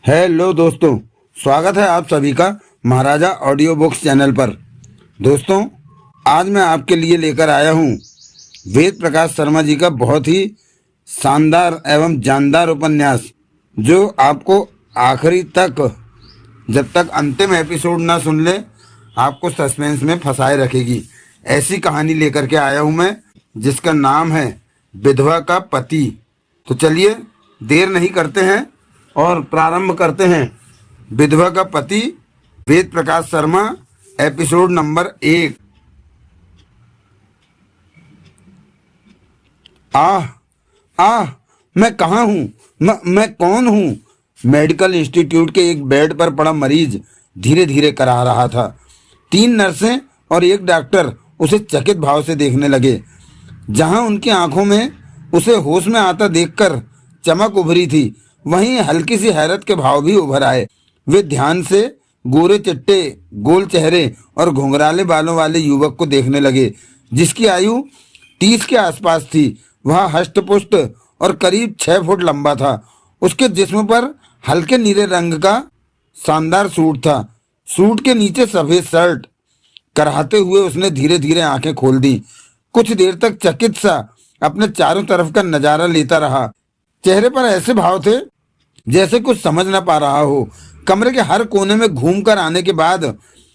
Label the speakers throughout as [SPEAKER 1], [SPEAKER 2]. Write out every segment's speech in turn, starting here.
[SPEAKER 1] Hello दोस्तों, स्वागत है आप सभी का महाराजा ऑडियो बुक्स चैनल पर। दोस्तों, आज मैं आपके लिए लेकर आया हूँ वेद प्रकाश शर्मा जी का बहुत ही शानदार एवं जानदार उपन्यास, जो आपको आखिरी तक, जब तक अंतिम एपिसोड ना सुन ले, आपको सस्पेंस में फंसाए रखेगी। ऐसी कहानी लेकर के आया हूँ मैं, जिसका नाम है विधवा का पति। तो चलिए देर नहीं करते हैं और प्रारंभ करते हैं विधवा का पति, वेद प्रकाश शर्मा, एपिसोड नंबर 1। आह आह, मैं कहाँ हूँ? मैं कौन हूँ? मेडिकल इंस्टीट्यूट के एक बेड पर पड़ा मरीज धीरे धीरे करा रहा था। 3 नर्सें और एक डॉक्टर उसे चकित भाव से देखने लगे। जहां उनकी आंखों में उसे होश में आता देखकर चमक उभरी थी, वहीं हल्की सी हैरत के भाव भी उभर आए। वे ध्यान से गोरे चिट्टे, गोल चेहरे और घुंघराले बालों वाले युवक को देखने लगे, जिसकी आयु 30 के आसपास थी। वह हष्टपुष्ट और करीब 6 फुट लंबा था। उसके जिस्म पर हल्के नीले रंग का शानदार सूट था। सूट के नीचे सफेद शर्ट। कराहते हुए उसने धीरे धीरे आंखें खोल दी। कुछ देर तक चकित सा अपने चारों तरफ का नजारा लेता रहा। चेहरे पर ऐसे भाव थे जैसे कुछ समझ न पा रहा हो। कमरे के हर कोने में घूमकर आने के बाद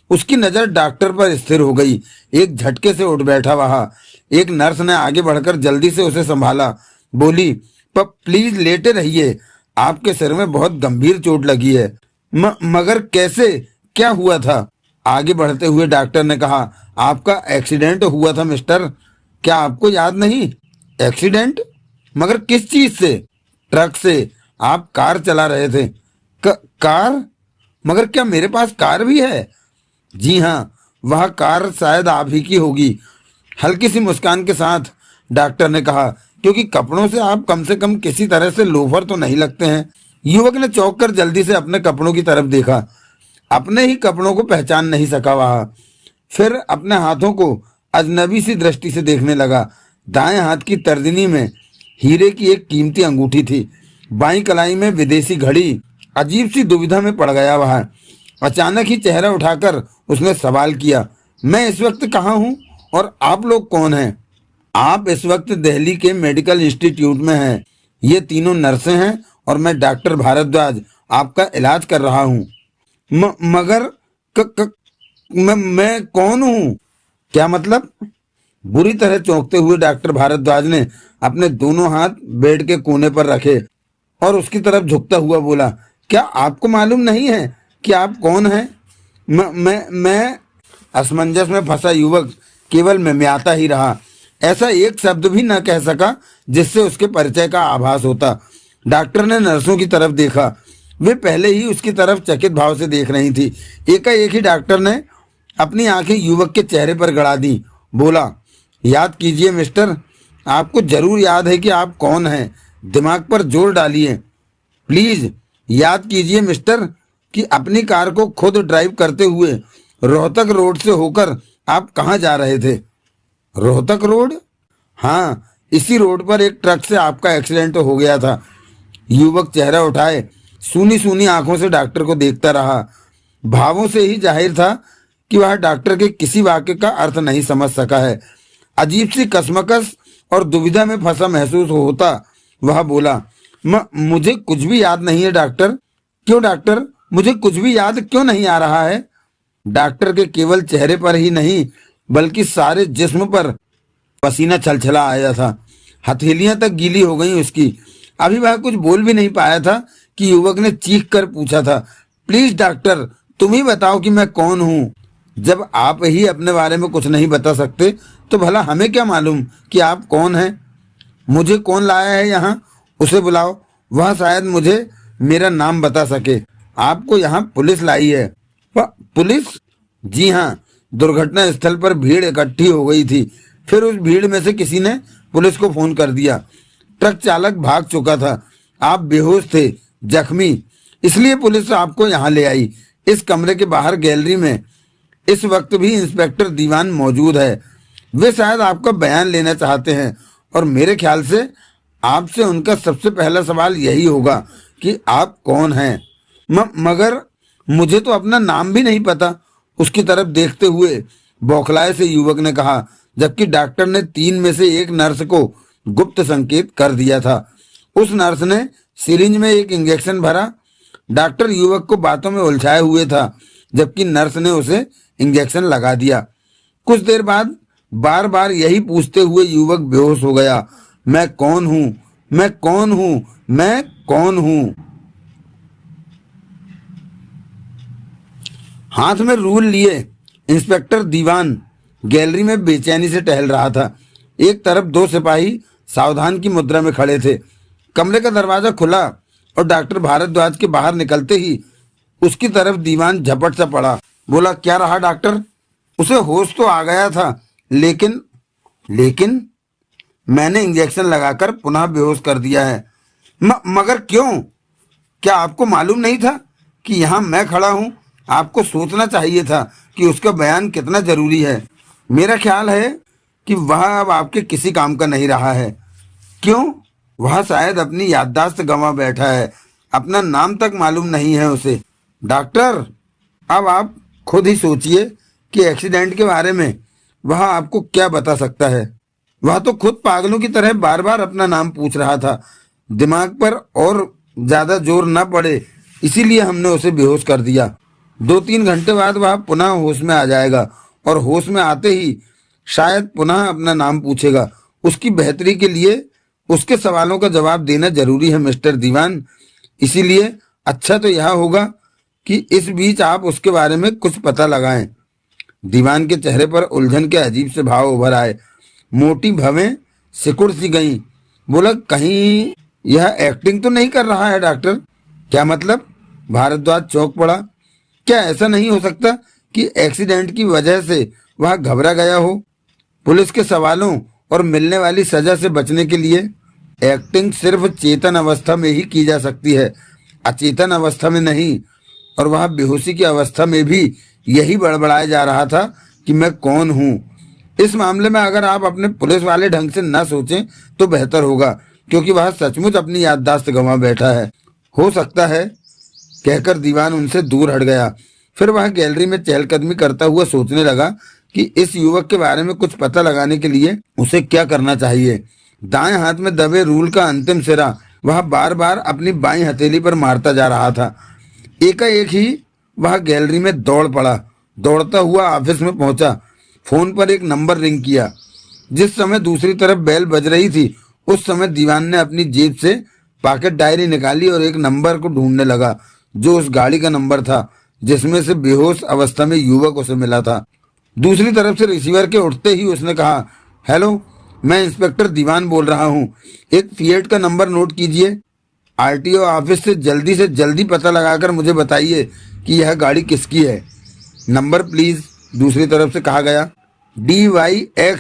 [SPEAKER 1] उसकी नजर डॉक्टर पर स्थिर हो गई। एक झटके से उठ बैठा वह। एक नर्स ने आगे बढ़कर जल्दी से उसे संभाला। बोली, प्लीज लेटे रहिए, आपके सिर में बहुत गंभीर चोट लगी है। मगर कैसे, क्या हुआ था? आगे बढ़ते हुए डॉक्टर ने कहा, आपका एक्सीडेंट हुआ था मिस्टर, क्या आपको याद नहीं? एक्सीडेंट? मगर किस चीज से? ट्रक से। आप कार चला रहे थे। कार? मगर क्या मेरे पास कार भी है? जी हाँ, वह कार शायद आप ही की होगी। हल्की सी मुस्कान के साथ डॉक्टर ने कहा, क्योंकि कपड़ों से आप कम से कम किसी तरह से लोफर तो नहीं लगते हैं। युवक ने चौंक कर जल्दी से अपने कपड़ों की तरफ देखा। अपने ही कपड़ों को पहचान नहीं सका वह। फिर अपने हाथों को अजनबी सी दृष्टि से देखने लगा। दाएं हाथ की तर्जनी में हीरे की एक कीमती अंगूठी थी। बाईं कलाई में विदेशी घड़ी। अजीब सी दुविधा में पड़ गया वह। अचानक ही चेहरा उठाकर उसने सवाल किया, मैं इस वक्त कहाँ हूँ और आप लोग कौन हैं? आप इस वक्त दिल्ली के मेडिकल इंस्टीट्यूट में हैं। ये तीनों नर्सें हैं और मैं डॉक्टर भारद्वाज आपका इलाज कर रहा हूँ। मगर मैं कौन हूँ? क्या मतलब? बुरी तरह चौंकते हुए डॉक्टर भारद्वाज ने अपने दोनों हाथ बेड के कोने पर रखे और उसकी तरफ झुकता हुआ बोला, क्या आपको मालूम नहीं है कि आप कौन हैं? मैं असमंजस में फंसा युवक केवल मिमियाता ही रहा। ऐसा एक शब्द भी न कह सका जिससे उसके परिचय का आभास होता। डॉक्टर ने नर्सों की तरफ देखा। वे पहले ही उसकी तरफ चकित भाव से देख रही थी। एकाएक ही डॉक्टर ने अपनी आंखें युवक के चेहरे पर गड़ा दी। बोला, याद कीजिए मिस्टर, आपको जरूर याद है कि आप कौन हैं। दिमाग पर जोर डालिए। प्लीज याद कीजिए मिस्टर कि अपनी कार को खुद ड्राइव करते हुए रोहतक रोड से होकर आप कहाँ जा रहे थे? रोहतक रोड? हाँ, इसी रोड पर एक ट्रक से आपका एक्सीडेंट हो गया था। युवक चेहरा उठाए सूनी सूनी आंखों से डॉक्टर को देखता रहा। भावों से ही जाहिर था कि वह डॉक्टर के किसी वाक्य का अर्थ नहीं समझ सका है। अजीब सी कसमकस और दुविधा में फंसा महसूस होता वह बोला, मुझे कुछ भी याद नहीं है डॉक्टर। क्यों डॉक्टर, मुझे कुछ भी याद क्यों नहीं आ रहा है? डॉक्टर के केवल चेहरे पर ही नहीं बल्कि सारे जिस्म पर पसीना छलछला आया था। हथेलियां तक गीली हो गई उसकी। अभी वह कुछ बोल भी नहीं पाया था कि युवक ने चीख कर पूछा था, प्लीज डॉक्टर, तुम ही बताओ कि मैं कौन हूँ। जब आप ही अपने बारे में कुछ नहीं बता सकते तो भला हमें क्या मालूम कि आप कौन हैं? मुझे कौन लाया है यहाँ, उसे बुलाओ, वह शायद मुझे मेरा नाम बता सके। आपको यहाँ पुलिस लाई है। पुलिस? जी हाँ, दुर्घटना स्थल पर भीड़ इकट्ठी हो गई थी। फिर उस भीड़ में से किसी ने पुलिस को फोन कर दिया। ट्रक चालक भाग चुका था। आप बेहोश थे, जख्मी, इसलिए पुलिस आपको यहाँ ले आई। इस कमरे के बाहर गैलरी में इस वक्त भी इंस्पेक्टर दीवान मौजूद है। वे शायद आपका बयान लेना चाहते हैं और मेरे ख्याल से आपसे उनका सबसे पहला सवाल यही होगा कि आप कौन हैं। मगर मुझे तो अपना नाम भी नहीं पता, उसकी तरफ देखते हुए बौखलाए से युवक ने कहा, जबकि डॉक्टर ने 3 में से एक नर्स को गुप्त संकेत कर दिया था। उस नर्स ने सिरिंज में एक इंजेक्शन भरा। डॉक्टर युवक को बातों में उलझाए हुए था, जबकि नर्स ने उसे इंजेक्शन लगा दिया। कुछ देर बाद बार बार यही पूछते हुए युवक बेहोश हो गया, मैं कौन हूँ, मैं कौन हूँ, मैं कौन हूँ। हाथ में रूल लिए इंस्पेक्टर दीवान गैलरी में बेचैनी से टहल रहा था। एक तरफ 2 सिपाही सावधान की मुद्रा में खड़े थे। कमरे का दरवाजा खुला और डॉक्टर भारद्वाज के बाहर निकलते ही उसकी तरफ दीवान झपट सा पड़ा। बोला, क्या रहा डॉक्टर? उसे होश तो आ गया था, लेकिन मैंने इंजेक्शन लगाकर पुनः बेहोश कर दिया है। मगर क्यों? क्या आपको मालूम नहीं था कि यहाँ मैं खड़ा हूँ? आपको सोचना चाहिए था कि उसका बयान कितना जरूरी है। मेरा ख्याल है कि वह अब आपके किसी काम का नहीं रहा है। क्यों? वह शायद अपनी याददाश्त गंवा बैठा है, अपना नाम तक मालूम नहीं है उसे। डॉक्टर, अब आप खुद ही सोचिए कि एक्सीडेंट के बारे में वह आपको क्या बता सकता है। वह तो खुद पागलों की तरह बार बार अपना नाम पूछ रहा था। दिमाग पर और ज्यादा जोर न पड़े, इसीलिए हमने उसे बेहोश कर दिया। 2-3 घंटे बाद वह पुनः होश में आ जाएगा और होश में आते ही शायद पुनः अपना नाम पूछेगा। उसकी बेहतरी के लिए उसके सवालों का जवाब देना जरूरी है मिस्टर दीवान। इसीलिए अच्छा तो यह होगा कि इस बीच आप उसके बारे में कुछ पता लगाएं। दीवान के चेहरे पर उलझन के अजीब से भाव उभर आए। मोटी भवें सिकुड़ सी गईं। बोला, कहीं यह एक्टिंग तो नहीं कर रहा है डॉक्टर? क्या मतलब? भारद्वाज चौंक पड़ा। क्या ऐसा नहीं हो सकता कि एक्सीडेंट की वजह से वह घबरा गया हो? पुलिस के सवालों और मिलने वाली सजा से बचने के लिए एक्टिंग सिर्फ चेतन अवस्था में ही की जा सकती है, अचेतन अवस्था में नहीं। और वह बेहोशी की अवस्था में भी यही बड़बड़ाया जा रहा था कि मैं कौन हूँ। इस मामले में अगर आप अपने पुलिस वाले ढंग से न सोचें तो बेहतर होगा, क्योंकि वह सचमुच अपनी याददाश्त गंवा बैठा है। हो सकता है, कहकर दीवान उनसे दूर हट गया। फिर वह गैलरी में चहलकदमी करता हुआ सोचने लगा कि इस युवक के बारे में कुछ पता लगाने के लिए उसे क्या करना चाहिए। दाएं हाथ में दबे रूल का अंतिम सिरा वह बार बार अपनी बाईं हथेली पर मारता जा रहा था। एकाएक ही वह गैलरी में दौड़ पड़ा। दौड़ता हुआ ऑफिस में पहुंचा। फोन पर एक नंबर रिंग किया। जिस समय दूसरी तरफ बेल बज रही थी, उस समय दीवान ने अपनी जेब से पॉकेट डायरी निकाली और एक नंबर को ढूंढने लगा, जो उस गाड़ी का नंबर था जिसमें से बेहोश अवस्था में युवक उसे मिला था। दूसरी तरफ से रिसीवर के उठते ही उसने कहा, हेलो, मैं इंस्पेक्टर दीवान बोल रहा हूँ। एक फिएट का नंबर नोट कीजिए। आरटीओ ऑफिस से जल्दी पता लगाकर मुझे बताइए कि यह गाड़ी किसकी है। नंबर प्लीज, दूसरी तरफ से कहा गया। DYX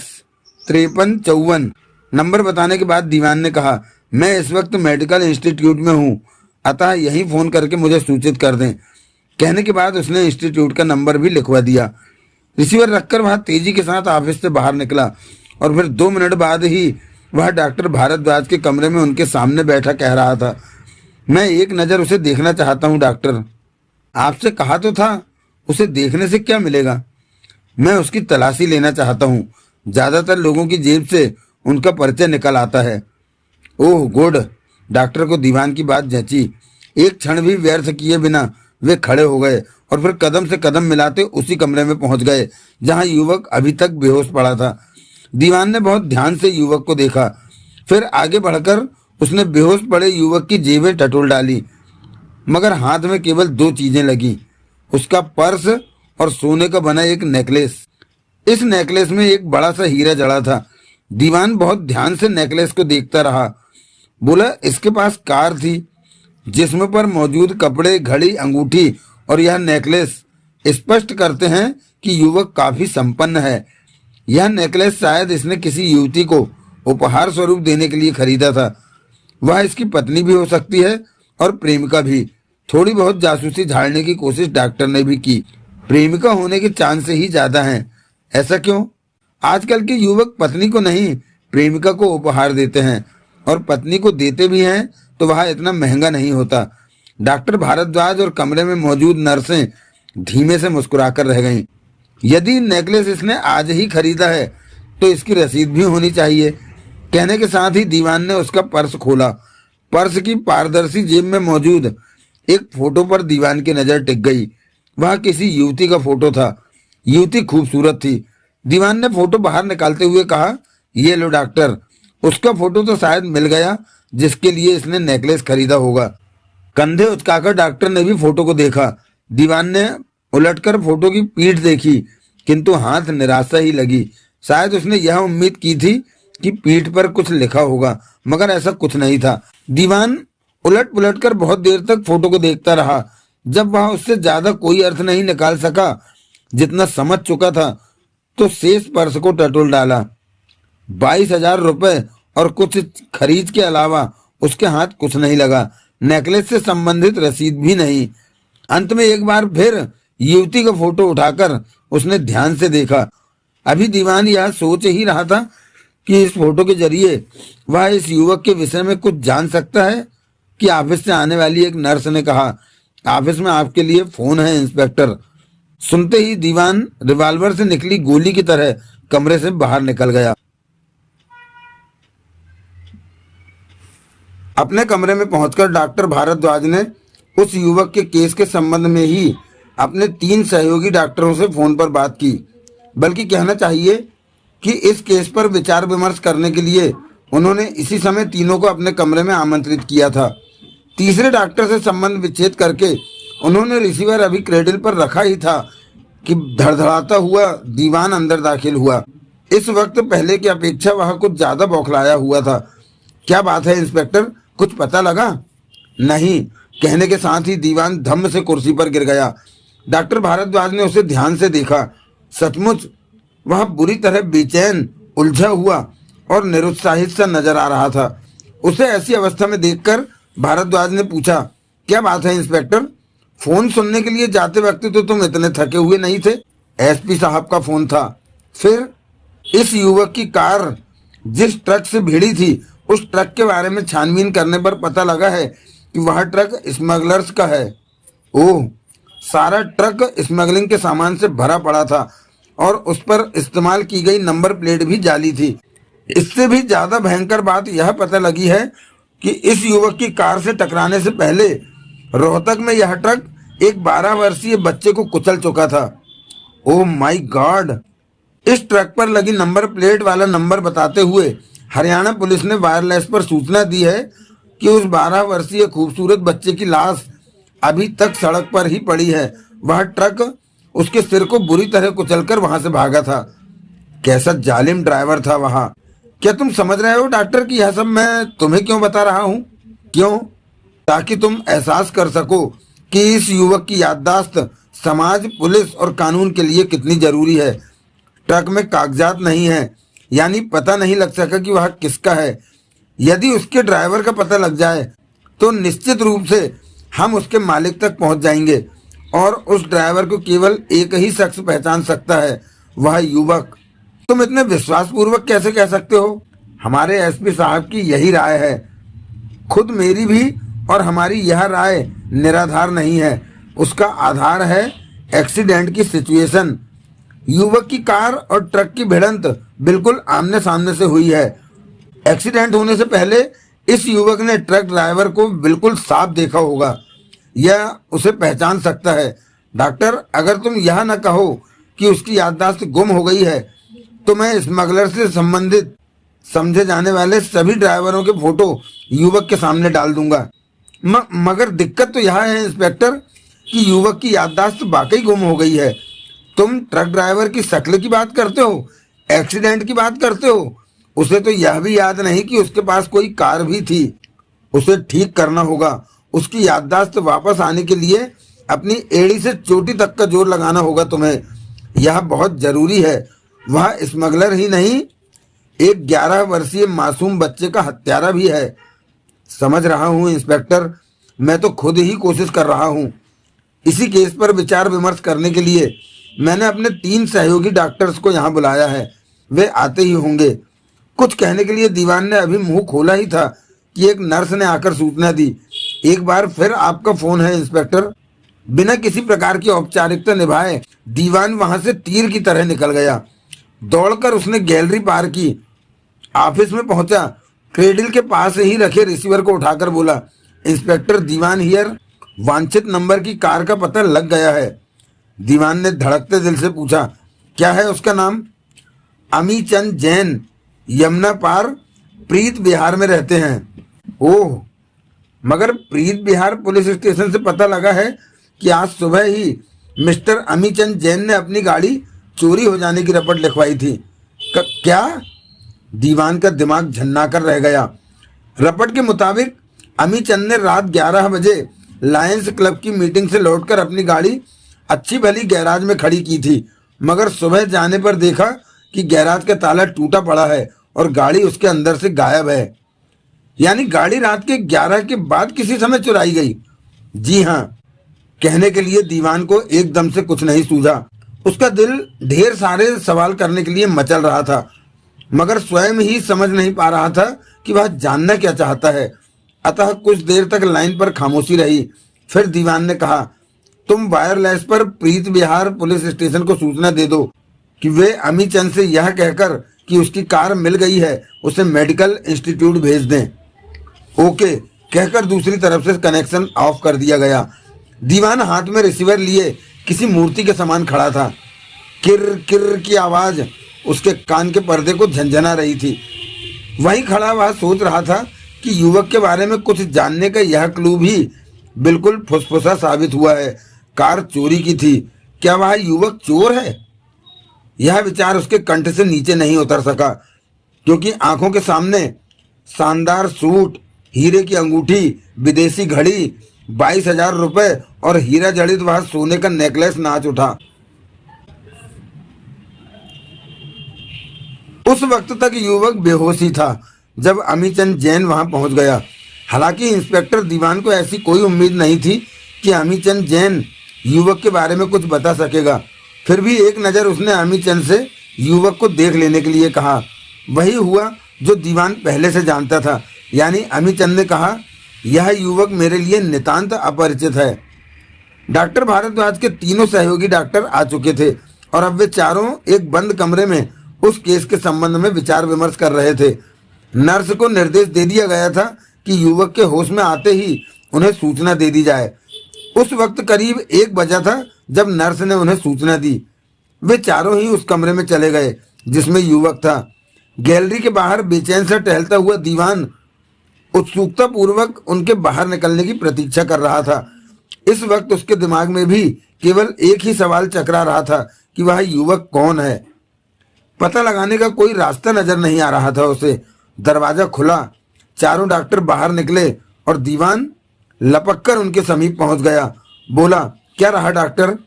[SPEAKER 1] 5354। नंबर बताने के बाद दीवान ने कहा, मैं इस वक्त मेडिकल इंस्टीट्यूट में हूँ, अतः यहीं फोन करके मुझे सूचित कर दें। कहने के बाद उसने इंस्टीट्यूट का नंबर भी लिखवा दिया। रिसीवर रखकर वह तेजी के साथ ऑफिस से बाहर निकला और फिर 2 मिनट बाद ही वह डॉक्टर भारद्वाज के कमरे में उनके सामने बैठा कह रहा था, मैं एक नज़र उसे देखना चाहता हूँ डॉक्टर। आपसे कहा तो था, उसे देखने से क्या मिलेगा? मैं उसकी तलाशी लेना चाहता हूँ। ज़्यादातर लोगों की जेब से उनका परिचय निकल आता है। Oh good. डॉक्टर को दीवान की बात जची। एक क्षण भी व्यर्थ किए बिना वे खड़े हो गए और फिर कदम से कदम मिलाते उसी कमरे में पहुंच गए जहां युवक अभी तक बेहोश पड़ा था। दीवान ने बहुत ध्यान से युवक को देखा। फिर आगे बढ़कर उसने बेहोश पड़े युवक की जेबें टटोल डाली, मगर हाथ में केवल 2 चीजें लगी, उसका पर्स और सोने का बना एक नेकलेस। इस नेकलेस में एक बड़ा सा हीरा जड़ा था। दीवान बहुत ध्यान से नेकलेस को देखता रहा। बोला, इसके पास कार थी जिसमें पर मौजूद कपड़े, घड़ी, अंगूठी और यह नेकलेस स्पष्ट करते हैं कि युवक काफी संपन्न है। यह नेकलेस शायद इसने किसी युवती को उपहार स्वरूप देने के लिए खरीदा था। वह इसकी पत्नी भी हो सकती है और प्रेमिका भी। थोड़ी बहुत जासूसी झाड़ने की कोशिश डॉक्टर ने भी की। प्रेमिका होने के चांस ही ज्यादा हैं। ऐसा क्यों? आजकल के युवक पत्नी को नहीं, प्रेमिका को उपहार देते हैं, और पत्नी को देते भी हैं तो वह इतना महंगा नहीं होता। डॉक्टर भारद्वाज और कमरे में मौजूद नर्सें धीमे से मुस्कुराकर रह गईं। यदि नेकलेस इसने आज ही खरीदा है तो इसकी रसीद भी होनी चाहिए। कहने के साथ ही दीवान ने उसका पर्स खोला। पर्स की पारदर्शी जेब में मौजूद एक फोटो पर दीवान की नजर टिक गई। वह किसी युवती का फोटो था। युवती खूबसूरत थी। दीवान ने फोटो बाहर निकालते हुए कहा, ये लो डॉक्टर, उसका फोटो तो शायद मिल गया जिसके लिए इसने नेकलेस खरीदा होगा। कंधे उचकाकर डॉक्टर ने भी फोटो को देखा। दीवान ने उलटकर फोटो की पीठ देखी, किंतु हाथ निराशा ही लगी। शायद उसने यह उम्मीद की थी कि पीठ पर कुछ लिखा होगा, मगर ऐसा कुछ नहीं था। दीवान उलट पुलट कर बहुत देर तक फोटो को देखता रहा। जब वह उससे ज्यादा कोई अर्थ नहीं निकाल सका जितना समझ चुका था, तो शेष पर्स को टटोल डाला। 22,000 रुपए और कुछ खरीद के अलावा उसके हाथ कुछ नहीं लगा। नेकलेस से संबंधित रसीद भी नहीं। अंत में एक बार फिर युवती का फोटो उठाकर उसने ध्यान से देखा। अभी दीवान यह सोच ही रहा था कि इस फोटो के जरिए वह इस युवक के विषय में कुछ जान सकता है कि ऑफिस से आने वाली एक नर्स ने कहा, ऑफिस में आपके लिए फोन है इंस्पेक्टर। सुनते ही दीवान रिवॉल्वर से निकली गोली की तरह कमरे से बाहर निकल गया। अपने कमरे में पहुंचकर डॉक्टर भारद्वाज ने उस युवक के केस के संबंध में ही अपने 3 सहयोगी डॉक्टरों से फोन पर बात की। बल्कि कहना चाहिए कि इस केस पर विचार विमर्श करने के लिए उन्होंने इसी समय तीनों को अपने कमरे में आमंत्रित किया था। तीसरे डॉक्टर से संबंध विच्छेद करके उन्होंने रिसीवर अभी क्रेडिल पर रखा ही था कि धड़धड़ाता हुआ दीवान अंदर दाखिल हुआ। इस वक्त पहले की अपेक्षा वह कुछ ज्यादा बौखलाया हुआ था। क्या बात है इंस्पेक्टर, कुछ पता लगा? नहीं, कहने के साथ ही दीवान धम्म से कुर्सी पर गिर गया। डॉक्टर भारद्वाज ने उसे ध्यान से देखा। सचमुच वह बुरी तरह बेचैन, उलझा हुआ और निरुत्साहित सा नजर आ रहा था। उसे ऐसी अवस्था में देखकर भारद्वाज ने पूछा, क्या बात है इंस्पेक्टर? फोन सुनने के लिए जाते वक्त तो तुम इतने थके हुए नहीं थे। एसपी साहब का फोन था। फिर इस युवक की कार जिस ट्रक से भिड़ी थी, उस ट्रक के बारे में छानबीन करने पर पता लगा है कि वह ट्रक स्मगलर्स का है। ओह, सारा ट्रक स्मगलिंग के सामान से भरा पड़ा था और उस पर इस्तेमाल की गई नंबर प्लेट भी जाली थी। इससे भी ज्यादा भयंकर बात यह पता लगी है कि इस युवक की कार से टकराने से पहले रोहतक में यह ट्रक एक 12 वर्षीय बच्चे को कुचल चुका था। Oh my God! इस ट्रक पर लगी नंबर प्लेट वाला नंबर बताते हुए हरियाणा पुलिस ने वायरलेस पर सूचना दी है कि उस 12 वर्षीय खूबसूरत बच्चे की लाश अभी तक सड़क पर ही पड़ी है। वह ट्रक उसके सिर को बुरी तरह कुचलकर वहां से भागा था। कैसा जालिम ड्राइवर था वहां। क्या तुम समझ रहे हो डॉक्टर कि यह सब मैं तुम्हें क्यों बता रहा हूँ? क्यों? ताकि तुम एहसास कर सको कि इस युवक की याददाश्त समाज, पुलिस और कानून के लिए कितनी जरूरी है। ट्रक में कागजात नहीं है, यानी पता नहीं लग सका कि वह किसका है। यदि उसके ड्राइवर का पता लग जाए तो निश्चित रूप से हम उसके मालिक तक पहुंच जाएंगे और उस ड्राइवर को केवल एक ही शख्स पहचान सकता है, वह युवक। तुम इतने विश्वासपूर्वक कैसे कह सकते हो? हमारे एसपी साहब की यही राय है। खुद मेरी भी और हमारी यह राय निराधार नहीं है। उसका आधार है एक्सीडेंट की सिचुएशन। युवक की कार और ट्रक की भिड़ंत बिल्कुल आमने सामने से हुई है। एक्सीडेंट होने से पहले इस युवक ने ट्रक ड्राइवर को बिल्कुल साफ देखा होगा। यह उसे पहचान सकता है। डॉक्टर, अगर तुम यह न कहो कि उसकी याददाश्त गुम हो गई है तो मैं स्मगलर से संबंधित समझे जाने वाले सभी ड्राइवरों के फोटो युवक के सामने डाल दूंगा। मगर दिक्कत तो यह है इंस्पेक्टर कि युवक की याददाश्त वाकई गुम हो गई है। तुम ट्रक ड्राइवर की शक्ल की बात करते हो, एक्सीडेंट की बात करते हो। उसे तो यह भी याद नहीं कि उसके पास कोई कार भी थी। उसे ठीक करना होगा। उसकी याददाश्त वापस आने के लिए अपनी एड़ी से चोटी तक का जोर लगाना होगा तुम्हें। यह बहुत जरूरी है। वह स्मगलर ही नहीं, एक 11 वर्षीय मासूम बच्चे का हत्यारा भी है। समझ रहा हूँ इंस्पेक्टर, मैं तो खुद ही कोशिश कर रहा हूँ। इसी केस पर विचार विमर्श करने के लिए मैंने अपने 3 सहयोगी डॉक्टर्स को यहाँ बुलाया है। वे आते ही होंगे। कुछ कहने के लिए दीवान ने अभी मुंह खोला ही था कि एक नर्स ने आकर सूचना दी, एक बार फिर आपका फोन है इंस्पेक्टर। बिना किसी प्रकार की औपचारिकता निभाए दीवान वहां से तीर की तरह निकल गया। दौड़कर उसने गैलरी पार की, ऑफिस में पहुंचा, क्रेडिल के पास ही रखे रिसीवर को उठाकर बोला, इंस्पेक्टर दीवान हियर, वांछित नंबर की कार का पता लग गया है। दीवान ने धड़कते दिल से पूछा, क्या है उसका नाम? अमीचंद जैन, यमुना पार, प्रीत बिहार में रहते हैं। ओह, मगर प्रीत बिहार पुलिस स्टेशन से पता लगा है कि आज सुबह ही मिस्टर अमीचंद जैन ने अपनी गाड़ी चोरी हो जाने की रपट लिखवाई थी। क्या? दीवान का दिमाग झन्नाकर रह गया। रपट के मुताबिक अमीचंद ने रात 11 बजे लायंस क्लब की मीटिंग से लौटकर अपनी गाड़ी अच्छी भली गैराज में खड़ी की थी, मगर सुबह जाने पर देखा कि गैराज का ताला टूटा पड़ा है और गाड़ी उसके अंदर से गायब है। यानी गाड़ी रात के 11 के बाद किसी समय चुराई गई। जी हाँ। कहने के लिए दीवान को एकदम से कुछ नहीं सूझा। उसका दिल ढेर सारे सवाल करने के लिए मचल रहा था, मगर स्वयं ही समझ नहीं पा रहा था कि वह जानना क्या चाहता है। अतः कुछ देर तक लाइन पर खामोशी रही। फिर दीवान ने कहा, तुम वायरलेस पर प्रीत बिहार पुलिस स्टेशन को सूचना दे दो कि वे अमीचंद से यह कहकर कि उसकी कार मिल गई है उसे मेडिकल इंस्टीट्यूट भेज दें। ओके कहकर दूसरी तरफ से कनेक्शन ऑफ कर दिया गया। दीवान हाथ में रिसीवर लिए किसी मूर्ति के समान खड़ा था। किर किर की आवाज उसके कान के पर्दे को झंझना रही थी। वहीं खड़ा वह सोच रहा था कि युवक के बारे में कुछ जानने का यह क्लू भी बिल्कुल फुसफुसा साबित हुआ है। कार चोरी की थी, क्या वह युवक चोर है? यह विचार उसके कंठ से नीचे नहीं उतर सका, क्योंकि आंखों के सामने शानदार सूट, हीरे की अंगूठी, विदेशी घड़ी, 22,000 रुपए और हीरा जड़ित वह सोने का नेकलेस नाच उठा। उस वक्त तक युवक बेहोश ही था जब अमीचंद जैन वहां पहुंच गया। हालांकि इंस्पेक्टर दीवान को ऐसी कोई उम्मीद नहीं थी कि अमीचंद जैन युवक के बारे में कुछ बता सकेगा। फिर भी एक नज़र उसने अमीचंद से युवक को देख लेने के लिए कहा। वही हुआ जो दीवान पहले से जानता था। यानी अमीचंद ने कहा, यह युवक मेरे लिए नितांत अपरिचित है। डॉक्टर भारद्वाज के तीनों सहयोगी डॉक्टर आ चुके थे और अब वे चारों एक बंद कमरे में उस केस के संबंध में विचार विमर्श कर रहे थे। नर्स को निर्देश दे दिया गया था कि युवक के होश में आते ही उन्हें सूचना दे दी जाए। उस वक्त करीब 1 बजा था जब नर्स ने उन्हें सूचना दी। वे चारों ही उस कमरे में चले गए जिसमें युवक था। गैलरी के बाहर बेचैन से टहलता हुआ दीवान उत्सुकता पूर्वक उनके बाहर निकलने की प्रतीक्षा कर रहा था। इस वक्त उसके दिमाग में भी केवल एक ही सवाल चकरा रहा था कि वह युवक कौन है। पता लगाने का कोई रास्ता नजर नहीं आ रहा था उसे। दरवाजा खुला, चारों डॉक्टर बाहर निकले और दीवान लपककर उनके समीप पहुंच गया। बोला, क्या रहा डॉक्टर?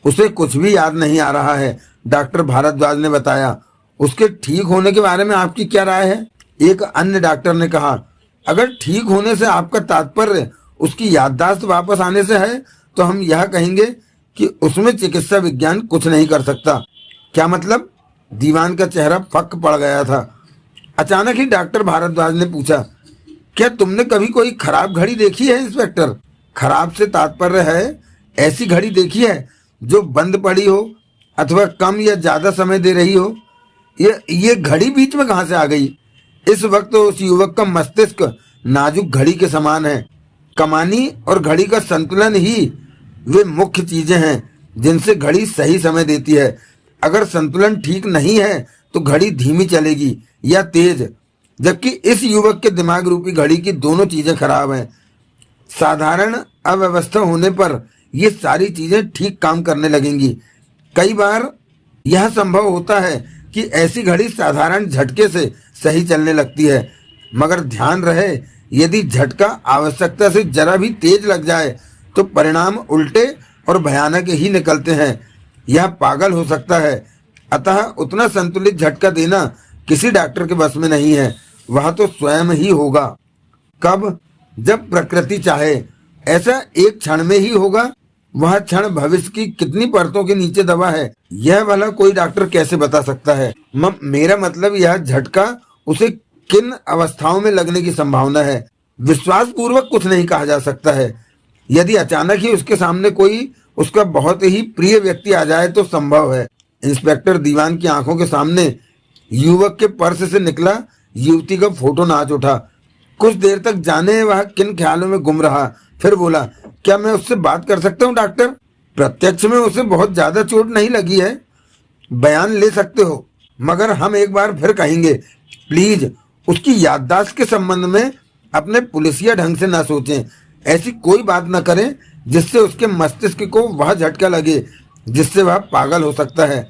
[SPEAKER 1] उसे कुछ भी याद नहीं आ रहा है, डॉक्टर भारद्वाज ने बताया। उसके ठीक होने के बारे में आपकी क्या राय है? एक अन्य डॉक्टर ने कहा, अगर ठीक होने से आपका तात्पर्य उसकी याददाश्त वापस आने से है तो हम यह कहेंगे कि उसमें चिकित्सा विज्ञान कुछ नहीं कर सकता। क्या मतलब? दीवान का चेहरा फक पड़ गया था। अचानक ही डॉक्टर भारद्वाज ने पूछा, क्या तुमने कभी कोई खराब घड़ी देखी है इंस्पेक्टर? खराब से तात्पर्य है ऐसी घड़ी देखी है जो बंद पड़ी हो अथवा कम या ज्यादा समय दे रही हो? ये घड़ी बीच में कहां से आ गई? इस वक्त उस युवक का मस्तिष्क नाजुक घड़ी के समान है। कमानी और घड़ी का संतुलन ही वे मुख्य चीजें हैं जिनसे घड़ी सही समय देती है। अगर संतुलन ठीक नहीं है तो घड़ी धीमी चलेगी या तेज, जबकि इस युवक के दिमाग रूपी घड़ी की दोनों चीजें खराब हैं। साधारण अव्यवस्था होने पर ये सारी चीजें ठीक काम करने लगेंगी। कई बार यह संभव होता है कि ऐसी घड़ी साधारण झटके से सही चलने लगती है, मगर ध्यान रहे यदि झटका आवश्यकता से जरा भी तेज लग जाए तो परिणाम उल्टे और भयानक ही निकलते हैं। यह पागल हो सकता है। अतः उतना संतुलित झटका देना किसी डॉक्टर के बस में नहीं है, वह तो स्वयं ही होगा। कब? जब प्रकृति चाहे। ऐसा एक क्षण में ही होगा। वह क्षण भविष्य की कितनी परतों के नीचे दबा है यह भला कोई डॉक्टर कैसे बता सकता है? मेरा मतलब यह झटका उसे किन अवस्थाओं में लगने की संभावना है। विश्वास पूर्वक कुछ नहीं कहा जा सकता है। यदि अचानक ही उसके सामने कोई उसका बहुत ही प्रिय व्यक्ति आ जाए तो संभव है। इंस्पेक्टर दीवान की आंखों के सामने युवक के पर्स से निकला युवती का फोटो नाच उठा। कुछ देर तक जाने वह किन ख्यालों में गुम रहा, फिर बोला, क्या मैं उससे बात कर सकता हूँ डॉक्टर? प्रत्यक्ष में उसे बहुत ज्यादा चोट नहीं लगी है, बयान ले सकते हो, मगर हम एक बार फिर कहेंगे, प्लीज उसकी याददाश्त के संबंध में अपने पुलिसिया ढंग से ना सोचें। ऐसी कोई बात न करें जिससे उसके मस्तिष्क को वह झटका लगे जिससे वह पागल हो सकता है।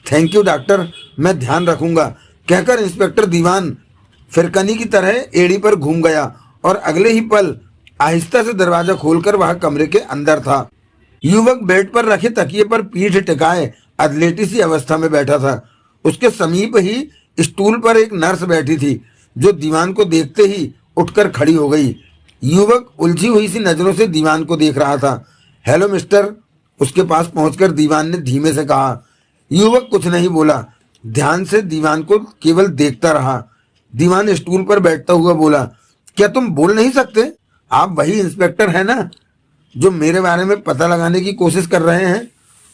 [SPEAKER 1] थैंक यू डॉक्टर, मैं ध्यान रखूंगा, कहकर इंस्पेक्टर दीवान फिरकनी की तरह एड़ी पर घूम गया और अगले ही पल आहिस्ता से दरवाजा खोलकर वह कमरे के अंदर था। युवक बेड पर रखे तकिए पर पीठ टिकाए अधलेटी सी अवस्था में बैठा था। उसके समीप ही स्टूल पर एक नर्स बैठी थी, जो दीवान को देखते ही उठकर खड़ी हो गई। युवक उलझी हुई सी नजरों से दीवान को देख रहा था। हेलो मिस्टर, उसके पास पहुंचकर दीवान ने धीमे से कहा। युवक कुछ नहीं बोला, ध्यान से दीवान को केवल देखता रहा। दीवान स्टूल पर बैठता हुआ बोला, क्या तुम बोल नहीं सकते? आप वही इंस्पेक्टर है ना जो मेरे बारे में पता लगाने की कोशिश कर रहे हैं?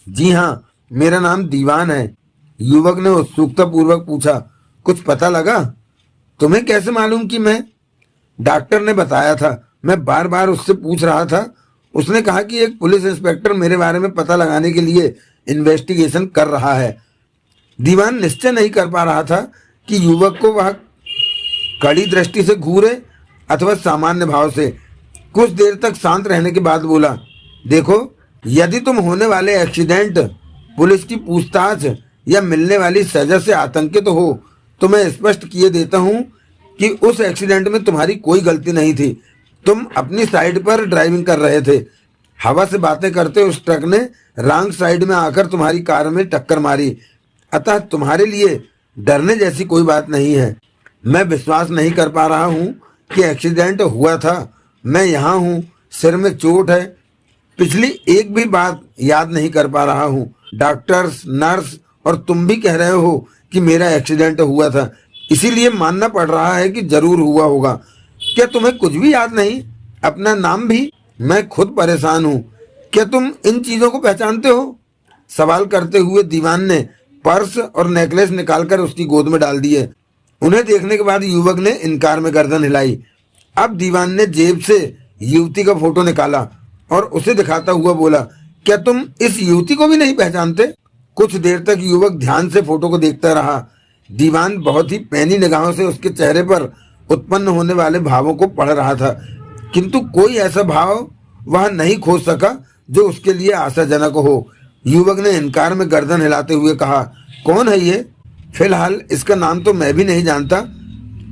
[SPEAKER 1] जी हाँ, मेरा नाम दीवान है, युवक ने उत्सुकता पूर्वक पूछा। कुछ पता लगा? तुम्हें कैसे मालूम कि मैं? डॉक्टर ने बताया था, मैं बार बार उससे पूछ रहा था। उसने कहा कि एक पुलिस इंस्पेक्टर मेरे बारे में पता लगाने के लिए इन्वेस्टिगेशन कर रहा है। दीवान निश्चय नहीं कर पा रहा था कि युवक को वह कड़ी दृष्टि से घूरे अथवा सामान्य भाव से। कुछ देर तक शांत रहने के बाद बोला, देखो, यदि तुम होने वाले एक्सीडेंट, पुलिस की पूछताछ या मिलने वाली सजा से आतंकित हो तो मैं स्पष्ट किए देता हूं कि उस एक्सीडेंट में तुम्हारी कोई गलती नहीं थी। तुम अपनी साइड पर ड्राइविंग कर रहे थे। हवा से बातें करते उस ट्रक ने रॉन्ग साइड में आकर तुम्हारी कार में टक्कर मारी। अतः तुम्हारे लिए डरने जैसी कोई बात नहीं है। मैं विश्वास नहीं कर पा रहा हूं कि एक्सीडेंट हुआ था। मैं यहाँ हूँ, सिर में चोट है, पिछली एक भी बात याद नहीं कर पा रहा हूँ। डॉक्टर्स, नर्स और तुम भी कह रहे हो कि मेरा एक्सीडेंट हुआ था, इसीलिए मानना पड़ रहा है कि जरूर हुआ होगा। क्या तुम्हें कुछ भी याद नहीं? अपना नाम भी? मैं खुद परेशान हूँ। क्या तुम इन चीजों को पहचानते हो? सवाल करते हुए दीवान ने पर्स और नेकलेस निकालकर उसकी गोद में डाल दिए। उन्हें देखने के बाद युवक ने इनकार में गर्दन हिलाई। अब दीवान ने जेब से युवती का फोटो निकाला और उसे दिखाता हुआ बोला, क्या तुम इस युवती को भी नहीं पहचानते? कुछ देर तक युवक ध्यान से फोटो को देखता रहा। दीवान बहुत ही पैनी निगाहों से उसके चेहरे पर उत्पन्न होने वाले भावों को पढ़ रहा था, किंतु कोई ऐसा भाव वह नहीं खोज सका जो उसके लिए आशाजनक हो। युवक ने इनकार में गर्दन हिलाते हुए कहा, कौन है ये? फिलहाल इसका नाम तो मैं भी नहीं जानता,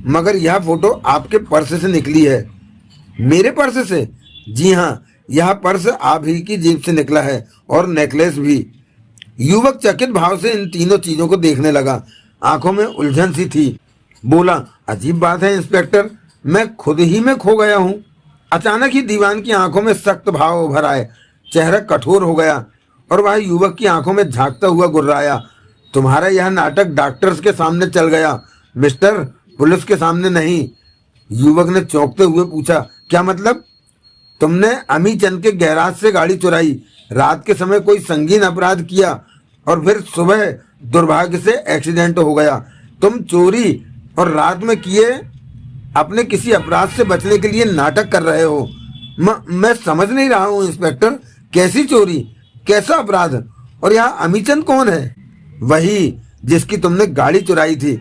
[SPEAKER 1] मगर यह फोटो आपके पर्स से निकली है। मेरे पर्स से? जी हाँ, यह पर्स आप ही की जेब से निकला है और नेकलेस भी। युवक चकित भाव से इन तीनों चीजों को देखने लगा। आंखों में उलझन सी थी। बोला, अजीब बात है इंस्पेक्टर, मैं खुद ही में खो गया हूँ। अचानक ही दीवान की आंखों में सख्त भाव उभर आए। चेहरा कठोर हो गया और वह युवक की आंखों में झांकता हुआ गुर्राया, तुम्हारा यह नाटक डॉक्टर्स के सामने चल गया मिस्टर, पुलिस के सामने नहीं। युवक ने चौंकते हुए पूछा, क्या मतलब? तुमने अमीचंद के गैराज से गाड़ी चुराई, रात के समय कोई संगीन अपराध किया और फिर सुबह दुर्भाग्य से एक्सीडेंट हो गया। तुम चोरी और रात में किए अपने किसी अपराध से बचने के लिए नाटक कर रहे हो। मैं समझ नहीं रहा हूँ इंस्पेक्टर, कैसी चोरी, कैसा अपराध? और यहाँ अमीचंद कौन है? वही जिसकी तुमने गाड़ी चुराई थी।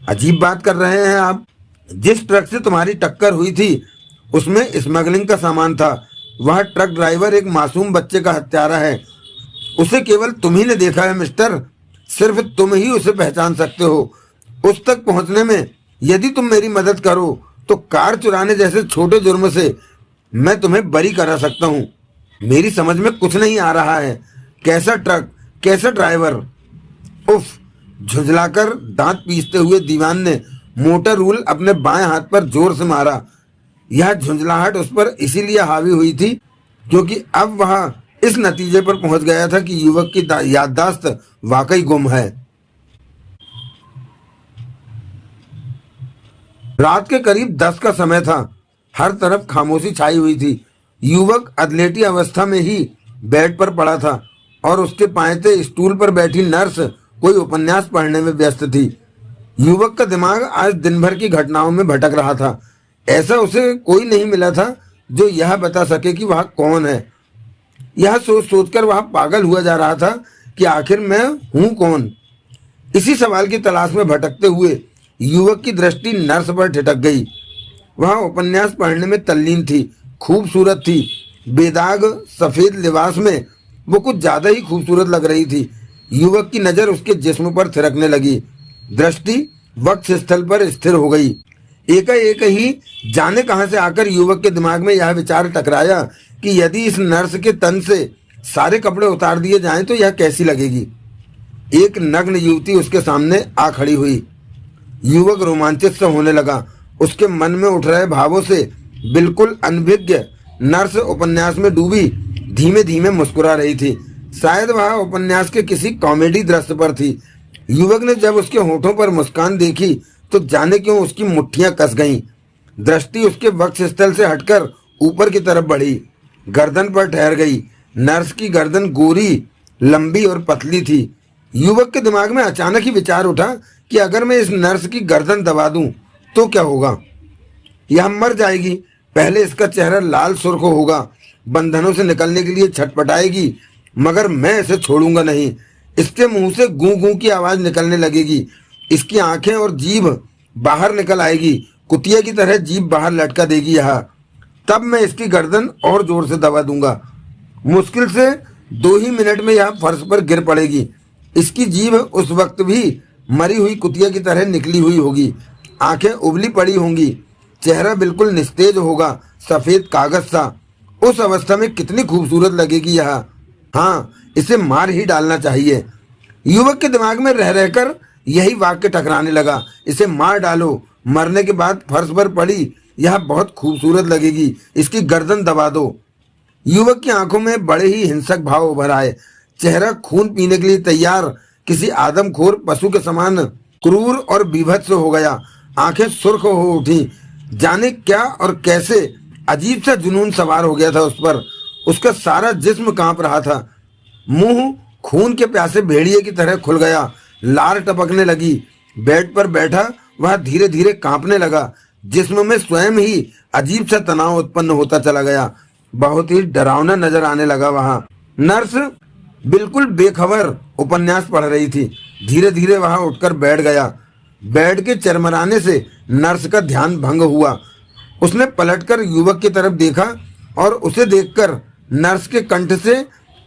[SPEAKER 1] अजीब बात कर रहे हैं आप। जिस ट्रक से तुम्हारी टक्कर हुई थी उसमें स्मगलिंग का सामान था। वह ट्रक ड्राइवर एक मासूम बच्चे का हत्यारा है। उसे केवल तुम ही ने देखा है मिस्टर, सिर्फ तुम ही उसे पहचान सकते हो। उस तक पहुंचने में यदि तुम मेरी मदद करो तो कार चुराने जैसे छोटे जुर्म से मैं तुम्हें बरी करा सकता हूँ। मेरी समझ में कुछ नहीं आ रहा है, कैसा ट्रक, कैसा ड्राइवर? उफ! झुंझलाकर दांत पीसते हुए दीवान ने मोटर रूल अपने बाएं हाथ पर जोर से मारा। यह झुंझलाहट उस पर इसीलिए हावी हुई थी क्योंकि अब वह इस नतीजे पर पहुंच गया था कि युवक की याददाश्त वाकई गुम है। रात के करीब 10 का समय था। हर तरफ खामोशी छाई हुई थी। युवक अधलेटी अवस्था में ही बेड पर पड़ा था और उसके पायते स्टूल पर बैठी नर्स कोई उपन्यास पढ़ने में व्यस्त थी। युवक का दिमाग आज दिन भर की घटनाओं में भटक रहा था। ऐसा उसे कोई नहीं मिला था जो यह बता सके कि वह कौन है। यह सोच सोचकर वह पागल हुआ जा रहा था कि आखिर मैं हूं कौन। इसी सवाल की तलाश में भटकते हुए युवक की दृष्टि नर्स पर ठिठक गई। वह उपन्यास पढ़ने में तल्लीन थी, खूबसूरत थी। बेदाग सफेद लिबास में वो कुछ ज्यादा ही खूबसूरत लग रही थी। युवक की नजर उसके जिस्म पर थिरकने लगी। दृष्टि वक्ष स्थल पर स्थिर हो गई। एकाएक ही जाने कहां से आकर युवक के दिमाग में यह विचार टकराया कि यदि इस नर्स के तन से सारे कपड़े उतार दिए जाएं तो यह कैसी लगेगी। एक नग्न युवती उसके सामने आ खड़ी हुई। युवक रोमांचित सा होने लगा। उसके मन में उठ रहे भावों से बिल्कुल अनभिज्ञ नर्स उपन्यास में डूबी धीमे धीमे मुस्कुरा रही थी। शायद वह उपन्यास के किसी कॉमेडी दृश्य पर थी। युवक ने जब उसके होठों पर मुस्कान देखी तो जाने क्यों उसकी मुट्ठियां कस गईं। दृष्टि उसके वक्ष स्थल से हटकर ऊपर की तरफ बढ़ी, गर्दन पर ठहर गई। नर्स की गर्दन गोरी, लंबी और पतली थी। युवक के दिमाग में अचानक ही विचार उठा कि अगर मैं इस नर्स की गर्दन दबा दूं तो क्या होगा। यह मर जाएगी। पहले इसका चेहरा लाल सुर्ख होगा, बंधनों से निकलने के लिए छटपटाएगी, मगर मैं इसे छोड़ूंगा नहीं। इसके मुंह से गूं गूं की आवाज निकलने लगेगी। इसकी आंखें और जीभ बाहर निकल आएगी, कुतिया की तरह जीभ बाहर लटका देगी। तब मैं इसकी गर्दन और जोर से दबा दूंगा। मुश्किल से 2 ही मिनट में यह फर्श पर गिर पड़ेगी। इसकी जीभ उस वक्त भी मरी हुई कुतिया की तरह निकली हुई होगी। आंखें उबली पड़ी होंगी, चेहरा बिल्कुल निस्तेज होगा, सफेद कागज सा। उस अवस्था में कितनी खूबसूरत लगेगी यह। हाँ, इसे मार ही डालना चाहिए। युवक के दिमाग में रह रहकर यही वाक्य टकराने लगा। इसे मार डालो, मरने के बाद फर्श पर पड़ी यह बहुत खूबसूरत लगेगी, इसकी गर्दन दबा दो। युवक की आंखों में बड़े ही हिंसक भाव उभर आए। चेहरा खून पीने के लिए तैयार किसी आदमखोर पशु के समान क्रूर और बीभत्स हो गया। आंखें सुर्ख हो उठी। जाने क्या और कैसे अजीब सा जुनून सवार हो गया था उस पर। उसका सारा जिस्म कांप रहा था। मुंह खून के प्यासे भेड़िए की तरह खुल गया, लार टपकने लगी। बेड पर बैठा वह धीरे धीरे कांपने लगा। जिस्म में स्वयं ही अजीब सा तनाव उत्पन्न होता चला गया। बहुत ही डरावना नजर आने लगा वहां। नर्स बिल्कुल बेखबर उपन्यास पढ़ रही थी। धीरे धीरे वहां उठकर बैठ गया। बेड के चरमराने से नर्स का ध्यान भंग हुआ। उसने पलटकर युवक की तरफ देखा और उसे देखकर नर्स के कंठ से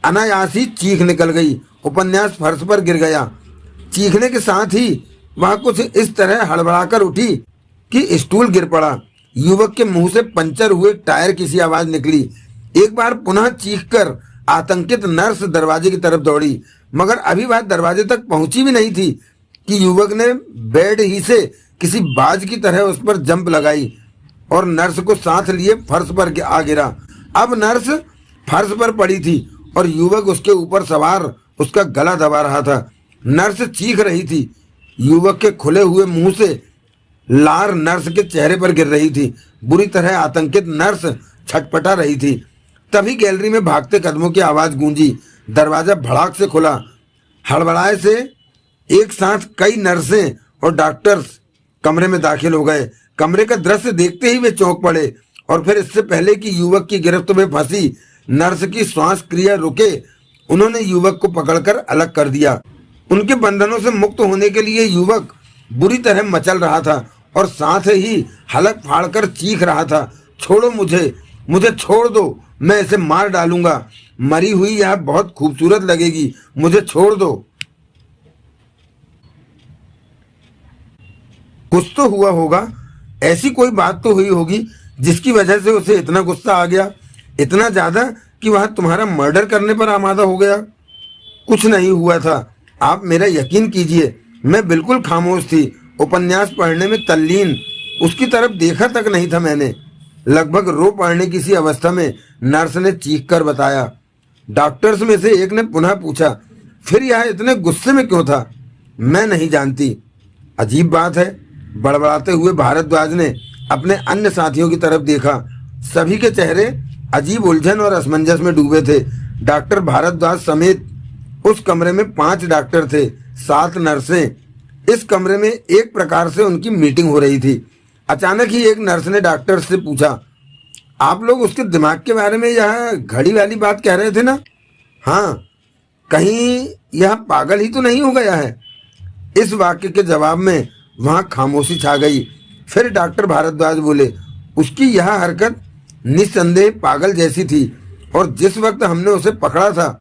[SPEAKER 1] अनायास ही चीख निकल गई। उपन्यास फर्श पर गिर गया। चीखने के साथ ही वह कुछ इस तरह हड़बड़ाकर उठी कि स्टूल गिर पड़ा। युवक के मुंह से पंचर हुए टायर की सी आवाज निकली। एक बार पुनः चीखकर आतंकित नर्स दरवाजे की तरफ दौड़ी, मगर अभी वह दरवाजे तक पहुंची भी नहीं थी कि युवक ने बेड ही से किसी बाज की तरह उस पर जंप लगाई और नर्स को साथ लिए फर्श पर आ गिरा। अब नर्स फर्श पर पड़ी थी और युवक उसके ऊपर सवार उसका गला दबा रहा था। नर्स चीख रही थी। युवक के खुले हुए मुंह से लार नर्स के चेहरे पर गिर रही थी। बुरी तरह आतंकित नर्स छटपटा रही थी। तभी गैलरी में भागते कदमों की आवाज गूंजी। दरवाजा भड़ाक से खुला। हड़बड़ाए से एक साथ कई नर्सें और डॉक्टर्स कमरे में दाखिल हो गए। कमरे का दृश्य देखते ही वे चौंक पड़े और फिर इससे पहले कि युवक की गिरफ्त में फंसी नर्स की श्वास क्रिया रुके, उन्होंने युवक को पकड़कर अलग कर दिया। उनके बंधनों से मुक्त होने के लिए युवक बुरी तरह मचल रहा था और साथ ही हलक फाड़कर चीख रहा था, छोड़ो मुझे, मुझे छोड़ दो, मैं इसे मार डालूंगा। मरी हुई यह बहुत खूबसूरत लगेगी, मुझे छोड़ दो। कुछ तो हुआ होगा, ऐसी कोई बात तो हुई होगी जिसकी वजह से उसे इतना गुस्सा आ गया, इतना ज्यादा कि वह तुम्हारा मर्डर करने पर आमादा हो गया। कुछ नहीं हुआ था, आप मेरा यकीन कीजिए। मैं बिल्कुल खामोश थी, उपन्यास पढ़ने में तल्लीन। उसकी तरफ देखा तक नहीं था मैंने। लगभग रो पड़ने की सी अवस्था में नर्स ने चीख कर बताया। डॉक्टर्स में से एक ने पुनः पूछा, फिर यह इतने गुस्से में क्यों था? मैं नहीं जानती। अजीब बात है, बड़बड़ाते हुए भारद्वाज ने अपने अन्य साथियों की तरफ देखा। सभी के चेहरे अजीब उलझन और असमंजस में डूबे थे। डॉक्टर भारद्वाज समेत उस कमरे में 5 डॉक्टर थे, 7 नर्सें। इस कमरे में एक प्रकार से उनकी मीटिंग हो रही थी। अचानक ही एक नर्स ने डॉक्टर से पूछा, आप लोग उसके दिमाग के बारे में यह घड़ी वाली बात कह रहे थे ना? हाँ, कहीं यह पागल ही तो नहीं हो गया है? इस वाक्य के जवाब में वहां खामोशी छा गई। फिर डॉक्टर भारद्वाज बोले, उसकी यह हरकत निस्संदेह पागल जैसी थी, और जिस वक्त हमने उसे पकड़ा था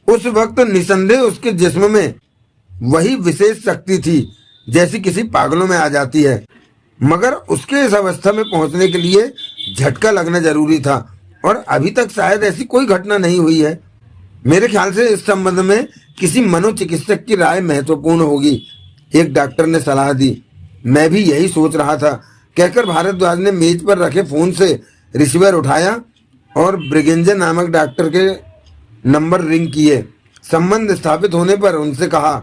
[SPEAKER 1] उस वक्त निस्संदेह उसके जिस्म में वही विशेष शक्ति थी जैसी किसी पागलों में आ जाती है। मगर उसके इस अवस्था में पहुंचने के लिए झटका लगना जरूरी था, और अभी तक शायद ऐसी कोई घटना नहीं हुई है। मेरे ख्याल से इस संबंध में किसी मनोचिकित्सक की राय महत्वपूर्ण होगी, एक डॉक्टर ने सलाह दी। मैं भी यही सोच रहा था, कहकर भारद्वाज ने मेज पर रखे फोन से रिसीवर उठाया और ब्रिगेंजर नामक डॉक्टर के नंबर रिंग किए। संबंध स्थापित होने पर उनसे कहा,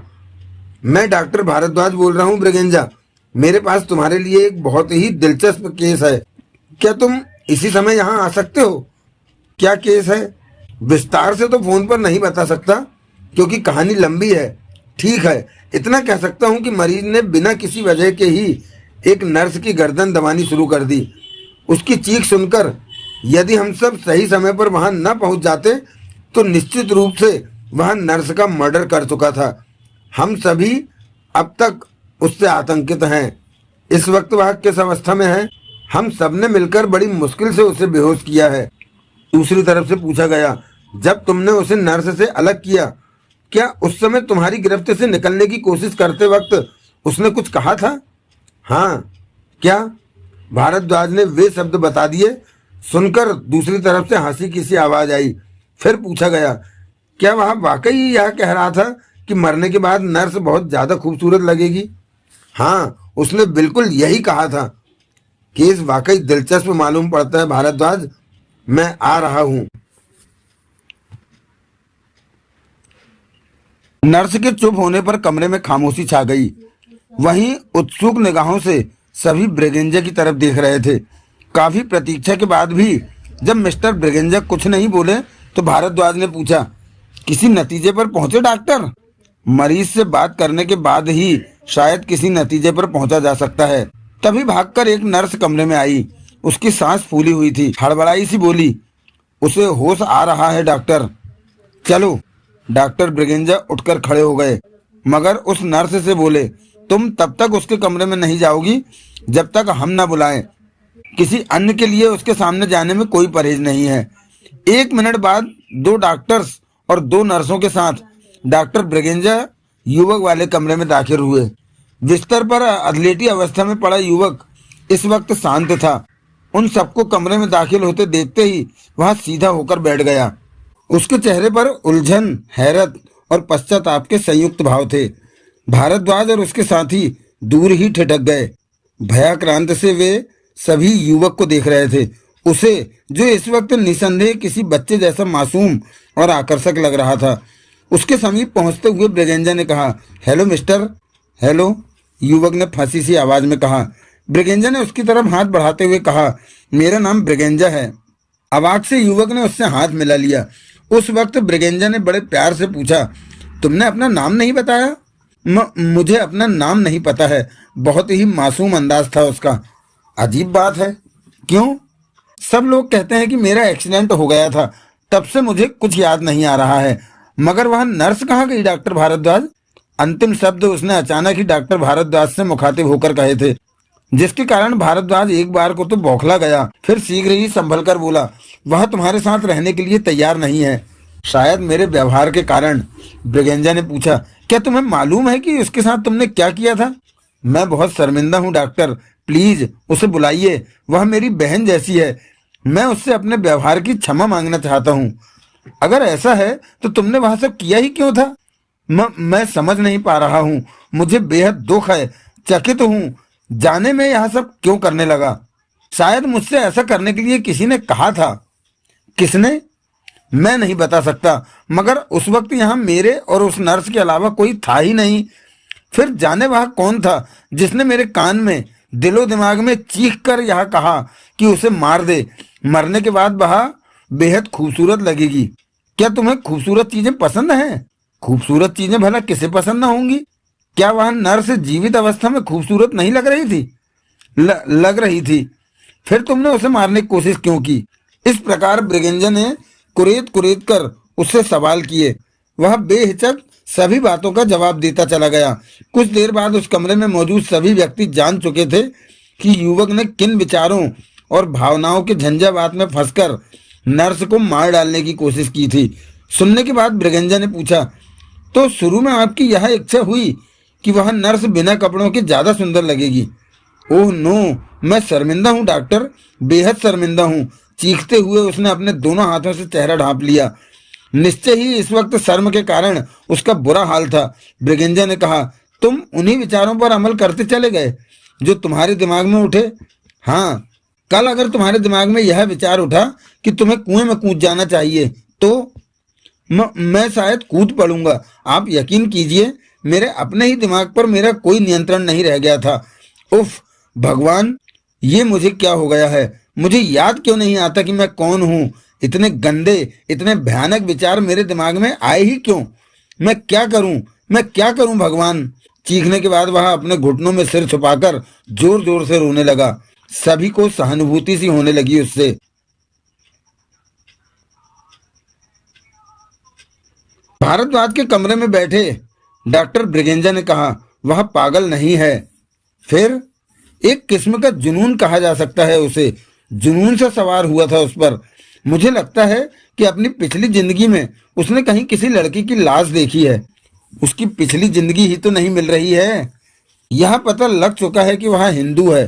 [SPEAKER 1] मैं डॉक्टर भारद्वाज बोल रहा हूँ ब्रिगेंजा, मेरे पास तुम्हारे लिए एक बहुत ही दिलचस्प केस है। क्या तुम इसी समय यहाँ आ सकते हो? क्या केस है? विस्तार से तो फोन पर नहीं बता सकता क्योंकि कहानी लंबी है। ठीक है, इतना कह सकता हूँ कि मरीज ने बिना किसी वजह के ही एक नर्स की गर्दन दबानी शुरू कर दी। उसकी चीख सुनकर यदि हम सब सही समय पर वहां न पहुंच जाते तो निश्चित रूप से वह नर्स का मर्डर कर चुका था। हम सभी अब तक उससे आतंकित हैं। इस वक्त वह किस अवस्था में है? हम सबने मिलकर बड़ी मुश्किल से उसे बेहोश किया है। दूसरी तरफ से पूछा गया, जब तुमने उसे नर्स से अलग किया, क्या उस समय तुम्हारी गिरफ्त से निकलने की कोशिश करते वक्त उसने कुछ कहा था? हाँ। क्या? भारद्वाज ने वे शब्द बता दिए। सुनकर दूसरी तरफ से हंसी की सी आवाज आई। फिर पूछा गया, क्या वह वाकई यह कह रहा था कि मरने के बाद नर्स बहुत ज्यादा खूबसूरत लगेगी? हाँ, उसने बिल्कुल यही कहा था। केस वाकई दिलचस्प मालूम पड़ता है भारद्वाज, मैं आ रहा हूं। नर्स के चुप होने पर कमरे में खामोशी छा गई। वहीं उत्सुक निगाहों से सभी ब्रिगेंजा की तरफ देख रहे थे। काफी प्रतीक्षा के बाद भी जब मिस्टर ब्रिगेंजा कुछ नहीं बोले तो भारद्वाज ने पूछा, किसी नतीजे पर पहुंचे डॉक्टर? मरीज से बात करने के बाद ही शायद किसी नतीजे पर पहुंचा जा सकता है। तभी भागकर एक नर्स कमरे में आई। उसकी सांस फूली हुई थी, हड़बड़ाई सी बोली, उसे होश आ रहा है डॉक्टर, चलो। डॉक्टर ब्रिगेंजा उठकर खड़े हो गए, मगर उस नर्स से बोले, तुम तब तक उसके कमरे में नहीं जाओगी जब तक हम न बुलाएं। किसी अन्य के लिए उसके सामने जाने में कोई परहेज नहीं है। 1 मिनट बाद 2 डॉक्टर्स और 2 नर्सों के साथ डॉक्टर ब्रिगेंजा युवक वाले कमरे में दाखिल हुए। बिस्तर पर अधलेटी अवस्था में पड़ा युवक इस वक्त शांत था। उन सबको कमरे में दाखिल होते देखते ही वह सीधा होकर बैठ गया। उसके चेहरे पर उलझन, हैरत और पश्चाताप के संयुक्त भाव थे। भारद्वाज और उसके साथी दूर ही ठिठक गए। भयाक्रांत से वे सभी युवक को देख रहे थे, उसे जो इस वक्त निसंदेह किसी बच्चे जैसा मासूम और आकर्षक लग रहा था। उसके समीप पहुंचते हुए ब्रिगेंजा ने कहा, हेलो मिस्टर। हेलो, युवक ने फंसी सी आवाज में कहा। ब्रिगेंजा ने उसकी तरफ हाथ बढ़ाते हुए कहा, मेरा नाम ब्रिगेंजा है। अवाक से युवक ने उससे हाथ मिला लिया। उस वक्त ब्रिगेंजा ने बड़े प्यार से पूछा, तुमने अपना नाम नहीं बताया? मुझे अपना नाम नहीं पता है। बहुत ही मासूम अंदाज था उसका। अजीब बात है, क्यों? सब लोग कहते हैं कि मेरा एक्सीडेंट हो गया था, तब से मुझे कुछ याद नहीं आ रहा है। मगर वह नर्स कहाँ गई डॉक्टर भारद्वाज? अंतिम शब्द उसने अचानक ही डॉक्टर भारद्वाज से मुखातिब होकर कहे थे, जिसके कारण भारद्वाज एक बार को तो बौखला गया, फिर शीघ्र ही संभल कर बोला, वह तुम्हारे साथ रहने के लिए तैयार नहीं है, शायद मेरे व्यवहार के कारण। ब्रिगेंजा ने पूछा, क्या तुम्हें मालूम है कि उसके साथ तुमने क्या किया था? मैं बहुत शर्मिंदा हूँ डॉक्टर, प्लीज उसे बुलाइए, वह मेरी बहन जैसी है। मैं उससे अपने व्यवहार की क्षमा मांगना चाहता हूँ। अगर ऐसा है तो तुमने वह सब किया ही क्यों था? मैं समझ नहीं पा रहा हूँ, मुझे बेहद दुख है, चकित हूँ, जाने में यह सब क्यों करने लगा। शायद मुझसे ऐसा करने के लिए किसी ने कहा था। किसने? मैं नहीं बता सकता, मगर उस वक्त यहाँ मेरे और उस नर्स के अलावा कोई था ही नहीं। फिर जाने वह कौन था जिसने मेरे कान में दिलो दिमाग में चीख कर यह कहा कि उसे मार दे, मरने के बाद वह बेहद खूबसूरत लगेगी। क्या तुम्हें खूबसूरत चीजें पसंद हैं? खूबसूरत चीजें भला किसे पसंद ना होंगी? क्या वह नर्स जीवित अवस्था में खूबसूरत नहीं लग रही थी? लग रही थी। फिर तुमने उसे मारने की कोशिश क्यों की? इस प्रकार ब्रिगेंजा ने कुरेद कुरेद कर उससे सवाल किए। वह बेहिचक सभी बातों का जवाब देता चला गया। कुछ देर बाद उस कमरे में मौजूद सभी व्यक्ति जान चुके थे कि युवक ने किन विचारों और भावनाओं के झंझावात में फंसकर नर्स को मार डालने की कोशिश की थी। सुनने के बाद ब्रिगेंजा ने पूछा, तो शुरू में आपकी यह इच्छा हुई कि वह नर्स बिना कपड़ों के ज्यादा सुंदर लगेगी? ओह नो, मैं शर्मिंदा हूँ डॉक्टर, बेहद शर्मिंदा हूँ। चीखते हुए उसने अपने दोनों हाथों से चेहरा ढांप लिया। निश्चय ही इस वक्त शर्म के कारण उसका बुरा हाल था। ब्रिगेंजा ने कहा, तुम उन्हीं विचारों पर अमल करते चले गए जो तुम्हारे दिमाग में उठे? हाँ, कल अगर तुम्हारे दिमाग में यह विचार उठा कि तुम्हें कुएं में कूद जाना चाहिए तो मैं शायद कूद पड़ूंगा। आप यकीन कीजिए, मेरे अपने ही दिमाग पर मेरा कोई नियंत्रण नहीं रह गया था। उफ भगवान, ये मुझे क्या हो गया है? मुझे याद क्यों नहीं आता कि मैं कौन हूँ? इतने गंदे, इतने भयानक विचार मेरे दिमाग में आए ही क्यों? मैं क्या करूं? मैं क्या करूं भगवान? चीखने के बाद वह अपने घुटनों में सिर छुपाकर जोर जोर से रोने लगा। सभी को सहानुभूति सी होने लगी उससे। भारद्वाज के कमरे में बैठे डॉक्टर ब्रिगेंजा ने कहा, वह पागल नहीं है। फिर एक किस्म का जुनून कहा जा सकता है उसे। जुनून से सवार हुआ था उस पर। मुझे लगता है कि अपनी पिछली जिंदगी में उसने कहीं किसी लड़की की लाश देखी है। उसकी पिछली जिंदगी ही तो नहीं मिल रही है। यह पता लग चुका है कि वह हिंदू है।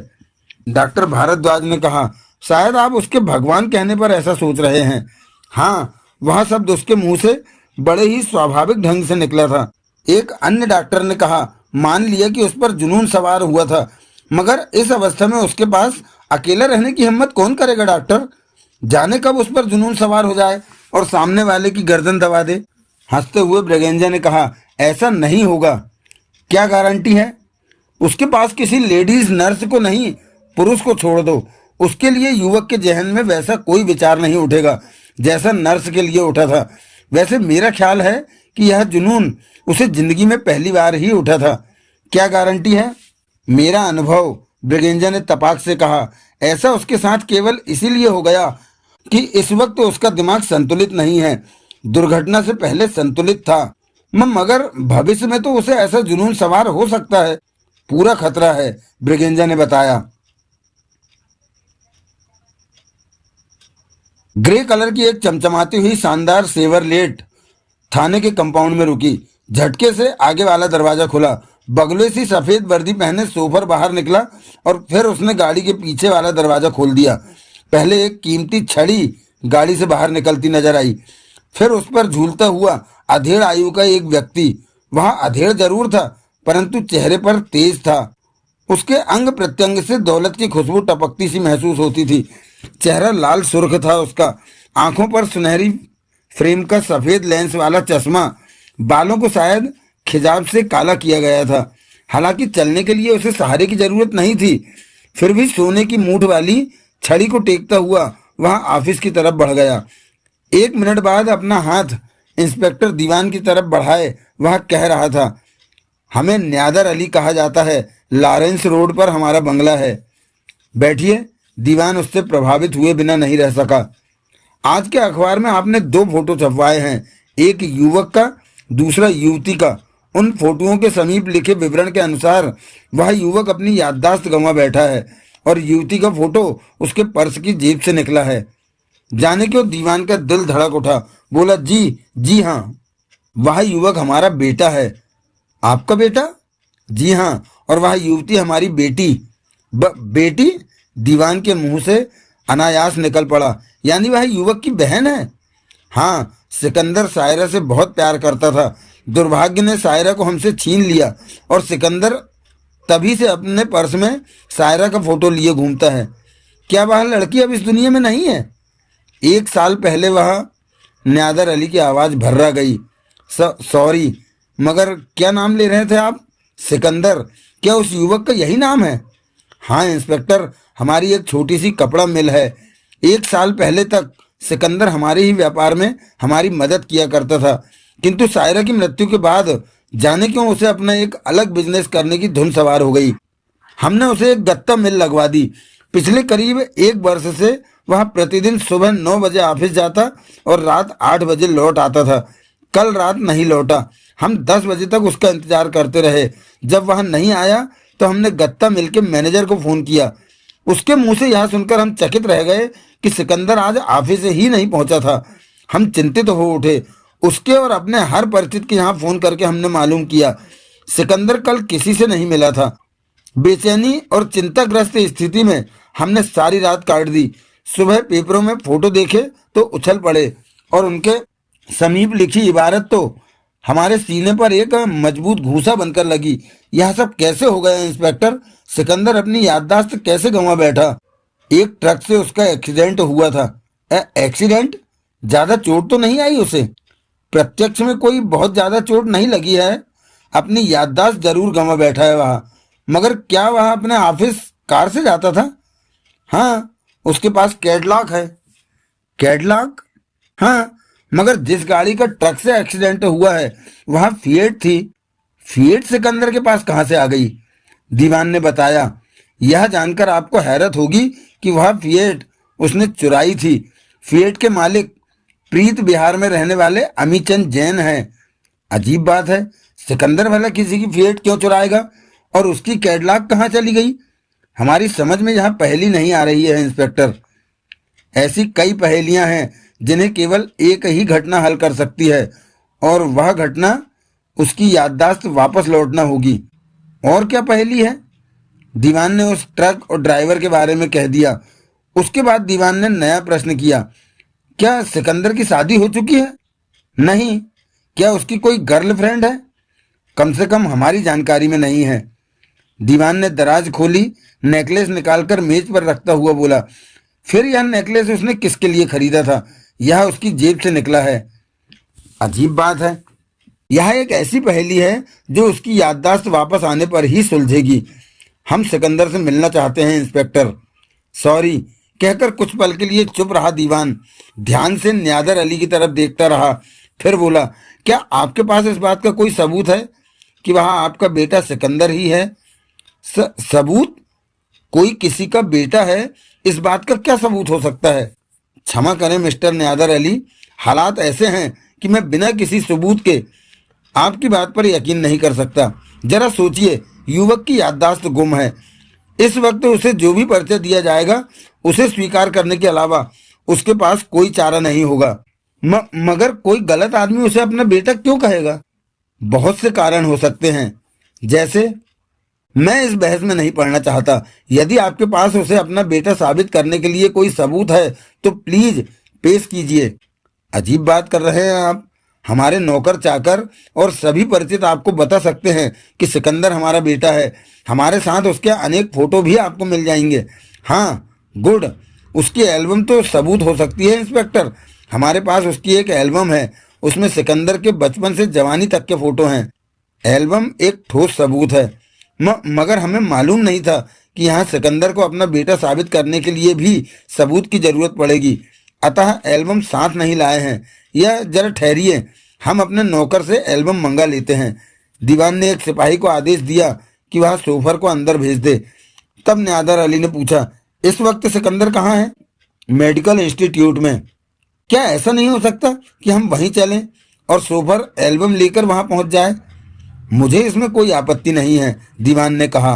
[SPEAKER 1] डॉक्टर भारद्वाज ने कहा, शायद आप उसके भगवान कहने पर ऐसा सोच रहे हैं। हाँ, वह शब्द उसके मुंह से बड़े ही स्वाभाविक ढंग से निकला था। एक अन्य डॉक्टर ने कहा, मान लिया कि उस पर जुनून सवार हुआ था, मगर इस अवस्था में उसके पास अकेला रहने की हिम्मत कौन करेगा डॉक्टर? जाने कब उस पर जुनून सवार हो जाए और सामने वाले की गर्दन दबा दे। हंसते हुए ब्रिगेंजा ने कहा, ऐसा नहीं होगा। क्या गारंटी है? उसके पास किसी लेडीज नर्स को नहीं, पुरुष को छोड़ दो, उसके लिए युवक के जहन में वैसा कोई विचार नहीं उठेगा जैसा नर्स के लिए उठा था। वैसे मेरा ख्याल है कि यह जुनून उसे जिंदगी में पहली बार ही उठा था। क्या गारंटी है? मेरा अनुभव, ब्रिगेंजा ने तपाक से कहा। ऐसा उसके साथ केवल इसीलिए हो गया कि इस वक्त उसका दिमाग संतुलित नहीं है। दुर्घटना से पहले संतुलित था, मगर भविष्य में तो उसे ऐसा जुनून सवार हो सकता है। पूरा खतरा है, ब्रिगेंजा ने बताया। ग्रे कलर की एक चमचमाती हुई शानदार सेवरलेट थाने के कंपाउंड में रुकी। झटके से आगे वाला दरवाजा खुला। बगले सी सफेद वर्दी पहने सोफर बाहर निकला और फिर उसने गाड़ी के पीछे वाला दरवाजा खोल दिया। पहले एक कीमती छड़ी गाड़ी से बाहर निकलती नजर आई, फिर उस पर झूलता हुआ अधेड़ आयु का एक व्यक्ति। वह अधेड़ जरूर था, परंतु चेहरे पर तेज था। उसके अंग प्रत्यंग से दौलत की खुशबू टपकती सी महसूस होती थी। चेहरा लाल सुर्ख था उसका। आंखों पर सुनहरी फ्रेम का सफेद लेंस वाला चश्मा, बालों को शायद खिजाब से काला किया गया था। हालांकि चलने के लिए उसे सहारे की जरूरत नहीं थी, फिर भी सोने की मूठ वाली छड़ी को टेकता हुआ वह ऑफिस की तरफ बढ़ गया। 1 मिनट बाद अपना हाथ इंस्पेक्टर दीवान की तरफ बढ़ाए वह कह रहा था, हमें न्यादर अली कहा जाता है, लॉरेंस रोड पर हमारा बंगला है। बैठिए। दीवान उससे प्रभावित हुए बिना नहीं रह सका। आज के अखबार में आपने 2 फोटो छपवाए हैं, एक युवक का, दूसरा युवती का। उन फोटोओं के समीप लिखे विवरण के अनुसार वह युवक अपनी याददाश्त गंवा बैठा है और युवती का फोटो उसके पर्स की जेब से निकला है। जाने क्यों दीवान का दिल धड़क उठा। बोला, जी हाँ, वह युवक हमारा बेटा है। आपका बेटा? जी हाँ, और वह युवती हमारी बेटी। बेटी? दीवान के मुंह से अनायास निकल पड़ा, यानी वह युवक की बहन है? हाँ, सिकंदर सायरा से बहुत प्यार करता था। दुर्भाग्य ने सायरा को हमसे छीन लिया और सिकंदर तभी से अपने पर्स में सायरा का फोटो लिए घूमता है। क्या वह लड़की अब इस दुनिया में नहीं है? 1 साल पहले वह न्यादर अली की आवाज़ भर्रा गई। सॉरी, मगर क्या नाम ले रहे थे आप? सिकंदर। क्या उस युवक का यही नाम है? हाँ इंस्पेक्टर, हमारी एक छोटी सी कपड़ा मिल है। 1 साल पहले तक सिकंदर हमारे ही व्यापार में हमारी मदद किया करता था, किंतु सायरा की मृत्यु के बाद जाने क्यों उसे अपना एक अलग बिजनेस करने की धुन सवार हो गई। हमने उसे एक गत्ता मिल लगवा दी। पिछले करीब 1 वर्ष से वह प्रतिदिन सुबह 9 बजे ऑफिस जाता और रात 8 बजे लौट आता था। कल रात नहीं लौटा। हम 10 बजे तक उसका इंतजार करते रहे। जब वह नहीं आया तो हमने गत्ता मिल के मैनेजर को फोन किया। उसके मुंह से यह सुनकर हम चकित रह गए कि सिकंदर आज ऑफिस ही नहीं पहुंचा था। हम चिंतित हो उठे। उसके और अपने हर परिचित के यहाँ फोन करके हमने मालूम किया सिकंदर कल किसी से नहीं मिला था। बेचैनी और चिंताग्रस्त स्थिति में हमने सारी रात काट दी। सुबह पेपरों में फोटो देखे तो उछल पड़े और उनके समीप लिखी इबारत तो हमारे सीने पर एक मजबूत घूसा बनकर लगी। यह सब कैसे हो गया इंस्पेक्टर? सिकंदर अपनी याददाश्त कैसे गंवा बैठा? एक ट्रक से उसका एक्सीडेंट हुआ था। एक्सीडेंट? ज्यादा चोट तो नहीं आई उसे? प्रत्यक्ष में कोई बहुत ज्यादा चोट नहीं लगी है। अपनी याददाश्त जरूर गंवा बैठा है वह। मगर क्या वह अपने ऑफिस कार से जाता था? हाँ, उसके पास कैटलॉग है। कैटलॉग? हाँ, मगर जिस गाड़ी का ट्रक से एक्सीडेंट हुआ है वह फिएट थी। फिएट सिकंदर के पास कहां से आ गई? दीवान ने बताया। यह जानकर आपको हैरत होगी कि वह फिएट उसने चुराई थी। फिएट के मालिक प्रीत बिहार में रहने वाले अमीचंद जैन हैं। अजीब बात है, सिकंदर भला किसी की फिएट क्यों चुराएगा? और उसकी कैटलॉग कहाँ चली गई? हमारी समझ में यह पहेली नहीं आ रही है इंस्पेक्टर। ऐसी कई पहेलियां हैं जिन्हें केवल एक ही घटना हल कर सकती है, और वह घटना उसकी याददाश्त वापस लौटना होगी। और क्या पहेली है? दीवान ने उस ट्रक और ड्राइवर के बारे में कह दिया। उसके बाद दीवान ने नया प्रश्न किया, क्या सिकंदर की शादी हो चुकी है? नहीं। क्या उसकी कोई गर्लफ्रेंड है? कम से कम हमारी जानकारी में नहीं है। दीवान ने दराज खोली, नेकलेस निकालकर मेज पर रखता हुआ बोला, फिर यह नेकलेस उसने किसके लिए खरीदा था? यह उसकी जेब से निकला है। अजीब बात है। यह एक ऐसी पहेली है जो उसकी याददाश्त वापस आने पर ही सुलझेगी। हम सिकंदर से मिलना चाहते हैं इंस्पेक्टर। सॉरी कहकर कुछ पल के लिए चुप रहा दीवान। ध्यान से न्यादर अली की तरफ देखता रहा। फिर बोला, क्या आपके पास इस बात का कोई सबूत है कि वह आपका बेटा सिकंदर ही है? सबूत? कोई किसी का बेटा है, इस बात का क्या सबूत हो सकता है? क्षमा करें मिस्टर न्यादर अली, हालात ऐसे हैं कि मैं बिना किसी सबूत के आपकी बात पर यकीन नहीं कर सकता। जरा सोचिए, युवक की याददाश्त गुम है। इस वक्त उसे जो भी परिचय दिया जाएगा उसे स्वीकार करने के अलावा उसके पास कोई चारा नहीं होगा। मगर कोई गलत आदमी उसे अपना बेटा क्यों कहेगा? बहुत से कारण हो सकते हैं। जैसे? मैं इस बहस में नहीं पढ़ना चाहता। यदि आपके पास उसे अपना बेटा साबित करने के लिए कोई सबूत है तो प्लीज पेश कीजिए। अजीब बात कर रहे हैं आप। हमारे नौकर चाकर और सभी परिचित आपको बता सकते हैं कि सिकंदर हमारा बेटा है। हमारे साथ उसके अनेक फोटो भी आपको मिल जाएंगे। हाँ, गुड। उसकी एल्बम तो सबूत हो सकती है इंस्पेक्टर। हमारे पास उसकी एक एल्बम है, उसमें सिकंदर के बचपन से जवानी तक के फोटो हैं। एल्बम एक ठोस सबूत है। मगर हमें मालूम नहीं था कि यहाँ सिकंदर को अपना बेटा साबित करने के लिए भी सबूत की जरूरत पड़ेगी, अतः एल्बम साथ नहीं लाए हैं। यह जरा ठहरिए, हम अपने नौकर से एल्बम मंगा लेते हैं। दीवान ने एक सिपाही को आदेश दिया कि वह सोफर को अंदर भेज दे। तब न्यादर अली ने पूछा, इस वक्त सिकंदर कहाँ है? मेडिकल इंस्टीट्यूट में। क्या ऐसा नहीं हो सकता कि हम वहीं चलें और सोफर एल्बम लेकर वहां पहुंच जाए? मुझे इसमें कोई आपत्ति नहीं है, दीवान ने कहा।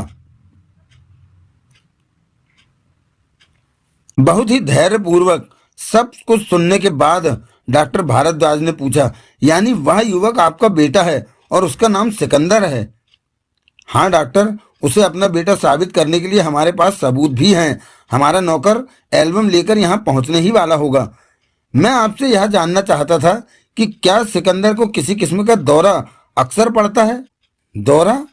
[SPEAKER 1] बहुत ही धैर्यपूर्वक सब कुछ सुनने के बाद डॉक्टर भारद्वाज ने पूछा, यानी वह युवक आपका बेटा है और उसका नाम सिकंदर है? हाँ डॉक्टर, उसे अपना बेटा साबित करने के लिए हमारे पास सबूत भी हैं। हमारा नौकर एल्बम लेकर यहाँ पहुंचने ही वाला होगा। मैं आपसे यह जानना चाहता था कि क्या सिकंदर को किसी किस्म का दौरा अक्सर पड़ता है? दौरा?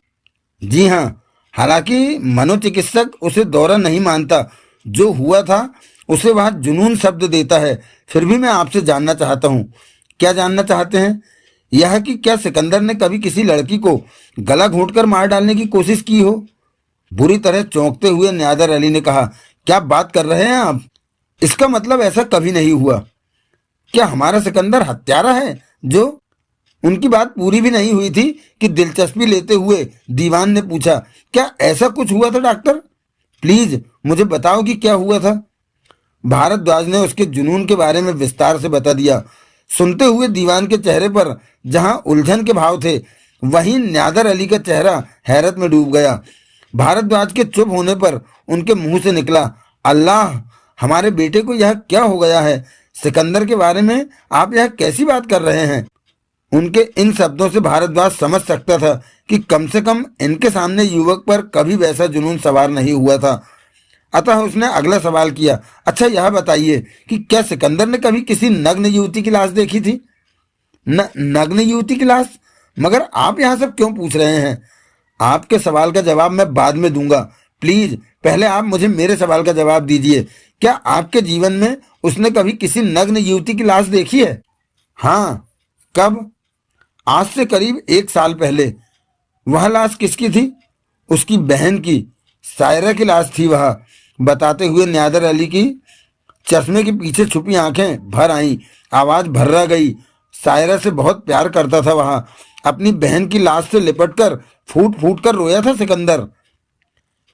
[SPEAKER 1] जी हाँ, हालांकि मनोचिकित्सक उसे दौरा नहीं मानता। जो हुआ था उसे वह जुनून शब्द देता है। फिर भी मैं आपसे जानना चाहता हूँ। क्या जानना चाहते हैं? यह कि क्या सिकंदर ने कभी किसी लड़की को गला घोंटकर मार डालने की कोशिश की हो? बुरी तरह चौंकते हुए न्यादर अली ने कहा, क्या बात कर रहे हैं आप? इसका मतलब ऐसा कभी नहीं हुआ। क्या हमारा सिकंदर हत्यारा है? जो उनकी बात पूरी भी नहीं हुई थी कि दिलचस्पी लेते हुए दीवान ने पूछा, क्या ऐसा कुछ हुआ था डॉक्टर? प्लीज मुझे बताओ कि क्या हुआ था। भारद्वाज ने उसके जुनून के बारे में विस्तार से बता दिया। सुनते हुए दीवान के चेहरे पर जहां उलझन के भाव थे, वहीं न्यादर अली का चेहरा हैरत में डूब गया। भारद्वाज के चुप होने पर उनके मुंह से निकला, अल्लाह, हमारे बेटे को यह क्या हो गया है? सिकंदर के बारे में आप यह कैसी बात कर रहे हैं? उनके इन शब्दों से भारद्वाज समझ सकता था कि कम से कम इनके सामने युवक पर कभी वैसा जुनून सवार नहीं हुआ था। अतः उसने अगला सवाल किया, अच्छा यह बताइए कि क्या सिकंदर ने कभी किसी नग्न युवती की लाश देखी थी? नग्न युवती की लाश? मगर आप यहां सब क्यों पूछ रहे हैं? आपके सवाल का जवाब मैं बाद में दूंगा। प्लीज पहले आप मुझे मेरे सवाल का जवाब दीजिए। क्या आपके जीवन में उसने कभी किसी नग्न युवती की लाश देखी है? हाँ। कब? आज से करीब 1 साल पहले। वह लाश किसकी थी? उसकी बहन की, सायरा की लाश थी वह। बताते हुए न्यादर अली की चश्मे के पीछे छुपी आंखें भर आईं, आवाज भर्रा गई। सायरा से बहुत प्यार करता था वह। अपनी बहन की लाश से लिपटकर फूट फूट कर रोया था सिकंदर।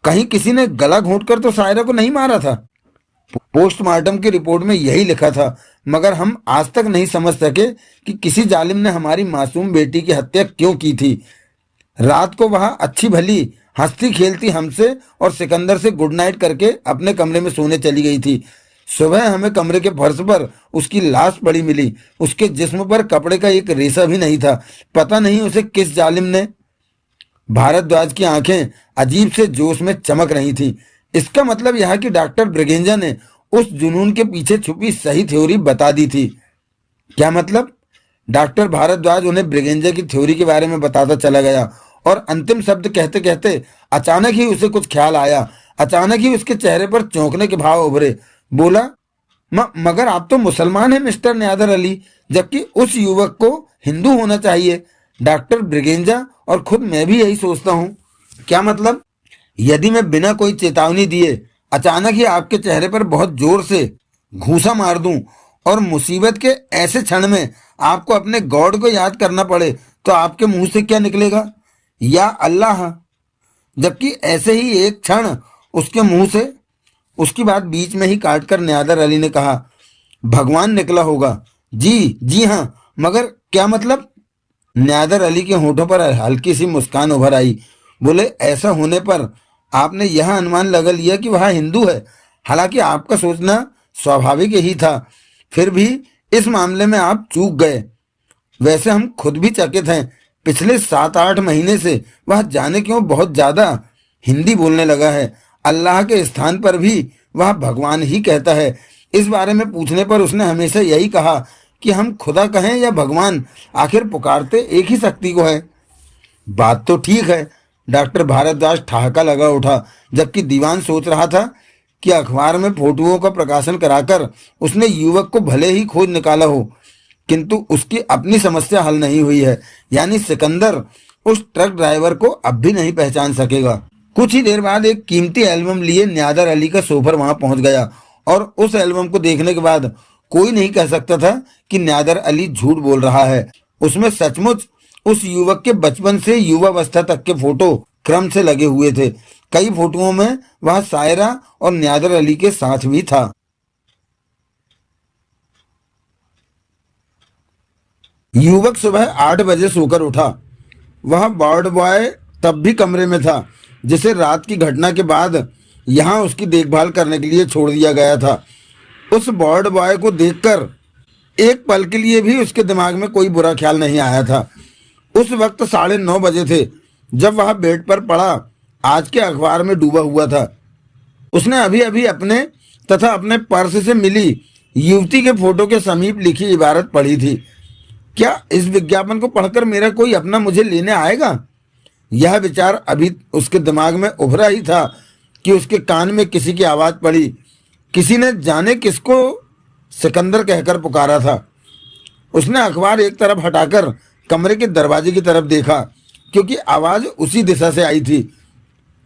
[SPEAKER 1] कहीं किसी ने गला घोंटकर तो सायरा को नहीं मारा था? पोस्टमार्टम की रिपोर्ट में यही लिखा था, मगर हम आज तक नहीं समझ सके कि किसी जालिम ने हमारी मासूम बेटी की हत्या क्यों की थी। रात को वह अच्छी भली हंसती खेलती हमसे और सिकंदर से गुड नाइट करके अपने कमरे में सोने चली गई थी। सुबह हमें कमरे के फर्श पर उसकी लाश पड़ी मिली। उसके जिस्म पर कपड़े का एक रेशा भी नहीं था। पता नहीं उसे किस जालिम ने। भारद्वाज की आंखें अजीब से जोश में चमक रही थीं। इसका मतलब यह कि डॉक्टर ब्रिगेंजा ने उस जुनून के पीछे छुपी सही थ्योरी बता दी थी। क्या मतलब? डॉक्टर भारद्वाज उन्हें ब्रिगेंजा की थ्योरी के बारे में बताता चला गया और अंतिम शब्द कहते कहते अचानक ही उसे कुछ ख्याल आया। अचानक ही उसके चेहरे पर चौंकने के भाव उभरे। बोला, मगर आप तो मुसलमान हैं मिस्टर न्यादर अली, जबकि उस युवक को हिंदू होना चाहिए। डॉक्टर ब्रिगेंजा और खुद मैं भी यही सोचता हूँ। क्या मतलब? यदि मैं बिना कोई चेतावनी दिए अचानक ही आपके चेहरे पर बहुत जोर से घूंसा मार दूं और मुसीबत के ऐसे क्षण में आपको अपने गॉड को याद करना पड़े, तो आपके मुंह से क्या निकलेगा? या अल्लाह। जबकि ऐसे ही एक क्षण उसके मुंह से। उसकी बात बीच में ही काटकर न्यादर अली ने कहा, भगवान निकला होगा। जी जी हाँ, मगर क्या मतलब? न्यादर अली के होठों पर हल्की सी मुस्कान उभर आई। बोले, ऐसा होने पर आपने यह अनुमान लगा लिया कि वह हिंदू है। हालांकि आपका सोचना स्वाभाविक ही था, फिर भी इस मामले में आप चूक गए। वैसे हम खुद भी चकित हैं। पिछले 7-8 महीने से वह जाने क्यों बहुत ज्यादा हिंदी बोलने लगा है। अल्लाह के स्थान पर भी वह भगवान ही कहता है। इस बारे में पूछने पर उसने हमेशा यही कहा कि हम खुदा कहें या भगवान, आखिर पुकारते एक ही शक्ति को है। बात तो ठीक है। डॉक्टर भारद्वाज ठहाका लगा उठा, जबकि दीवान सोच रहा था कि अखबार में फोटोओं का प्रकाशन कराकर उसने युवक को भले ही खोज निकाला हो, किंतु उसकी अपनी समस्या हल नहीं हुई है। यानी सिकंदर उस ट्रक ड्राइवर को अब भी नहीं पहचान सकेगा। कुछ ही देर बाद एक कीमती एल्बम लिए न्यादर अली का सोफर वहां पहुंच गया और उस एल्बम को देखने के बाद कोई नहीं कह सकता था कि न्यादर अली झूठ बोल रहा है। उसमें सचमुच उस युवक के बचपन से युवावस्था तक के फोटो क्रम से लगे हुए थे। कई फोटोओं में वह सायरा और न्यादर अली के साथ भी था। युवक सुबह 8 बजे सोकर उठा। वह वार्ड बॉय तब भी कमरे में था, जिसे रात की घटना के बाद यहां उसकी देखभाल करने के लिए छोड़ दिया गया था। उस वार्ड बॉय को देखकर एक पल के लिए भी उसके दिमाग में कोई बुरा ख्याल नहीं आया था। उस वक्त 9:30 बजे थे जब वह बेड पर पड़ा आज के अखबार में डूबा हुआ था। उसने अभी अभी अपने तथा अपने पर्स से मिली युवती के फोटो के समीप लिखी इबारत पढ़ी थी, क्या इस विज्ञापन को पढ़कर मेरा कोई अपना मुझे लेने आएगा? यह विचार अभी उसके दिमाग में उभरा ही था कि उसके कान में किसी की आवाज पड़ी। किसी ने जाने किसको सिकंदर कहकर पुकारा था। उसने अखबार एक तरफ हटाकर कमरे के दरवाजे की तरफ देखा, क्योंकि आवाज उसी दिशा से आई थी।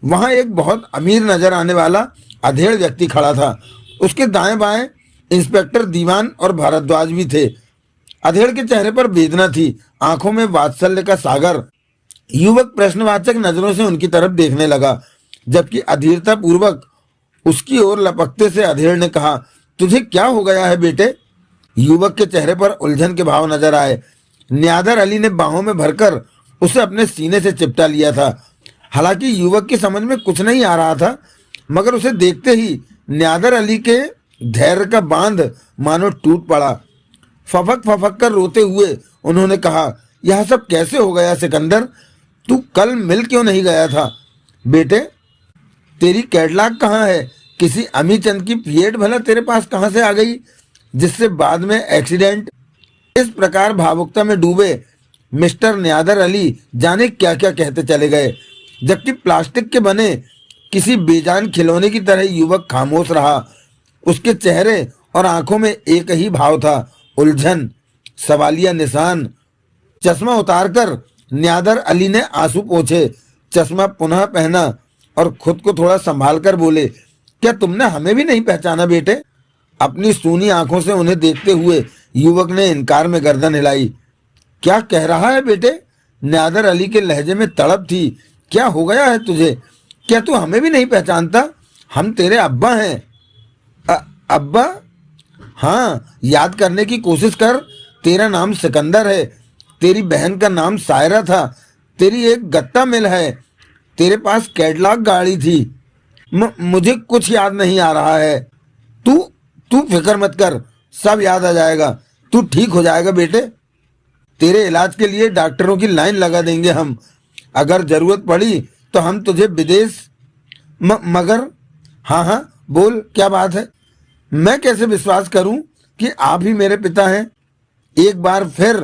[SPEAKER 1] वहां एक बहुत अमीर नजर आने वाला अधेड़ व्यक्ति खड़ा था। उसके दाएं बाएं इंस्पेक्टर दीवान और भारद्वाज भी थे। अधेड़ के चेहरे पर वेदना थी, आंखों में वात्सल्य का सागर। युवक प्रश्नवाचक नजरों से उनकी तरफ देखने लगा, जबकि अधीरता पूर्वक उसकी ओर लपकते से अधेड़ ने कहा, तुझे क्या हो गया है बेटे? युवक के चेहरे पर उलझन के भाव नजर आए। न्यादर अली ने बाहों में भरकर उसे अपने सीने से चिपटा लिया था। हालांकि युवक की समझ में कुछ नहीं आ रहा था, मगर उसे देखते ही न्यादर अली के धैर्य का बांध मानो टूट पड़ा। फफक फफक कर रोते हुए उन्होंने कहा, यह सब कैसे हो गया सिकंदर? तू कल मिल क्यों नहीं गया था? बेटे, तेरी कैटलॉग कहाँ है? किसी अमी चंद की फिएट भला तेरे पास कहाँ से आ गई, जिससे बाद में एक्सीडेंट? इस प्रकार भावुकता में डूबे मिस्टर न्यादर अली जाने क्या क्या कहते चले गए, जबकि प्लास्टिक के बने किसी बेजान खिलौने की तरह युवक खामोश रहा। उसके चेहरे और आंखों में एक ही भाव था, उलझन, सवालिया निशान। चश्मा उतारकर न्यादर अली ने आंसू पोंछे, चश्मा पुनः पहना और खुद को थोड़ा संभाल कर बोले, क्या तुमने हमें भी नहीं पहचाना बेटे? अपनी सूनी आंखों से उन्हें देखते हुए युवक ने इनकार में गर्दन हिलाई। क्या कह रहा है बेटे? न्यादर अली के लहजे में तड़प थी। क्या हो गया है तुझे? क्या तू हमें भी नहीं पहचानता? हम तेरे अब्बा हैं। अब्बा? हाँ, याद करने की कोशिश कर। तेरा नाम सिकंदर है, तेरी बहन का नाम सायरा था, तेरी एक गत्ता मिल है, तेरे पास कैटलॉग गाड़ी थी। मुझे कुछ याद नहीं आ रहा है। तू तू फिक्र मत कर, सब याद आ जाएगा। तू ठीक हो जाएगा बेटे। तेरे इलाज के लिए डॉक्टरों की लाइन लगा देंगे हम। अगर जरूरत पड़ी तो हम तुझे विदेश मगर हाँ हाँ, बोल, क्या बात है? मैं कैसे विश्वास करूं कि आप ही मेरे पिता हैं? एक बार फिर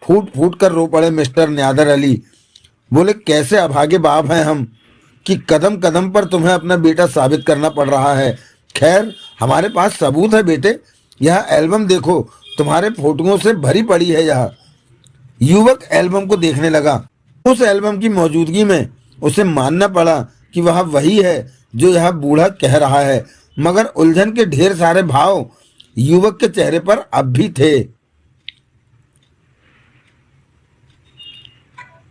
[SPEAKER 1] फूट फूट कर रो पड़े मिस्टर न्यादर अली। बोले, कैसे अभागे बाप हैं हम कि कदम कदम पर तुम्हें अपना बेटा साबित करना पड़ रहा है। खैर, हमारे पास सबूत है बेटे। यह एल्बम देखो, तुम्हारे फोटोओं से भरी पड़ी है यह। युवक एल्बम को देखने लगा। उस एल्बम की मौजूदगी में उसे मानना पड़ा कि वह वही है जो यह बूढ़ा कह रहा है, मगर उलझन के ढेर सारे भाव युवक के चेहरे पर अब भी थे।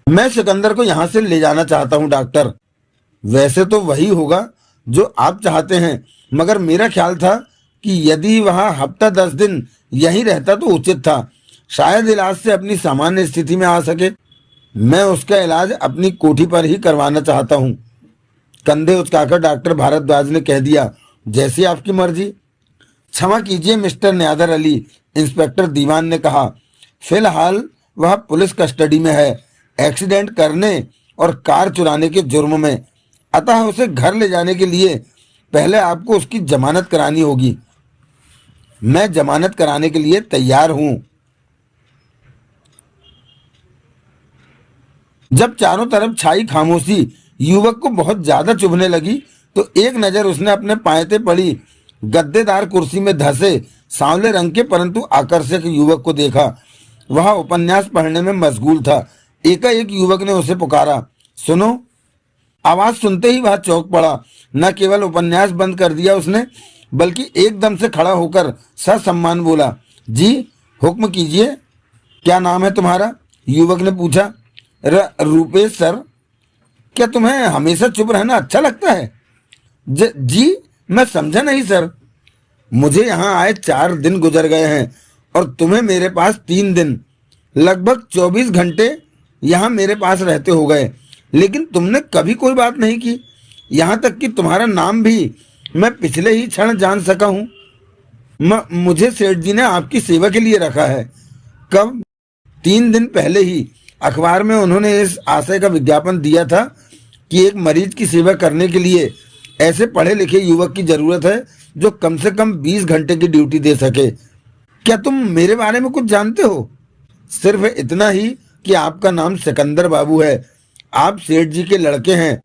[SPEAKER 1] मैं सिकंदर को यहां से ले जाना चाहता हूं डॉक्टर। वैसे तो वही होगा जो आप चाहते हैं, मगर मेरा ख्याल था कि यदि वह हफ्ता 10 दिन यहीं रहता तो उचित था। शायद इलाज से अपनी सामान्य स्थिति में आ सके। मैं उसका इलाज अपनी कोठी पर ही करवाना चाहता हूँ। कंधे उचकाकर डॉक्टर भारद्वाज ने कह दिया, जैसी आपकी मर्जी। क्षमा कीजिए मिस्टर न्यादर अली, इंस्पेक्टर दीवान ने कहा। फिलहाल वह पुलिस कस्टडी में है, एक्सीडेंट करने और कार चुराने के जुर्म में। अतः उसे घर ले जाने के लिए पहले आपको उसकी जमानत करानी होगी। मैं जमानत कराने के लिए तैयार हूं। जब चारों तरफ छाई खामोशी युवक को बहुत ज्यादा चुभने लगी, तो एक नजर उसने अपने पायते पड़ी गद्देदार कुर्सी में धंसे सांवले रंग के परंतु आकर्षक युवक को देखा। वह उपन्यास पढ़ने में मशगूल था। एकाएक युवक ने उसे पुकारा, सुनो। आवाज सुनते ही वह चौंक पड़ा। न केवल उपन्यास बंद कर दिया उसने, बल्कि एकदम से खड़ा होकर ससम्मान बोला, जी हुक्म कीजिए। क्या नाम है तुम्हारा? युवक ने पूछा। रुपेश सर। क्या तुम्हें हमेशा चुप रहना अच्छा लगता है? जी, मैं समझा नहीं सर। मुझे यहाँ आए 4 दिन गुजर गए हैं और तुम्हें मेरे पास 3 दिन, लगभग 24 घंटे यहाँ मेरे पास रहते हो गए, लेकिन तुमने कभी कोई बात नहीं की। यहाँ तक कि तुम्हारा नाम भी मैं पिछले ही क्षण जान सका हूँ। मुझे सेठ जी ने आपकी सेवा के लिए रखा है। कब? 3 दिन पहले ही अखबार में उन्होंने इस आशय का विज्ञापन दिया था कि एक मरीज की सेवा करने के लिए ऐसे पढ़े लिखे युवक की जरूरत है जो कम से कम 20 घंटे की ड्यूटी दे सके। क्या तुम मेरे बारे में कुछ जानते हो? सिर्फ इतना ही कि आपका नाम सिकंदर बाबू है, आप सेठ जी के लड़के हैं।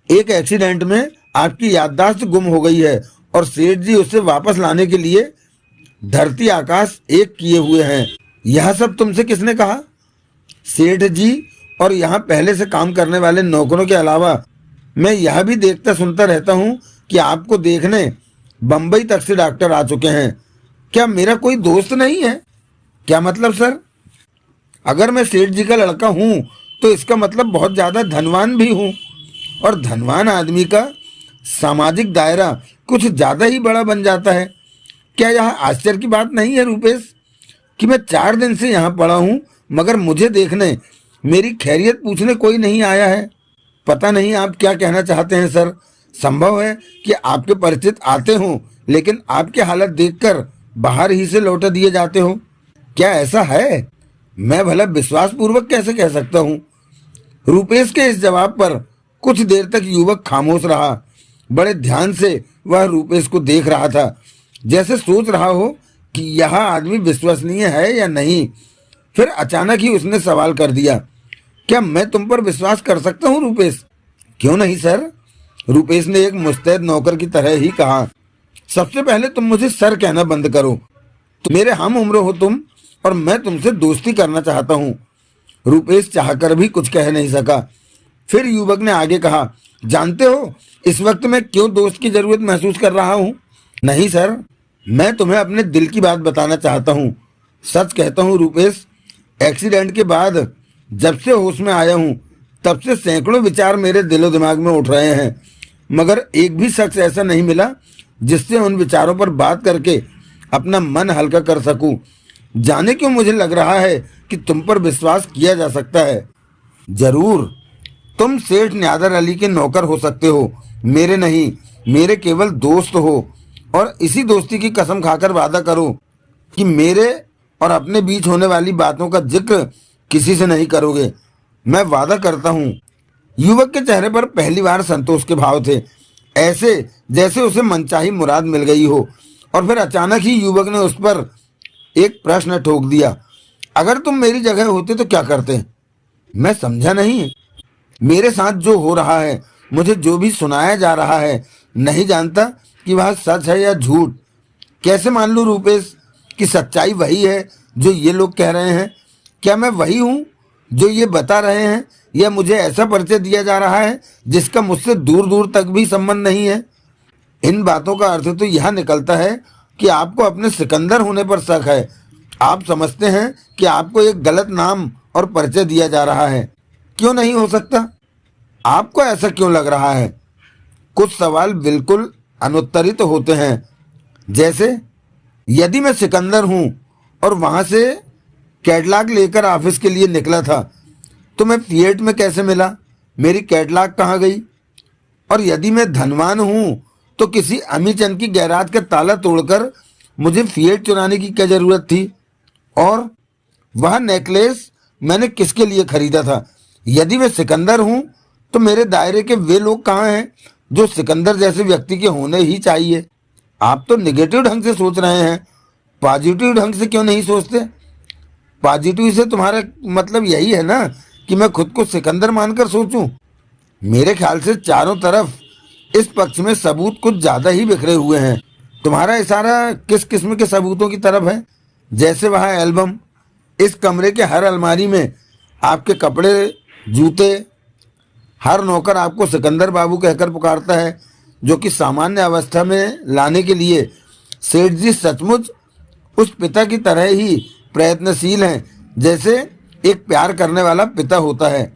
[SPEAKER 1] एक एक्सीडेंट में आपकी याददाश्त गुम हो गई है और सेठ जी उसे वापस लाने के लिए धरती आकाश एक किए हुए हैं। यह सब तुमसे किसने कहा? सेठ जी और यहाँ पहले से काम करने वाले नौकरों के अलावा मैं यह भी देखता सुनता रहता हूँ कि आपको देखने बंबई तक से डॉक्टर आ चुके हैं। क्या मेरा कोई दोस्त नहीं है? क्या मतलब सर? अगर मैं सेठ जी का लड़का हूँ तो इसका मतलब बहुत ज़्यादा धनवान भी हूँ, और धनवान आदमी का सामाजिक दायरा कुछ ज़्यादा ही बड़ा बन जाता है। क्या यह आश्चर्य की बात नहीं है रुपेश कि मैं 4 दिन से यहाँ पड़ा हूँ, मगर मुझे देखने, मेरी खैरियत पूछने कोई नहीं आया है? पता नहीं आप क्या कहना चाहते हैं सर। संभव है कि आपके परिचित आते हों, लेकिन आपकी हालत देखकर बाहर ही से लौटा दिए जाते हो। क्या ऐसा है? मैं भला विश्वास पूर्वक कैसे कह सकता हूँ? रुपेश के इस जवाब पर कुछ देर तक युवक खामोश रहा। बड़े ध्यान से वह रुपेश को देख रहा था, जैसे सोच रहा हो कि यह आदमी विश्वसनीय है या नहीं। फिर अचानक ही उसने सवाल कर दिया, क्या मैं तुम पर विश्वास कर सकता हूँ रुपेश? क्यों नहीं सर, रुपेश ने एक मुस्तैद नौकर की तरह ही कहा। सबसे पहले तुम मुझे सर कहना बंद करो। तो मेरे हम उम्र हो तुम, और मैं तुमसे दोस्ती करना चाहता हूँ। रुपेश चाहकर भी कुछ कह नहीं सका। फिर युवक ने आगे कहा, जानते हो इस वक्त मैं क्यों दोस्त की जरूरत महसूस कर रहा हूँ? नहीं सर, मैं तुम्हें अपने दिल की बात बताना चाहता हूँ। सच कहता हूँ रुपेश, एक्सीडेंट के बाद जब से होश में आया हूँ तब से सैकड़ों विचार मेरे दिलो दिमाग में उठ रहे हैं, मगर एक भी शख्स ऐसा नहीं मिला जिससे उन विचारों पर बात करके अपना मन हल्का कर सकूं। जाने क्यों मुझे लग रहा है कि तुम पर विश्वास किया जा सकता है। जरूर, तुम सेठ न्यादर अली के नौकर हो सकते हो, मेरे नहीं, मेरे केवल दोस्त हो। और इसी दोस्ती की कसम खाकर वादा करो कि मेरे और अपने बीच होने वाली बातों का जिक्र किसी से नहीं करोगे। मैं वादा करता हूँ। युवक के चेहरे पर पहली बार संतोष के भाव थे, ऐसे जैसे उसे मनचाही मुराद मिल गई हो। और फिर अचानक ही युवक ने उस पर एक प्रश्न ठोक दिया, अगर तुम मेरी जगह होते तो क्या करते? मैं समझा नहीं। मेरे साथ जो हो रहा है, मुझे जो भी सुनाया जा रहा है, नहीं जानता कि वह सच है या झूठ। कैसे मान लूं रुपेश कि सच्चाई वही है जो ये लोग कह रहे हैं? क्या मैं वही हूँ जो ये बता रहे हैं, या मुझे ऐसा परिचय दिया जा रहा है जिसका मुझसे दूर दूर तक भी संबंध नहीं है? इन बातों का अर्थ तो यह निकलता है कि आपको अपने सिकंदर होने पर शक है। आप समझते हैं कि आपको एक गलत नाम और परिचय दिया जा रहा है। क्यों नहीं हो सकता? आपको ऐसा क्यों लग रहा है? कुछ सवाल बिल्कुल अनुत्तरित होते हैं, जैसे यदि मैं सिकंदर हूं और वहां से कैटलॉग लेकर ऑफिस के लिए निकला था तो मैं फिएट में कैसे मिला? मेरी कैटलॉग कहाँ गई? और यदि मैं धनवान हूं तो किसी अमीचंद की गैराज का ताला तोड़कर मुझे फिएट चुराने की क्या जरूरत थी? और वह नेकलेस मैंने किसके लिए खरीदा था? यदि मैं सिकंदर हूं तो मेरे दायरे के वे लोग कहाँ हैं जो सिकंदर जैसे व्यक्ति के होने ही चाहिए? आप तो निगेटिव ढंग से सोच रहे हैं, पॉजिटिव ढंग से क्यों नहीं सोचते? पॉजिटिव से तुम्हारा मतलब यही है ना कि मैं खुद को सिकंदर मानकर सोचूं? मेरे ख्याल से चारों तरफ इस पक्ष में सबूत कुछ ज्यादा ही बिखरे हुए हैं। तुम्हारा इशारा किस किस्म के सबूतों की तरफ है? जैसे वह एल्बम, इस कमरे के हर अलमारी में आपके कपड़े, जूते, हर नौकर आपको सिकंदर बाबू कहकर पुकारता है, जो कि सामान्य अवस्था में लाने के लिए सेठ जी सचमुच उस पिता की तरह ही प्रयत्नशील हैं जैसे एक प्यार करने वाला पिता होता है।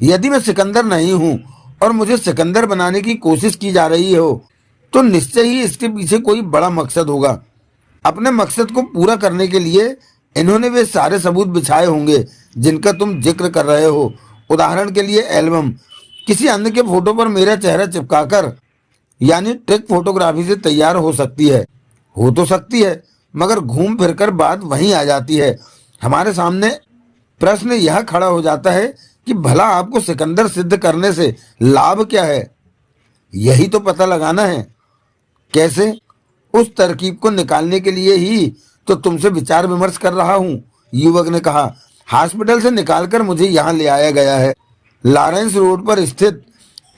[SPEAKER 1] यदि मैं सिकंदर नहीं हूं और मुझे सिकंदर बनाने की कोशिश की जा रही हो तो निश्चय ही इसके पीछे कोई बड़ा मकसद होगा। अपने मकसद को पूरा करने के लिए इन्होंने वे सारे सबूत बिछाए होंगे जिनका तुम जिक्र कर रहे हो। उदाहरण के लिए एल्बम, किसी अन्य के फोटो पर मेरा चेहरा चिपकाकर, यानी ट्रिक फोटोग्राफी से तैयार हो सकती है। हो तो सकती है, मगर घूम फिरकर बात वहीं आ जाती है। हमारे सामने प्रश्न यह खड़ा हो जाता है कि भला आपको सिकंदर सिद्ध करने से लाभ क्या है? यही तो पता लगाना है। कैसे? उस तरकीब को निकालने के लिए ही तो तुमसे विचार विमर्श कर रहा हूँ, युवक ने कहा। हॉस्पिटल से निकालकर मुझे यहाँ ले आया गया है। लॉरेंस रोड पर स्थित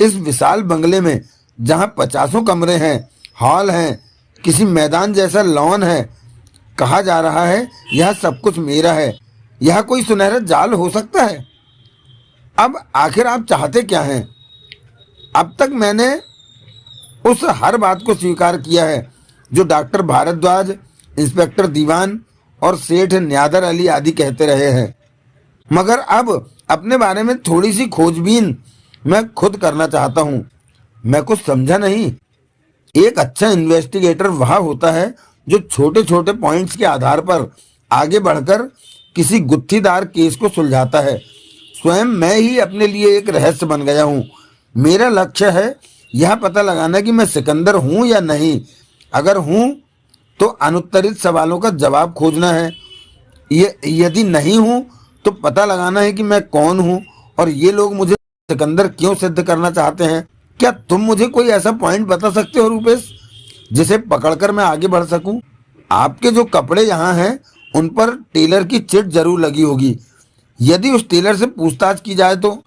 [SPEAKER 1] इस विशाल बंगले में, जहाँ 50 कमरे हैं, हॉल हैं, किसी मैदान जैसा लॉन है, कहा जा रहा है यह सब कुछ मेरा है। यह कोई सुनहरा जाल हो सकता है? अब आखिर आप चाहते क्या हैं? अब तक मैंने उस हर बात को स्वीकार किया है जो डॉक्टर भारद्वाज, इंस्पेक्टर दीवान और सेठ न्यादर अली आदि कहते रहे हैं, मगर अब अपने बारे में थोड़ी सी खोजबीन मैं खुद करना चाहता हूँ। मैं कुछ समझा नहीं। एक अच्छा इन्वेस्टिगेटर वह होता है जो छोटे छोटे पॉइंट्स के आधार पर आगे बढ़कर किसी गुत्थीदार केस को सुलझाता है। स्वयं मैं ही अपने लिए एक रहस्य बन गया हूँ। मेरा लक्ष्य है यह पता लगाना कि मैं सिकंदर हूँ या नहीं। अगर हूँ तो अनुत्तरित सवालों का जवाब खोजना है। यदि नहीं हूँ तो पता लगाना है कि मैं कौन हूँ और ये लोग मुझे सिकंदर क्यों सिद्ध करना चाहते हैं। क्या तुम मुझे कोई ऐसा पॉइंट बता सकते हो रूपेश, जिसे पकड़कर मैं आगे बढ़ सकूं? आपके जो कपड़े यहाँ हैं उन पर टेलर की चिट जरूर लगी होगी। यदि उस टेलर से पूछताछ की जाए तो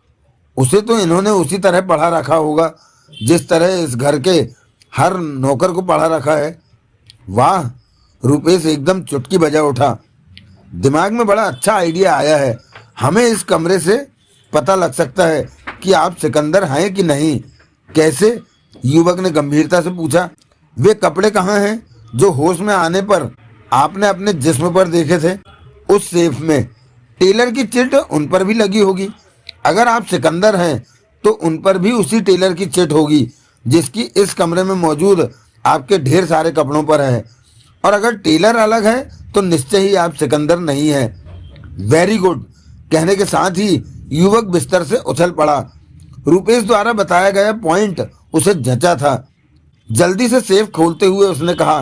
[SPEAKER 1] उसे तो इन्होंने उसी तरह पढ़ा रखा होगा जिस तरह इस घर के हर नौकर को पढ़ा रखा है। वाह, रूपेश एकदम चुटकी बजा उठा। दिमाग में बड़ा अच्छा आइडिया आया है। हमें इस कमरे से पता लग सकता है कि आप सिकंदर हैं कि नहीं। कैसे? युवक ने गंभीरता से पूछा। वे कपड़े कहाँ हैं जो होश में आने पर आपने अपने जिस्म पर देखे थे? उस सेफ में। टेलर की चिट उन पर भी लगी होगी। अगर आप सिकंदर हैं तो उन पर भी उसी टेलर की चिट होगी जिसकी इस कमरे में मौजूद आपके ढेर सारे कपड़ों पर है। और अगर टेलर अलग है तो निश्चय ही आप सिकंदर नहीं है। वेरी गुड कहने के साथ ही युवक बिस्तर से उछल पड़ा। रूपेश द्वारा बताया गया पॉइंट उसे जचा था। जल्दी से सेफ खोलते हुए उसने कहा,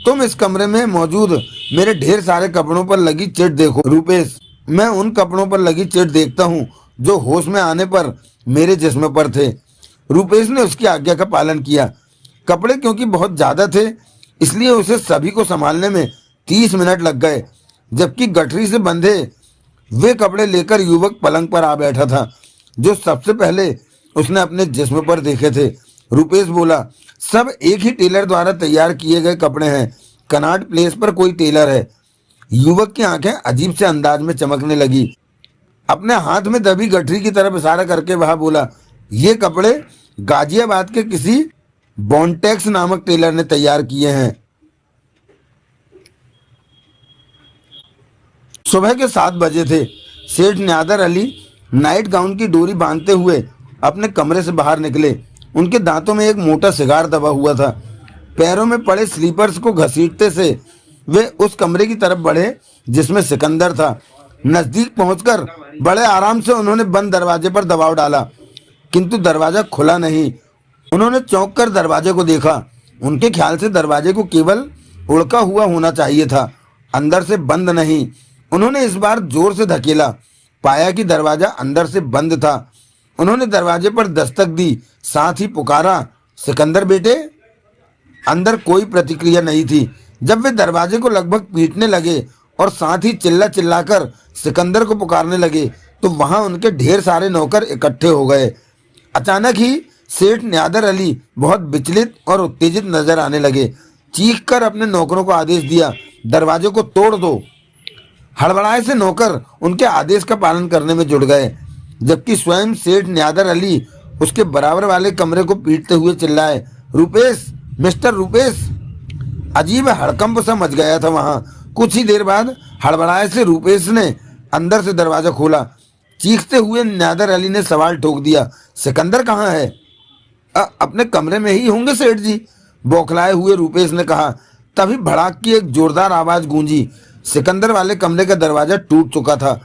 [SPEAKER 1] तुम इस कमरे में मौजूद मेरे ढेर सारे कपड़ों पर लगी चिट देखो। रूपेश, मैं उन कपड़ों पर लगी चिट देखता हूँ जो होश में आने पर मेरे जिस्म पर थे। रूपेश ने उसकी आज्ञा का पालन किया। कपड़े क्योंकि बहुत ज्यादा थे इसलिए उसे सभी को संभालने में 30 मिनट लग गए। जबकि गठरी से बंधे वे कपड़े लेकर युवक पलंग पर आ बैठा था जो सबसे पहले उसने अपने जिस्म पर देखे थे। रूपेश बोला, सब एक ही टेलर द्वारा तैयार किए गए कपड़े हैं। कनाट प्लेस पर कोई टेलर है। युवक की आंखें अजीब से अंदाज में चमकने लगी। अपने हाथ में दबी गठरी की तरफ इशारा करके वह बोला, ये कपड़े गाजियाबाद के किसी बॉन्टेक्स नामक टेलर ने तैयार किए हैं। सुबह के 7 बजे थे। सेठ न्यादर अली नाइट गाउन की डोरी बांधते हुए अपने कमरे से बाहर निकले। उनके दांतों में एक मोटा सिगार दबा हुआ था। पैरों में पड़े स्लीपर्स को घसीटते से वे उस कमरे की तरफ बढ़े जिसमें सिकंदर था। नजदीक पहुंचकर बड़े आराम से उन्होंने बंद दरवाजे पर दबाव डाला, किंतु दरवाजा खुला नहीं। उन्होंने चौंक कर दरवाजे को देखा। उनके ख्याल से दरवाजे को केवल उड़का हुआ होना चाहिए था, अंदर से बंद नहीं। उन्होंने इस बार जोर से धकेला, पाया कि दरवाजा अंदर से बंद था। उन्होंने दरवाजे पर दस्तक दी, साथ ही पुकारा, सिकंदर बेटे। अंदर कोई प्रतिक्रिया नहीं थी। जब वे दरवाजे को लगभग पीटने लगे और साथ ही चिल्ला चिल्लाकर सिकंदर को पुकारने लगे तो वहां उनके ढेर सारे नौकर इकट्ठे हो गए। अचानक ही सेठ न्यादर अली बहुत विचलित और उत्तेजित नजर आने लगे। चीखकर अपने नौकरों को आदेश दिया, दरवाजे को तोड़ दो। हड़बड़ाए से नौकर उनके आदेश का पालन करने में जुट गए, जबकि स्वयं सेठ न्यादर अली उसके बराबर वाले कमरे को पीटते हुए चिल्लाए, रूपेश, मिस्टर रूपेश। अजीब हड़कंप सा मच गया था वहां। कुछ ही देर बाद हड़बड़ाए से रूपेश ने अंदर से दरवाजा खोला। चीखते हुए न्यादर अली ने सवाल ठोक दिया, सिकंदर कहाँ है? अपने कमरे में ही होंगे सेठ जी, बौखलाए हुए रूपेश ने कहा। तभी भड़ाक की एक जोरदार आवाज गूंजी। सिकंदर वाले कमरे का दरवाजा टूट चुका था।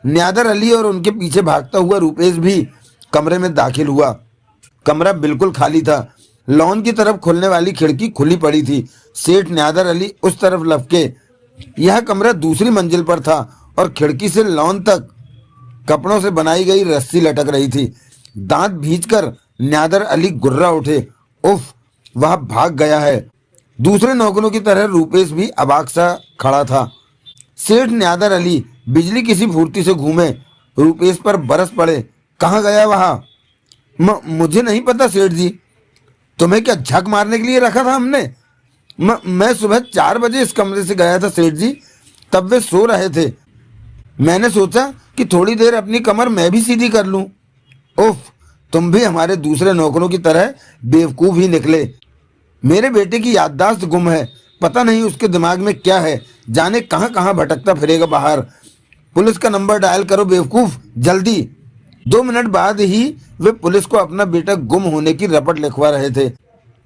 [SPEAKER 1] न्यादर अली और उनके पीछे भागता हुआ रूपेश भी कमरे में दाखिल हुआ। कमरा बिल्कुल खाली था। लॉन की तरफ खुलने वाली खिड़की खुली पड़ी थी। सेठ न्यादर अली उस तरफ लपके। यह कमरा दूसरी मंजिल पर था और खिड़की से लॉन तक कपड़ों से बनाई गई रस्सी लटक रही थी। दांत भींचकर न्यादर अली गुर्रा उठे। उफ, वह भाग गया है। दूसरे नौकरों की तरह रूपेश भी अबाक सा खड़ा था। सेठ न्यादर अली बिजली किसी फुर्ती से घूमे रूपेश पर बरस पड़े। कहाँ गया वह? मुझे नहीं पता सेठ जी। तुम्हें क्या झक मारने के लिए रखा था हमने? मैं सुबह 4 बजे इस कमरे से गया था सेठ जी, तब वे सो रहे थे। मैंने सोचा कि थोड़ी देर अपनी कमर मैं भी सीधी कर लूं। उफ, तुम भी हमारे दूसरे नौकरों की तरह बेवकूफ ही निकले। मेरे बेटे की याददाश्त गुम है, पता नहीं उसके दिमाग में क्या है, जाने कहाँ कहाँ भटकता फिरेगा बाहर। पुलिस का नंबर डायल करो बेवकूफ, जल्दी। 2 मिनट बाद ही वे पुलिस को अपना बेटा गुम होने की रपट लिखवा रहे थे।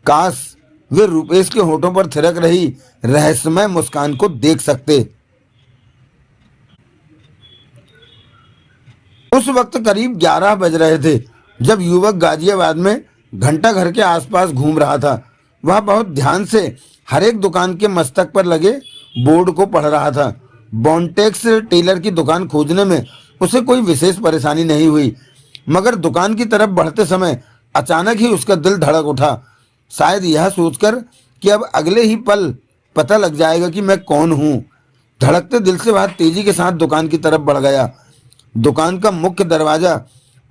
[SPEAKER 1] काश वे रुपेश के होठों पर थिरक रही रहस्यमय मुस्कान को देख सकते। उस वक्त करीब 11 बज रहे थे जब युवक गाजियाबाद में घंटा घर के आसपास घूम रहा था। वह बहुत ध्यान से हर एक दुकान के मस्तक पर लगे बोर्ड को पढ़ रहा था। बॉन्टेक्स टेलर की दुकान खोजने में उसे कोई विशेष परेशानी नहीं हुई, मगर दुकान की तरफ बढ़ते समय अचानक ही उसका दिल धड़क उठा, शायद यह सोचकर कि अब अगले ही पल पता लग जाएगा कि मैं कौन हूँ। धड़कते दिल से वह तेजी के साथ दुकान की तरफ बढ़ गया। दुकान का मुख्य दरवाजा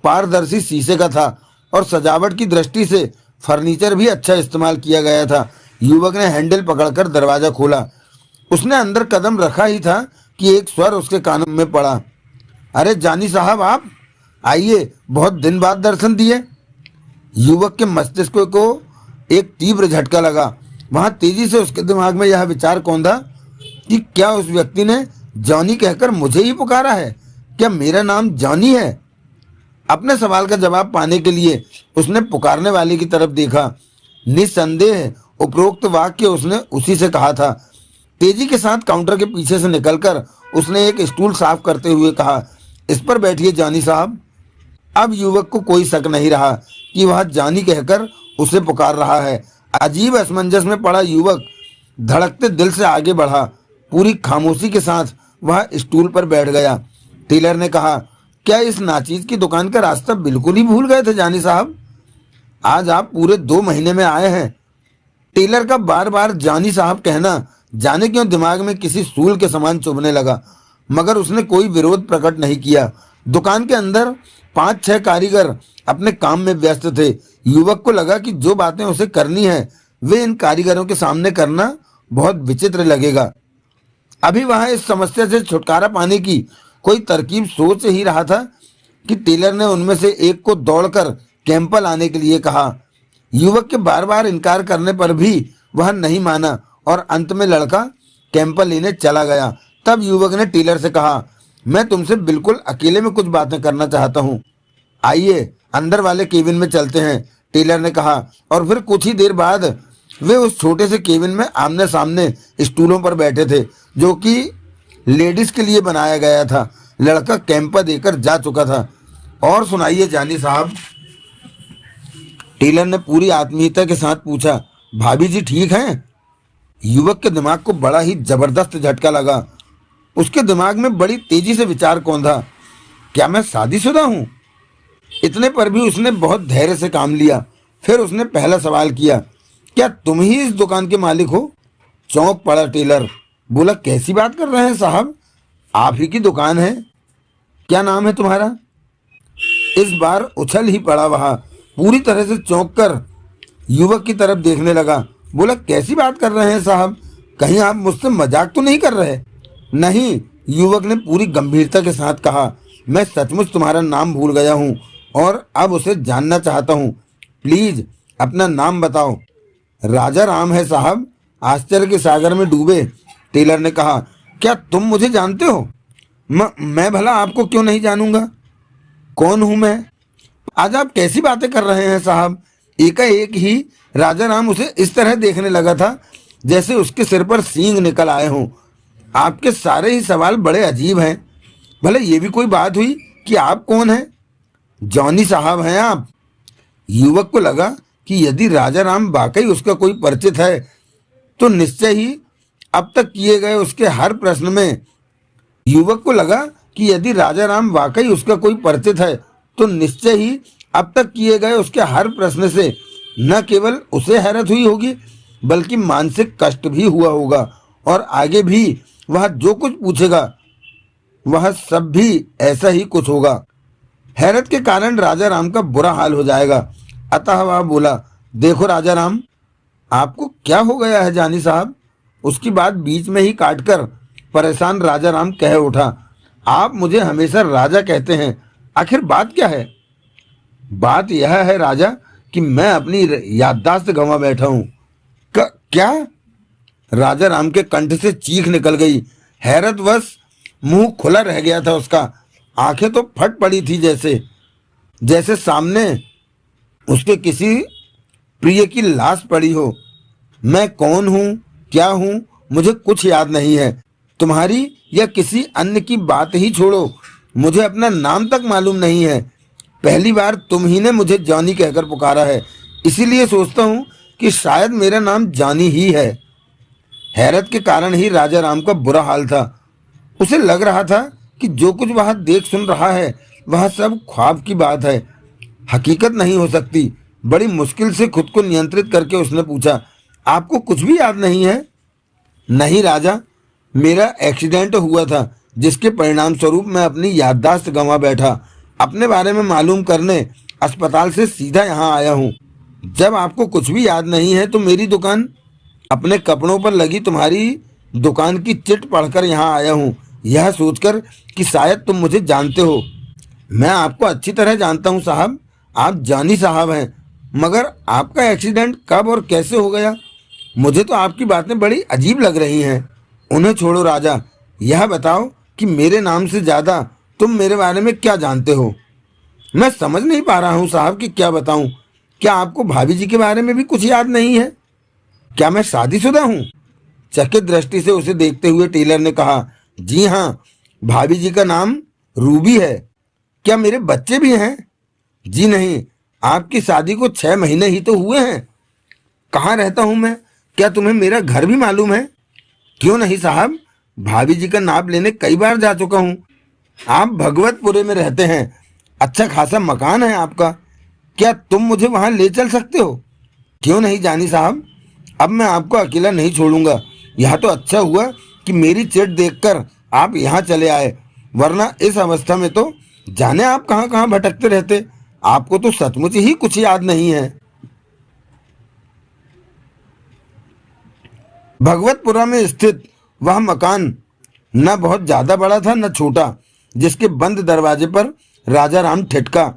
[SPEAKER 1] पारदर्शी शीशे का था और सजावट की दृष्टि से फर्नीचर भी अच्छा इस्तेमाल किया गया था। युवक ने हैंडल पकड़कर दरवाजा खोला। उसने अंदर कदम रखा ही था कि एक स्वर उसके कानों में पड़ा, अरे जानी साहब आप आइए, बहुत दिन बाद दर्शन दिए। युवक के मस्तिष्क को एक तीव्र झटका लगा। वहां तेजी से उसके दिमाग में यह विचार कौंधा कि क्या उस व्यक्ति ने जॉनी कहकर मुझे ही पुकारा है? क्या मेरा नाम जॉनी है? अपने सवाल का जवाब पाने के लिए उसने पुकारने वाले की तरफ देखा। निस्संदेह उपरोक्त वाक्य उसने उसी से कहा था। तेजी के साथ काउंटर के पीछे से निकलकर उसने एक स्टूल साफ करते हुए कहा, इस पर बैठिए जानी साहब। अब युवक को कोई शक नहीं रहा कि वह जानी कहकर उसे पुकार रहा है। अजीब असमंजस में पड़ा युवक धड़कते दिल से आगे बढ़ा। पूरी खामोशी के साथ वह स्टूल पर बैठ गया। टेलर ने कहा, क्या इस नाचीज की दुकान का रास्ता बिल्कुल ही भूल गए थे जानी साहब? आज आप पूरे 2 महीने में आए हैं। टेलर का बार बार जानी साहब कहना जाने क्यों दिमाग में किसी सूल के समान चुभने लगा, मगर उसने कोई विरोध प्रकट नहीं किया। दुकान के अंदर 5-6 कारीगर अपने काम में व्यस्त थे। युवक को लगा कि जो बातें उसे करनी है वे इन कारीगरों के सामने करना बहुत विचित्र लगेगा। अभी वह इस समस्या से छुटकारा पाने की कोई तरकीब सोच ही रहा था कि टेलर ने उनमें से एक को दौड़कर कैंपल आने के लिए कहा। युवक के बार बार इनकार करने पर भी वह नहीं माना और अंत में लड़का कैंपल लेने चला गया। तब युवक ने टेलर से कहा, मैं तुमसे बिल्कुल अकेले में कुछ बातें करना चाहता हूँ, आइए अंदर वाले केबिन में चलते हैं। टेलर ने कहा और फिर कुछ ही देर बाद वे उस छोटे से केबिन में आमने सामने स्टूलों पर बैठे थे जो कि लेडीज के लिए बनाया गया था। लड़का कैंपा देकर जा चुका था। और सुनाइए जानी साहब, टेलर ने पूरी आत्मीयता के साथ पूछा। भाभी जी ठीक हैं? युवक के दिमाग को बड़ा ही जबरदस्त झटका लगा। उसके दिमाग में बड़ी तेजी से विचार कौंधा, क्या मैं शादीशुदा हूं? इतने पर भी उसने बहुत धैर्य से काम लिया। फिर उसने पहला सवाल किया, क्या तुम ही इस दुकान के मालिक हो? चौंक पड़ा टेलर। बोला, कैसी बात कर रहे हैं साहब, आप ही की दुकान है। क्या नाम है तुम्हारा? इस बार उछल ही पड़ा वह, पूरी तरह से चौंक कर युवक की तरफ देखने लगा। बोला, कैसी बात कर रहे हैं साहब, कहीं आप मुझसे मजाक तो नहीं कर रहे? नहीं, युवक ने पूरी गंभीरता के साथ कहा, मैं सचमुच तुम्हारा नाम भूल गया हूँ और अब उसे जानना चाहता हूँ। प्लीज अपना नाम बताओ। राजा राम है साहब, आश्चर्य के सागर में डूबे टेलर ने कहा। क्या तुम मुझे जानते हो? मैं भला आपको क्यों नहीं जानूंगा? कौन हूं मैं? आज आप कैसी बातें कर रहे हैं साहब? एकाएक ही राजा राम उसे इस तरह देखने लगा था जैसे उसके सिर पर सींग निकल आए हों। आपके सारे ही सवाल बड़े अजीब हैं। भले ये भी कोई बात हुई कि आप कौन हैं? जॉनी साहब हैं आप? युवक को लगा कि यदि राजा राम वाकई उसका कोई परिचित है तो निश्चय ही अब तक किए गए उसके हर प्रश्न में युवक को लगा कि यदि राजा राम वाकई उसका कोई परिचित है तो निश्चय ही अब तक किए गए उसके हर प्रश्न से न केवल उसे हैरत हुई होगी बल्कि मानसिक कष्ट भी हुआ होगा और आगे भी वह जो कुछ पूछेगा वह सब भी ऐसा ही कुछ होगा। हैरत के कारण राजा राम का बुरा हाल हो जाएगा। अतः वह बोला, देखो राजा राम, आपको क्या हो गया है जानी साहब? उसकी बात बीच में ही काटकर परेशान राजा राम कह उठा, आप मुझे हमेशा राजा कहते हैं, आखिर बात क्या है? बात यह है राजा कि मैं अपनी याददाश्त गंवा बैठा हूँ। क्या? राजा राम के कंठ से चीख निकल गई। हैरतवश मुंह खुला रह गया था उसका। आंखें तो फट पड़ी थी, जैसे जैसे सामने उसके किसी प्रिय की लाश पड़ी हो। मैं कौन हूँ, क्या हूँ, मुझे कुछ याद नहीं है। तुम्हारी या किसी अन्य की बात ही छोड़ो, मुझे अपना नाम तक मालूम नहीं है। पहली बार तुम ही ने मुझे जॉनी कहकर पुकारा है, इसीलिए सोचता हूँ कि शायद मेरा नाम जॉनी ही है। हैरत के कारण ही राजा राम का बुरा हाल था। उसे लग रहा था कि जो कुछ वह देख सुन रहा है वह सब ख्वाब की बात है, हकीकत नहीं हो सकती। बड़ी मुश्किल से खुद को नियंत्रित करके उसने पूछा, आपको कुछ भी याद नहीं है? नहीं राजा, मेरा एक्सीडेंट हुआ था जिसके परिणाम स्वरूप मैं अपनी याददाश्त गंवा बैठा। अपने बारे में मालूम करने अस्पताल से सीधा यहाँ आया हूँ। जब आपको कुछ भी याद नहीं है तो मेरी दुकान, अपने कपड़ों पर लगी तुम्हारी दुकान की चिट पढ़कर यहाँ आया हूँ, यह सोचकर कि शायद तुम मुझे जानते हो। मैं आपको अच्छी तरह जानता हूँ साहब, आप जॉनी साहब हैं। मगर आपका एक्सीडेंट कब और कैसे हो गया? मुझे तो आपकी बातें बड़ी अजीब लग रही हैं। उन्हें छोड़ो राजा, यह बताओ कि मेरे नाम से ज़्यादा तुम मेरे बारे में क्या जानते हो? मैं समझ नहीं पा रहा हूँ साहब कि क्या बताऊँ। क्या आपको भाभी जी के बारे में भी कुछ याद नहीं है? क्या मैं शादीशुदा हूँ? चकित दृष्टि से उसे देखते हुए टेलर ने कहा, जी हाँ, भाभी जी का नाम रूबी है। क्या मेरे बच्चे भी हैं? जी नहीं, आपकी शादी को 6 महीने ही तो हुए हैं। कहाँ रहता हूँ मैं? क्या तुम्हें मेरा घर भी मालूम है? क्यों नहीं साहब, भाभी जी का नाम लेने कई बार जा चुका हूँ। आप भगवतपुरे में रहते हैं, अच्छा खासा मकान है आपका। क्या तुम मुझे वहाँ ले चल सकते हो? क्यों नहीं जानी साहब, अब मैं आपको अकेला नहीं छोड़ूंगा। यह तो अच्छा हुआ कि मेरी चिट देखकर आप यहाँ चले आए, वरना इस अवस्था में तो जाने आप कहाँ कहाँ भटकते रहते। आपको तो सचमुच ही कुछ याद नहीं है। भगवतपुरा में स्थित वह मकान न बहुत ज्यादा बड़ा था न छोटा, जिसके बंद दरवाजे पर राजा राम ठिठका।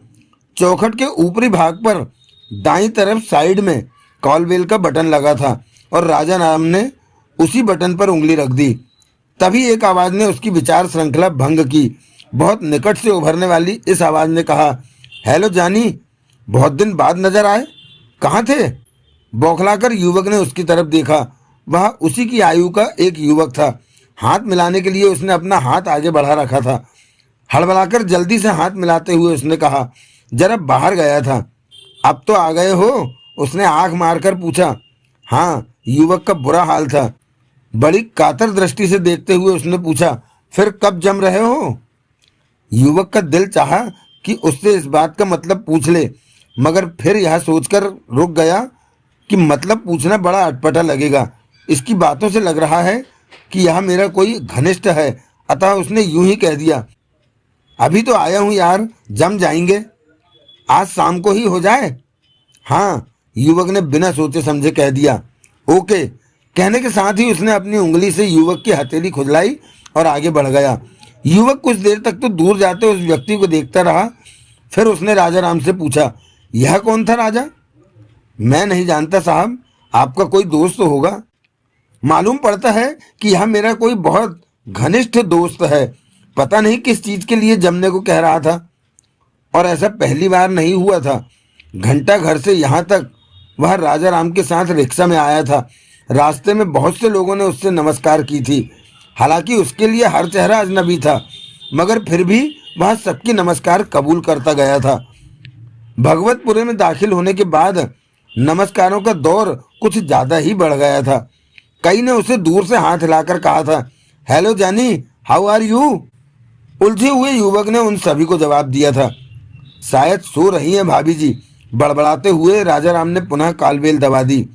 [SPEAKER 1] चौखट के ऊपरी भाग पर दाईं तरफ साइड में कॉलबेल का बटन लगा था और राजा राम ने उसी बटन पर उंगली रख दी। तभी एक आवाज ने उसकी विचार श्रृंखला भंग की। बहुत निकट से उभरने वाली इस आवाज ने कहा, हेलो जानी, बहुत दिन बाद नजर आए, कहाँ थे? बौखलाकर युवक ने उसकी तरफ देखा। वह उसी की आयु का एक युवक था। हाथ मिलाने के लिए उसने अपना हाथ आगे बढ़ा रखा था। हड़बड़ाकर जल्दी से हाथ मिलाते हुए उसने कहा, जरा बाहर गया था, अब तो आ गए हो? उसने आंख मारकर पूछा। हाँ, युवक का बुरा हाल था। बड़ी कातर दृष्टि से देखते हुए उसने पूछा, फिर कब जम रहे हो? युवक का दिल चाहा कि उससे इस बात का मतलब पूछ ले, मगर फिर यह सोचकर रुक गया कि मतलब पूछना बड़ा अटपटा लगेगा। इसकी बातों से लग रहा है कि यह मेरा कोई घनिष्ठ है, अतः उसने यूं ही कह दिया, अभी तो आया हूं यार, जम जाएंगे, आज शाम को ही हो जाए। हाँ, युवक ने बिना सोचे समझे कह दिया। ओके कहने के साथ ही उसने अपनी उंगली से युवक की हथेली खुजलाई और आगे बढ़ गया। युवक कुछ देर तक तो दूर जाते उस व्यक्ति को देखता रहा। फिर उसने राजा राम से पूछा, यह कौन था राजा? मैं नहीं जानता साहब, आपका कोई दोस्त तो होगा। मालूम पड़ता है कि यह मेरा कोई बहुत घनिष्ठ दोस्त है। पता नहीं किस चीज के लिए जमने को कह रहा था, और ऐसा पहली बार नहीं हुआ था। घंटा घर से यहाँ तक वह राजा राम के साथ रिक्शा में आया था। रास्ते में बहुत से लोगों ने उससे नमस्कार की थी। हालांकि उसके लिए हर चेहरा अजनबी था, मगर फिर भी वह सबकी नमस्कार कबूल करता गया था। भगवतपुरे में दाखिल होने के बाद नमस्कारों का दौर कुछ ज्यादा ही बढ़ गया था। कई ने उसे दूर से हाथ हिलाकर कहा था, हेलो जानी, हाउ आर यू? उलझे हुए युवक ने उन सभी को जवाब दिया था, शायद सो रही हैं भाभी जी। बड़बड़ाते हुए राजा राम ने पुनः कालबेल दबा दी।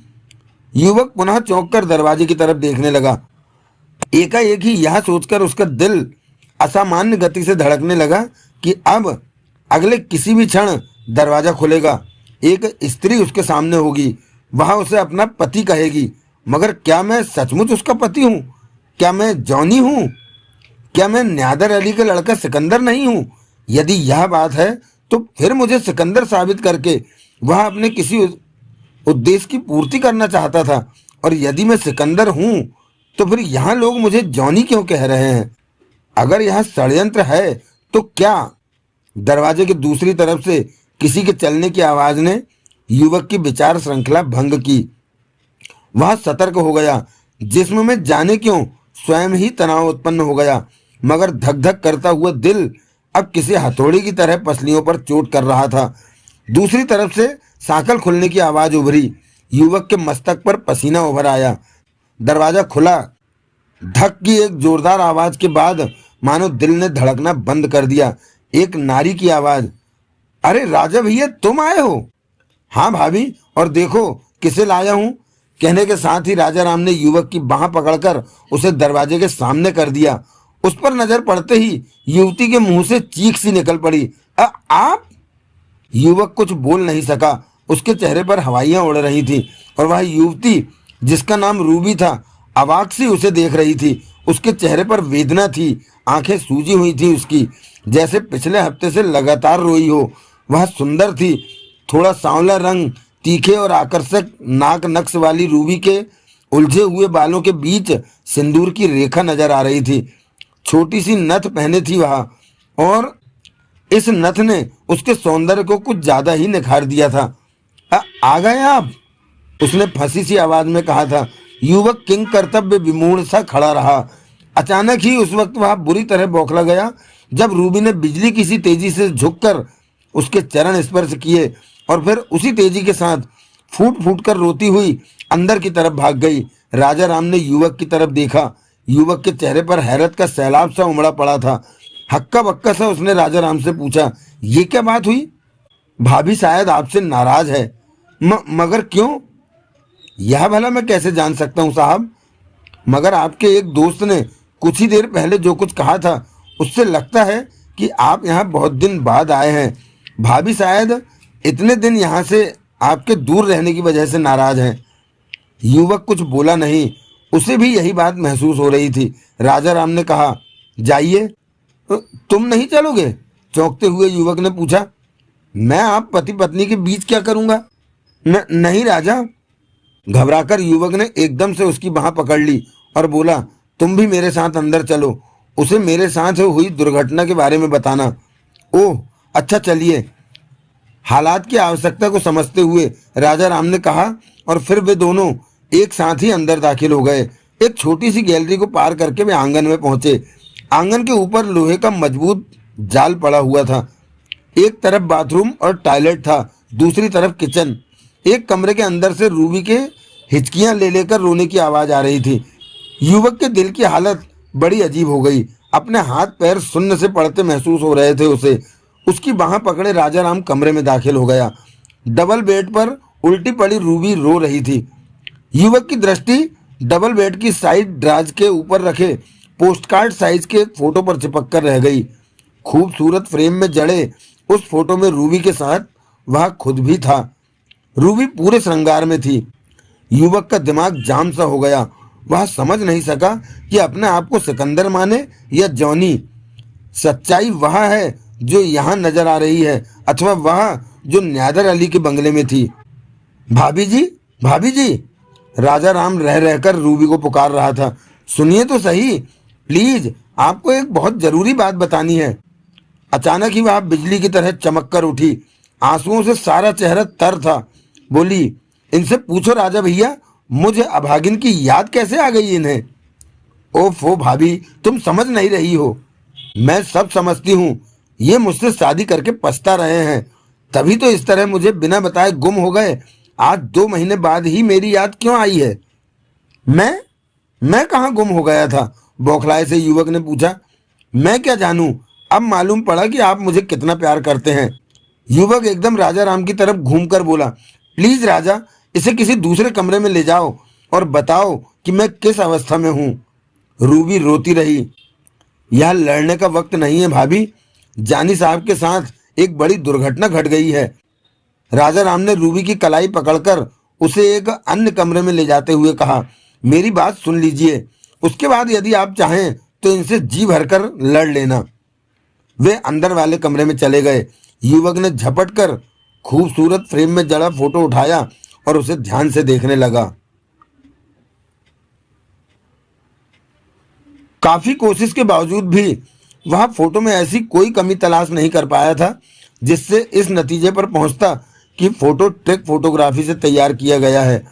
[SPEAKER 1] युवक पुनः चौंक कर दरवाजे की तरफ देखने लगा। एकाएक ही यह सोचकर उसका दिल असामान्य गति से धड़कने लगा कि अब अगले किसी भी क्षण दरवाजा खुलेगा, एक स्त्री उसके सामने होगी, वह उसे अपना पति कहेगी। मगर क्या मैं सचमुच उसका पति हूँ? क्या मैं जॉनी हूँ? क्या मैं न्यादर अली का लड़का सिकंदर नहीं हूँ? यदि यह बात है तो फिर मुझे सिकंदर साबित करके वह अपने किसी उद्देश्य की पूर्ति करना चाहता था। और यदि मैं सिकंदर हूं तो फिर यहाँ लोग मुझे जॉनी क्यों कह रहे हैं? अगर यह षड्यंत्र है तो क्या? दरवाजे की दूसरी तरफ से किसी के चलने की आवाज ने युवक की विचार श्रृंखला भंग की। वह सतर्क हो गया। जिस्म में जाने क्यों स्वयं ही तनाव उत्पन्न हो गया, मगर धक धक करता हुआ दिल अब किसी हथौड़ी की तरह पसलियों पर चोट कर रहा था। दूसरी तरफ से साकल खुलने की आवाज उभरी। युवक के मस्तक पर पसीना उभर आया। दरवाजा खुला। धक की एक जोरदार आवाज के बाद मानो दिल ने धड़कना बंद कर दिया। एक नारी की आवाज, अरे राजा भैया तुम आए हो? हाँ भाभी, और देखो किसे लाया हूं। कहने के साथ ही राजा राम ने युवक की बाह पकड़कर उसे दरवाजे के सामने कर दिया। उस पर नजर पड़ते ही युवती के मुंह से चीख सी निकल पड़ी, आप? युवक कुछ बोल नहीं सका। उसके चेहरे पर हवाइयां उड़ रही थी और वह युवती जिसका नाम रूबी था अवाक सी उसे देख रही थी। उसके चेहरे पर वेदना थी, आंखें सूजी हुई थी उसकी, जैसे पिछले हफ्ते से लगातार रोई हो। वह सुंदर थी। थोड़ा सांवला रंग, तीखे और आकर्षक नाक नक्श वाली रूबी के उलझे हुए बालों के बीच सिंदूर की रेखा नजर आ रही थी। छोटी सी नथ पहने थी वह, और इस नथ ने उसके सौंदर्य को कुछ ज्यादा ही निखार दिया था। आ गए आप? उसने फंसी सी आवाज में कहा था। युवक किंग कर्तव्य विमूढ़ सा खड़ा रहा। अचानक ही उस वक्त वह बुरी तरह बौखला गया जब रूबी ने बिजली की सी तेजी से झुककर उसके चरण स्पर्श किए और फिर उसी तेजी के साथ फूट फूट कर रोती हुई अंदर की तरफ भाग गई। राजा राम ने युवक की तरफ देखा। युवक के चेहरे पर हैरत का सैलाब सा उमड़ा पड़ा था। हक्का बक्का सा उसने राजा राम से पूछा, ये क्या बात हुई? भाभी शायद आपसे नाराज है। मगर क्यों? यह भला मैं कैसे जान सकता हूँ साहब, मगर आपके एक दोस्त ने कुछ ही देर पहले जो कुछ कहा था उससे लगता है कि आप यहाँ बहुत दिन बाद आए हैं। भाभी शायद इतने दिन यहाँ से आपके दूर रहने की वजह से नाराज हैं। युवक कुछ बोला नहीं। उसे भी यही बात महसूस हो रही थी। राजा राम ने कहा, जाइए। तुम नहीं चलोगे? चौंकते हुए युवक ने पूछा। मैं आप पति पत्नी के बीच क्या करूंगा? नहीं राजा। घबराकर युवक ने एकदम से उसकी बाह पकड़ ली और बोला, तुम भी मेरे साथ अंदर चलो। उसे मेरे साथ हुई दुर्घटना के बारे में बताना। ओह अच्छा, चलिए। हालात की आवश्यकता को समझते हुए राजा राम ने कहा और फिर वे दोनों एक साथ ही अंदर दाखिल हो गए। एक छोटी सी गैलरी को पार करके वे आंगन में पहुंचे। आंगन के ऊपर लोहे का मजबूत जाल पड़ा हुआ था। एक तरफ बाथरूम और टॉयलेट था, दूसरी तरफ किचन। एक कमरे के अंदर से रूबी के हिचकियां ले लेकर रोने की आवाज आ रही थी। युवक के दिल की हालत बड़ी अजीब हो गई। अपने हाथ पैर शून्य से पड़ते महसूस हो रहे थे उसे। उसकी बाह पकड़े राजा राम कमरे में दाखिल हो गया। डबल बेड पर उल्टी पड़ी रूबी रो रही थी। युवक की दृष्टि डबल बेड की साइड ड्राज के ऊपर रखे पोस्टकार्ड साइज के एक फोटो पर चिपक कर रह गई। खूबसूरत फ्रेम में जड़े उस फोटो में रूबी के साथ वह खुद भी था। रूबी पूरे श्रृंगार में थी। युवक का दिमाग जाम सा हो गया। वह समझ नहीं सका कि अपने आप को सिकंदर माने या जॉनी। सच्चाई वह है जो यहाँ नजर आ रही है अथवा वह जो न्यादर अली के बंगले में थी। भाभी जी, भाभी जी। राजा राम रह रहकर रूबी को पुकार रहा था। सुनिए तो सही, प्लीज, आपको एक बहुत जरूरी बात बतानी है। अचानक ही वह बिजली की तरह चमक कर उठी। आंसुओं से सारा चेहरा तर था। बोली, इनसे पूछो राजा भैया, मुझे अभागिन की याद कैसे आ गई इन्हें? ओफो भाभी, तुम समझ नहीं रही हो। मैं सब समझती हूँ। ये मुझसे शादी करके पछता रहे हैं, तभी तो इस तरह मुझे बिना बताए गुम हो गए। आज 2 महीने बाद ही मेरी याद क्यों आई है? मैं कहाँ गुम हो गया था? बौखलाए से युवक ने पूछा। मैं क्या जानूं? अब मालूम पड़ा कि आप मुझे कितना प्यार करते हैं। युवक एकदम राजा राम की तरफ घूमकर बोला, प्लीज राजा, इसे किसी दूसरे कमरे में ले जाओ और बताओ कि मैं किस अवस्था में हूँ। रूबी रोती रही। यह लड़ने का वक्त नहीं है भाभी, जानी साहब के साथ एक बड़ी दुर्घटना घट गई है। राजा राम ने रूबी की कलाई पकड़कर उसे एक अन्य कमरे में ले जाते हुए कहा, मेरी बात सुन लीजिए, उसके बाद यदि आप चाहें तो इनसे जी भरकर लड़ लेना। वे अंदर वाले कमरे में चले गए। युवक ने झपट कर खूबसूरत फ्रेम में जड़ा फोटो उठाया और उसे ध्यान से देखने लगा। काफी कोशिश के बावजूद भी वह फोटो में ऐसी कोई कमी तलाश नहीं कर पाया था जिससे इस नतीजे पर पहुंचता कि फोटो ट्रिक फोटोग्राफी से तैयार किया गया है।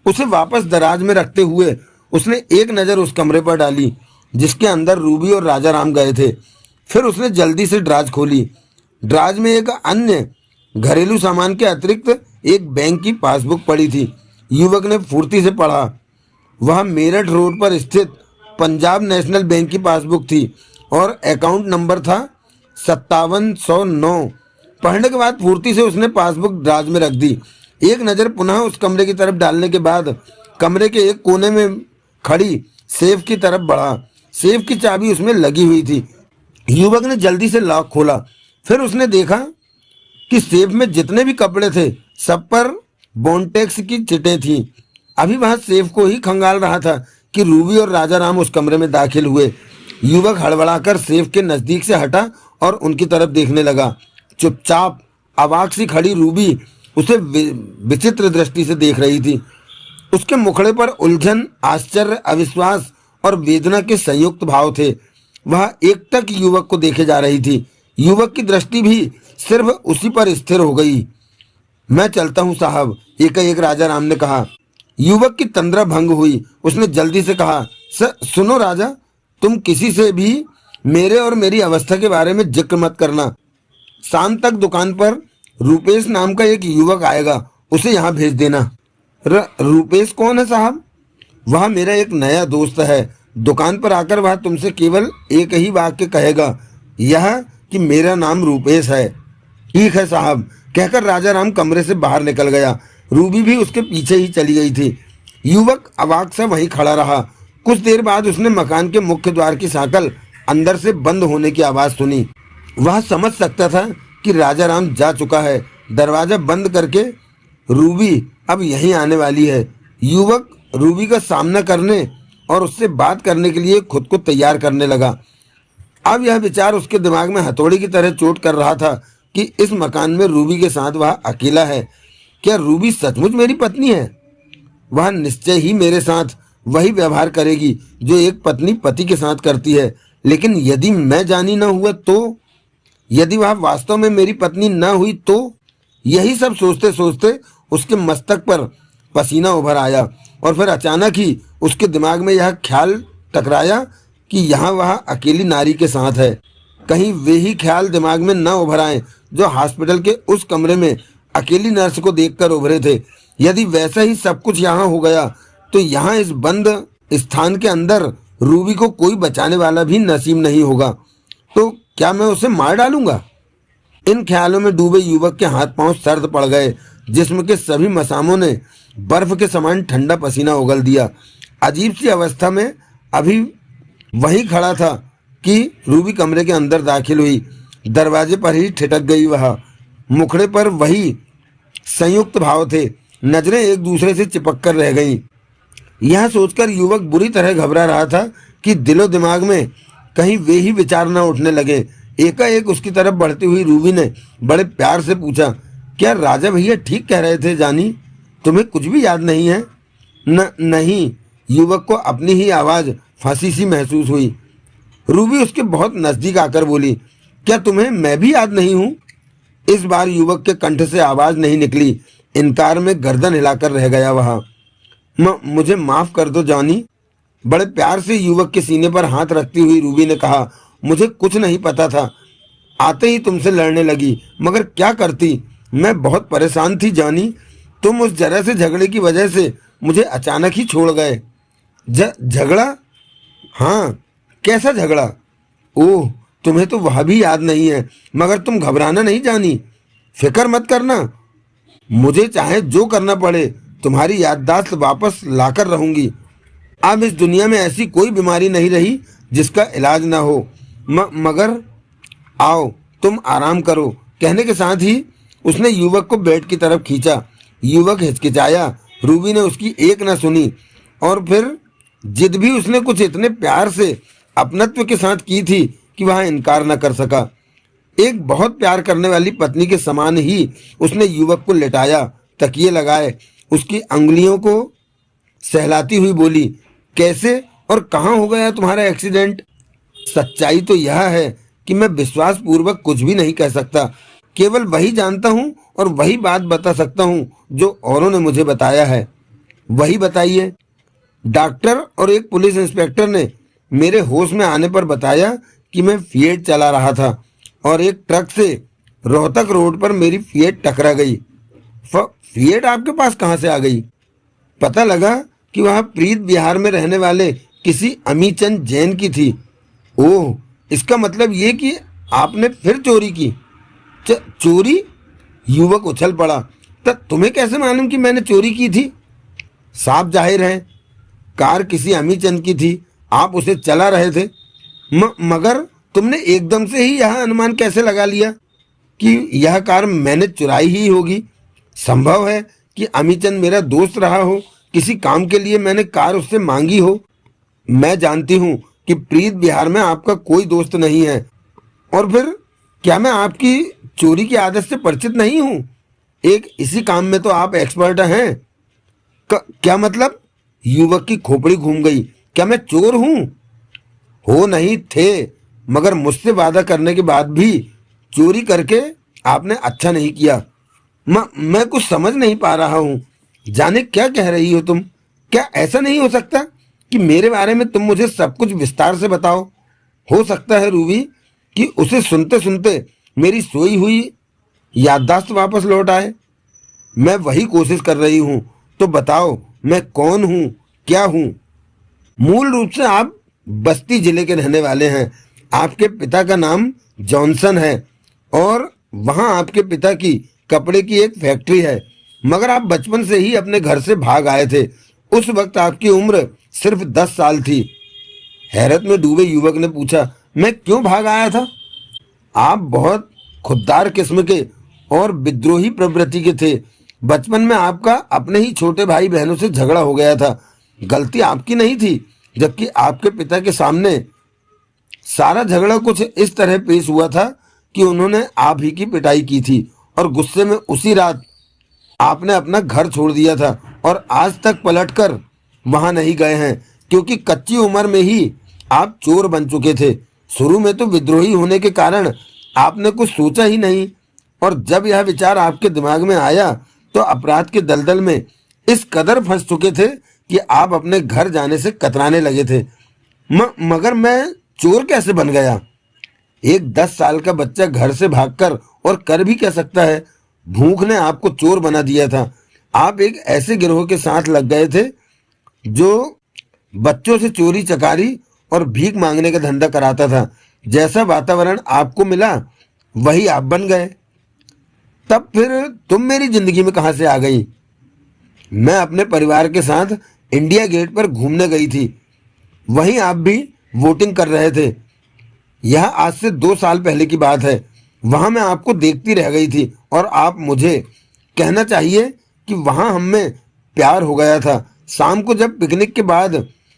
[SPEAKER 1] उसे वापस दराज में रखते हुए उसने एक नज़र उस कमरे पर डाली जिसके अंदर रूबी और राजा राम गए थे। फिर उसने जल्दी से ड्राज खोली। ड्राज में एक अन्य घरेलू सामान के अतिरिक्त एक बैंक की पासबुक पड़ी थी। युवक ने फुर्ती से पढ़ा। वह मेरठ रोड पर स्थित पंजाब नेशनल बैंक की पासबुक थी और अकाउंट नंबर था 5709। पढ़ने के बाद फुर्ती से उसने पासबुक ड्राज में रख दी। एक नज़र पुनः उस कमरे की तरफ डालने के बाद कमरे के एक कोने में खड़ी सेफ की तरफ बढ़ा। सेफ की चाबी उसमें लगी हुई थी। युवक ने जल्दी से लॉक खोला। फिर उसने देखा कि सेफ में जितने भी कपड़े थे सब पर बॉन्टेक्स की चिटें थीं। अभी वह सेफ को ही खंगाल रहा था कि रूबी और राजा राम उस कमरे में दाखिल हुए। युवक हड़बड़ाकर सेफ के नजदीक से हटा और उनकी तरफ देखने लगा। चुपचाप अवाक सी खड़ी रूबी उसे विचित्र दृष्टि से देख रही थी। उसके मुखड़े पर उलझन, आश्चर्य, अविश्वास और वेदना के संयुक्त भाव थे। वह एकटक युवक को देखे जा रही थी। युवक की दृष्टि भी सिर्फ उसी पर स्थिर हो गई। मैं चलता हूं साहब, एकाएक राजा राम ने कहा। युवक की तंद्रा भंग हुई। उसने जल्दी से कहा, सुनो राजा, तुम किसी से भी मेरे और मेरी अवस्था के बारे में जिक्र मत करना। शाम तक दुकान पर रूपेश नाम का एक युवक आएगा, उसे यहाँ भेज देना। रूपेश कौन है साहब? वह मेरा एक नया दोस्त है। दुकान पर आकर वह तुमसे केवल एक ही वाक्य कहेगा, यह कि मेरा नाम रूपेश है। ठीक है साहब, कहकर राजा राम कमरे से बाहर निकल गया। रूबी भी उसके पीछे ही चली गई थी। युवक अवाक सा वहीं खड़ा रहा। कुछ देर बाद उसने मकान के मुख्य द्वार की सांकल अंदर से बंद होने की आवाज़ सुनी। वह समझ सकता था कि राजा राम जा चुका है। दरवाजा बंद करके रूबी अब यहीं आने वाली है। युवक रूबी का सामना करने और उससे बात करने के लिए खुद को तैयार करने लगा। अब यह विचार उसके दिमाग में हथौड़ी की तरह चोट कर रहा था कि इस मकान में रूबी के साथ वह अकेला है। क्या रूबी सचमुच मेरी पत्नी है? वह निश्चय ही मेरे साथ वही व्यवहार करेगी जो एक पत्नी पति के साथ करती है। लेकिन यदि मैं जानी न हुआ तो, यदि वह वास्तव में मेरी पत्नी न हुई तो? यही सब सोचते सोचते उसके मस्तक पर पसीना उभर आया और फिर अचानक ही उसके दिमाग में यह ख्याल टकराया कि यहाँ वह अकेली नारी के साथ है। कहीं वे ही ख्याल दिमाग में न उभर आए जो हॉस्पिटल के उस कमरे में अकेली नर्स को देखकर उभरे थे। यदि वैसा ही सब कुछ यहाँ हो गया तो यहाँ इस बंद स्थान के अंदर रूबी को कोई बचाने वाला भी नसीब नहीं होगा। तो क्या मैं उसे मार डालूंगा? इन ख्यालों में डूबे युवक के हाथ पांव सर्द पड़ गए। जिस्म के सभी मसामों ने बर्फ के समान ठंडा पसीना उगल दिया। अजीब सी अवस्था में अभी वहीं खड़ा था कि रूबी कमरे के अंदर दाखिल हुई। दरवाजे पर ही ठिठक गई। वह मुखड़े पर वही संयुक्त भाव थे। नजरें एक दूसरे से चिपक कर रह गईं। यह सोचकर युवक बुरी तरह घबरा रहा था कि दिलो दिमाग में कहीं वे ही विचार न उठने लगे। एकाएक उसकी तरफ बढ़ती हुई रूबी ने बड़े प्यार से पूछा, क्या राजा भैया ठीक कह रहे थे जानी? तुम्हें कुछ भी याद नहीं है? नहीं। युवक को अपनी ही आवाज़ फंसी सी महसूस हुई। रूबी उसके बहुत नज़दीक आकर बोली, क्या तुम्हें मैं भी याद नहीं हूँ? इस बार युवक के कंठ से आवाज़ नहीं निकली। इनकार में गर्दन हिलाकर रह गया वह। मुझे माफ़ कर दो जॉनी। बड़े प्यार से युवक के सीने पर हाथ रखती हुई रूबी ने कहा, मुझे कुछ नहीं पता था। आते ही तुमसे लड़ने लगी, मगर क्या करती? मैं बहुत परेशान थी जॉनी। तुम उस जरा से झगड़े की वजह से मुझे अचानक ही छोड़ गए। झगड़ा? हाँ, कैसा झगड़ा? ओह, तुम्हें तो वह भी याद नहीं है। मगर तुम घबराना नहीं जानी, फिक्र मत करना। मुझे चाहे जो करना पड़े तुम्हारी याददाश्त वापस लाकर रहूंगी। अब इस दुनिया में ऐसी कोई बीमारी नहीं रही जिसका इलाज ना हो। मगर आओ, तुम आराम करो। कहने के साथ ही उसने युवक को बेड की तरफ खींचा। युवक हिचकिचाया। रूबी ने उसकी एक न सुनी और फिर जिद भी उसने कुछ इतने प्यार से अपनत्व के साथ की थी कि वह इनकार न कर सका। एक बहुत प्यार करने वाली पत्नी के समान ही उसने युवक को लेटाया, तकिए लगाए, उसकी अंगुलियों को सहलाती हुई बोली, कैसे और कहाँ हो गया तुम्हारा एक्सीडेंट? सच्चाई तो यह है कि मैं विश्वास पूर्वक कुछ भी नहीं कह सकता। केवल वही जानता हूँ और वही बात बता सकता हूँ जो औरों ने मुझे बताया है। वही बताइए। डॉक्टर और एक पुलिस इंस्पेक्टर ने मेरे होश में आने पर बताया कि मैं फिएट चला रहा था और एक ट्रक से रोहतक रोड पर मेरी फिएट टकरा गई। फिएट आपके पास कहाँ से आ गई? पता लगा कि वह प्रीत बिहार में रहने वाले किसी अमीचंद जैन की थी। ओह, इसका मतलब ये कि आपने फिर चोरी की? चोरी? युवक उछल पड़ा। तब तुम्हें कैसे मालूम कि मैंने चोरी की थी? साफ जाहिर है, कार किसी अमीचंद की थी, आप उसे चला रहे थे। मगर तुमने एकदम से ही यह अनुमान कैसे लगा लिया कि यह कार मैंने चुराई ही होगी? संभव है कि अमीचंद मेरा दोस्त रहा हो, किसी काम के लिए मैंने कार उससे मांगी हो। मैं जानती हूँ कि प्रीत बिहार में आपका कोई दोस्त नहीं है। और फिर क्या मैं आपकी चोरी की आदत से परिचित नहीं हूँ? एक इसी काम में तो आप एक्सपर्ट हैं। क्या मतलब? युवक की खोपड़ी घूम गई। क्या मैं चोर हूँ? हो नहीं थे, मगर मुझसे वादा करने के बाद भी चोरी करके आपने अच्छा नहीं किया। मैं कुछ समझ नहीं पा रहा हूँ। जाने क्या कह रही हो तुम? क्या ऐसा नहीं हो सकता कि मेरे बारे में तुम मुझे सब कुछ विस्तार से बताओ? हो सकता है रूबी कि उसे सुनते सुनते मेरी सोई हुई याददाश्त वापस लौट आए। मैं वही कोशिश कर रही हूँ। तो बताओ, मैं कौन हूँ, क्या हूँ? मूल रूप से आप बस्ती जिले के रहने वाले हैं। आपके पिता का नाम जॉनसन है और वहाँ आपके पिता की कपड़े की एक फैक्ट्री है। मगर आप बचपन से ही अपने घर से भाग आए थे। उस वक्त आपकी उम्र सिर्फ 10 साल थी। हैरत में डूबे युवक ने पूछा, मैं क्यों भाग आया था? आप बहुत खुददार किस्म के और विद्रोही प्रवृत्ति के थे। बचपन में आपका अपने ही छोटे भाई बहनों से झगड़ा हो गया था। गलती आपकी नहीं थी, जबकि आपके पिता के सामने सारा झगड़ा कुछ इस तरह पेश हुआ था कि उन्होंने आप ही की पिटाई की थी और गुस्से में उसी रात आपने अपना घर छोड़ दिया था और आज तक पलटकर वहां नहीं गए हैं, क्योंकि कच्ची उम्र में ही आप चोर बन चुके थे। शुरू में तो विद्रोही होने के कारण आपने कुछ सोचा ही नहीं, और जब यह विचार आपके दिमाग में आया तो अपराध के दलदल में इस कदर फंस चुके थे कि आप अपने घर जाने से कतराने लगे थे। मगर मैं चोर कैसे बन गया? एक 10 साल का बच्चा घर से भागकर और कर भी क्या सकता है? भूख ने आपको चोर बना दिया था। आप एक ऐसे गिरोह के साथ लग गए थे जो बच्चों से चोरी चकारी और भीख मांगने का धंधा कराता था। जैसा वातावरण आपको मिला वही आप बन गए। तब फिर तुम मेरी जिंदगी में कहां से आ गई? मैं अपने परिवार के साथ इंडिया गेट पर घूमने गई थी। वहीं आप भी वोटिंग कर रहे थे। यह आज से 2 साल पहले की बात है। वहां मैं आपको देखती रह गई थी और आप मुझे कहना चाहिए कि वहां हम में प्यार हो गया था। शाम को जब पिकनिक के बाद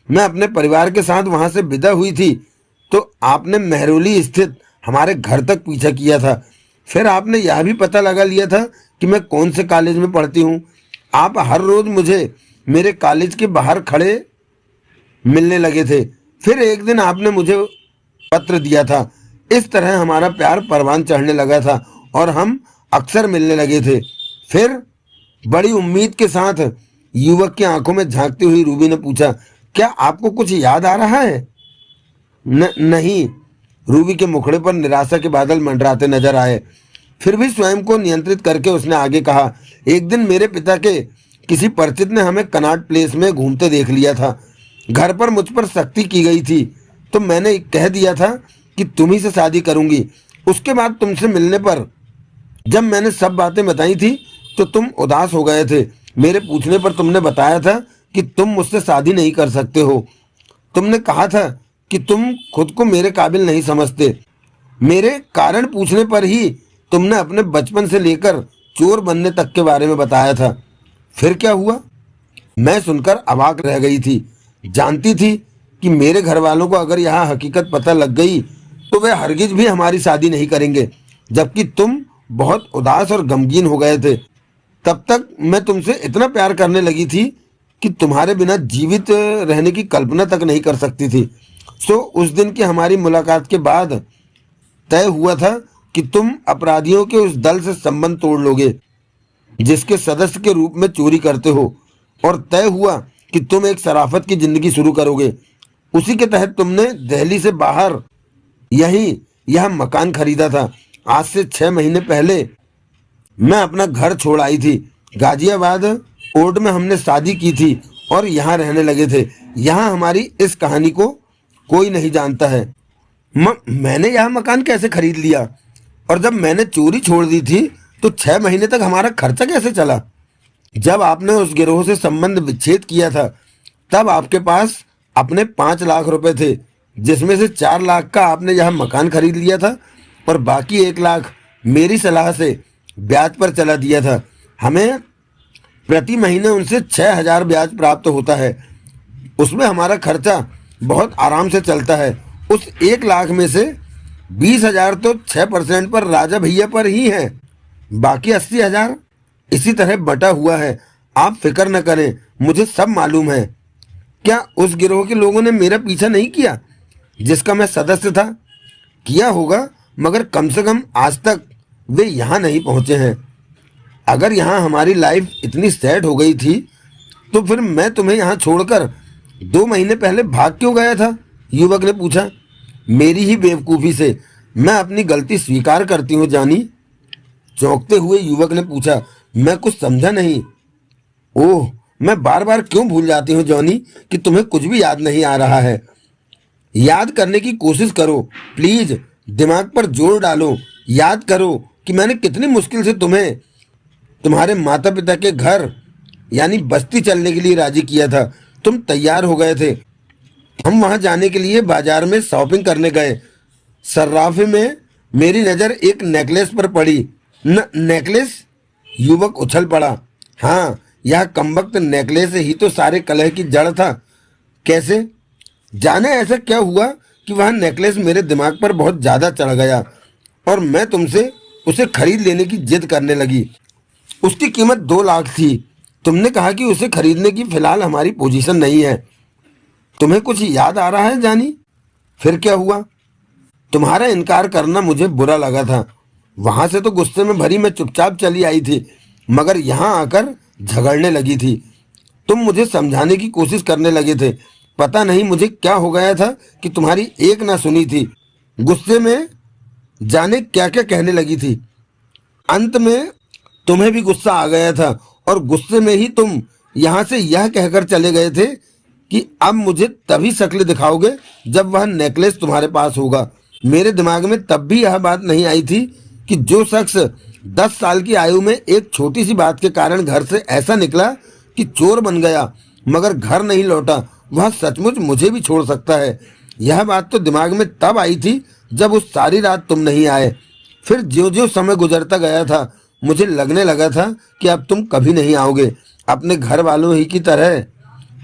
[SPEAKER 1] मैं अपने परिवार के साथ वहां से विदा हुई थी तो आपने मेहरौली स्थित हमारे घर तक पीछा किया था। फिर आपने यह भी पता लगा लिया था कि मैं कौन से कॉलेज में पढ़ती हूँ। आप हर रोज मुझे मेरे कॉलेज के बाहर खड़े मिलने लगे थे। फिर एक दिन आपने मुझे पत्र दिया था। इस तरह हमारा प्यार परवान चढ़ने लगा था और हम अक्सर मिलने लगे थे। फिर बड़ी उम्मीद के साथ युवक की आंखों में झांकती हुई रूबी ने पूछा, क्या आपको कुछ याद आ रहा है? नहीं। रूबी के मुखड़े पर निराशा के बादल मंडराते नजर आए। फिर भी स्वयं को नियंत्रित करके उसने आगे कहा, एक दिन मेरे पिता के किसी परिचित ने हमें कनॉट प्लेस में घूमते देख लिया था। घर पर मुझ पर सख्ती की गई थी तो मैंने कह दिया था कि तुम्ही से शादी करूंगी। उसके बाद तुमसे मिलने पर जब मैंने सब बातें बताई थी तो तुम उदास हो गए थे। मेरे पूछने पर तुमने बताया था कि तुम मुझसे शादी नहीं कर सकते हो। तुमने कहा था कि तुम खुद को मेरे काबिल नहीं समझते। मेरे कारण पूछने पर ही तुमने अपने बचपन से लेकर चोर बनने तक के बारे में बताया था। फिर क्या हुआ? मैं सुनकर अवाक रह गई थी। जानती थी कि मेरे घर वालों को अगर यह हकीकत पता लग गई तो वे हरगिज भी हमारी शादी नहीं करेंगे। जबकि तुम बहुत उदास और गमगीन हो गए थे। तब तक मैं तुमसे इतना प्यार करने लगी थी कि तुम्हारे बिना जीवित रहने की कल्पना तक नहीं कर सकती थी। सो उस दिन की हमारी मुलाकात के बाद तय हुआ था कि तुम अपराधियों के उस दल से संबंध तोड़ लोगे जिसके सदस्य के रूप में चोरी करते हो, और तय हुआ कि तुम एक शराफत की जिंदगी शुरू करोगे। उसी के तहत तुमने दिल्ली से बाहर यह मकान खरीदा था। आज से 6 महीने पहले मैं अपना घर छोड़ आई थी। गाजियाबाद कोर्ट में हमने शादी की थी और यहाँ रहने लगे थे। यहाँ हमारी इस कहानी को कोई नहीं जानता है। मैंने यह मकान कैसे खरीद लिया? और जब मैंने चोरी छोड़ दी थी तो 6 महीने तक हमारा खर्चा कैसे चला? जब आपने उस गिरोह से संबंध विच्छेद किया था तब आपके पास अपने 5 लाख रुपए थे, जिसमें से 4 लाख का आपने यह मकान खरीद लिया था और बाकी 1 लाख मेरी सलाह से ब्याज पर चला दिया था। हमें प्रति महीने उनसे 6,000 ब्याज प्राप्त होता है। उसमें हमारा खर्चा बहुत आराम से चलता है। उस 1 लाख में से 20,000 तो 6% पर राजा भैया पर ही है, बाकी 80,000 इसी तरह बटा हुआ है। आप फिक्र न करें, मुझे सब मालूम है। क्या उस गिरोह के लोगों ने मेरा पीछा नहीं किया जिसका मैं सदस्य था? किया होगा, मगर कम से कम आज तक वे यहाँ नहीं पहुँचे हैं। अगर यहाँ हमारी लाइफ इतनी सेट हो गई थी तो फिर मैं तुम्हें यहाँ छोड़कर 2 महीने पहले भाग क्यों गया था? युवक ने पूछा। मेरी ही बेवकूफ़ी से। मैं अपनी गलती स्वीकार करती हूँ जानी। चौंकते हुए युवक ने पूछा। मैं कुछ समझा नहीं। ओह, मैं बार बार क्यों भूल जाती हूँ जॉनी कि तुम्हें कुछ भी याद नहीं आ रहा है। याद करने की कोशिश करो प्लीज, दिमाग पर जोर डालो। याद करो कि मैंने कितनी मुश्किल से तुम्हें तुम्हारे माता पिता के घर यानी बस्ती चलने के लिए राजी किया था। तुम तैयार हो गए थे। हम वहां जाने के लिए बाजार में शॉपिंग करने गए। सर्राफे में मेरी नज़र एक नेकलेस पर पड़ी। नेकलेस? युवक उछल पड़ा। हाँ, यह कमबख्त नेकलेस ही तो सारे कलह की जड़ था। कैसे जाने ऐसा क्या हुआ कि वह नेकलेस मेरे दिमाग पर बहुत ज़्यादा चढ़ गया और मैं तुमसे उसे खरीद लेने की जिद करने लगी। उसकी कीमत 2 लाख थी। तुमने कहा कि उसे खरीदने की फिलहाल हमारी पोजीशन नहीं है। तुम्हें कुछ याद आ रहा है जानी? फिर क्या हुआ? तुम्हारा इनकार करना मुझे बुरा लगा था। वहां से तो गुस्से में भरी मैं चुपचाप चली आई थी, मगर यहाँ आकर झगड़ने लगी थी। तुम मुझे समझाने की कोशिश करने लगे थे। पता नहीं मुझे क्या हो गया था कि तुम्हारी एक ना सुनी थी। गुस्से में जाने क्या क्या कहने लगी थी। अंत में तुम्हें भी गुस्सा आ गया था और गुस्से में ही तुम यहाँ से यह कहकर चले गए थे कि अब मुझे तभी शक्ल दिखाओगे जब वह नेकलेस तुम्हारे पास होगा। मेरे दिमाग में तब भी यह बात नहीं आई थी कि जो शख्स 10 साल की आयु में एक छोटी सी बात के कारण घर से ऐसा निकला कि चोर बन गया मगर घर नहीं लौटा, वह सचमुच मुझे भी छोड़ सकता है। यह बात तो दिमाग में तब आई थी जब उस सारी रात तुम नहीं आए। फिर ज्यों ज्यों समय गुजरता गया था मुझे लगने लगा था कि अब तुम कभी नहीं आओगे। अपने घर वालों ही की तरह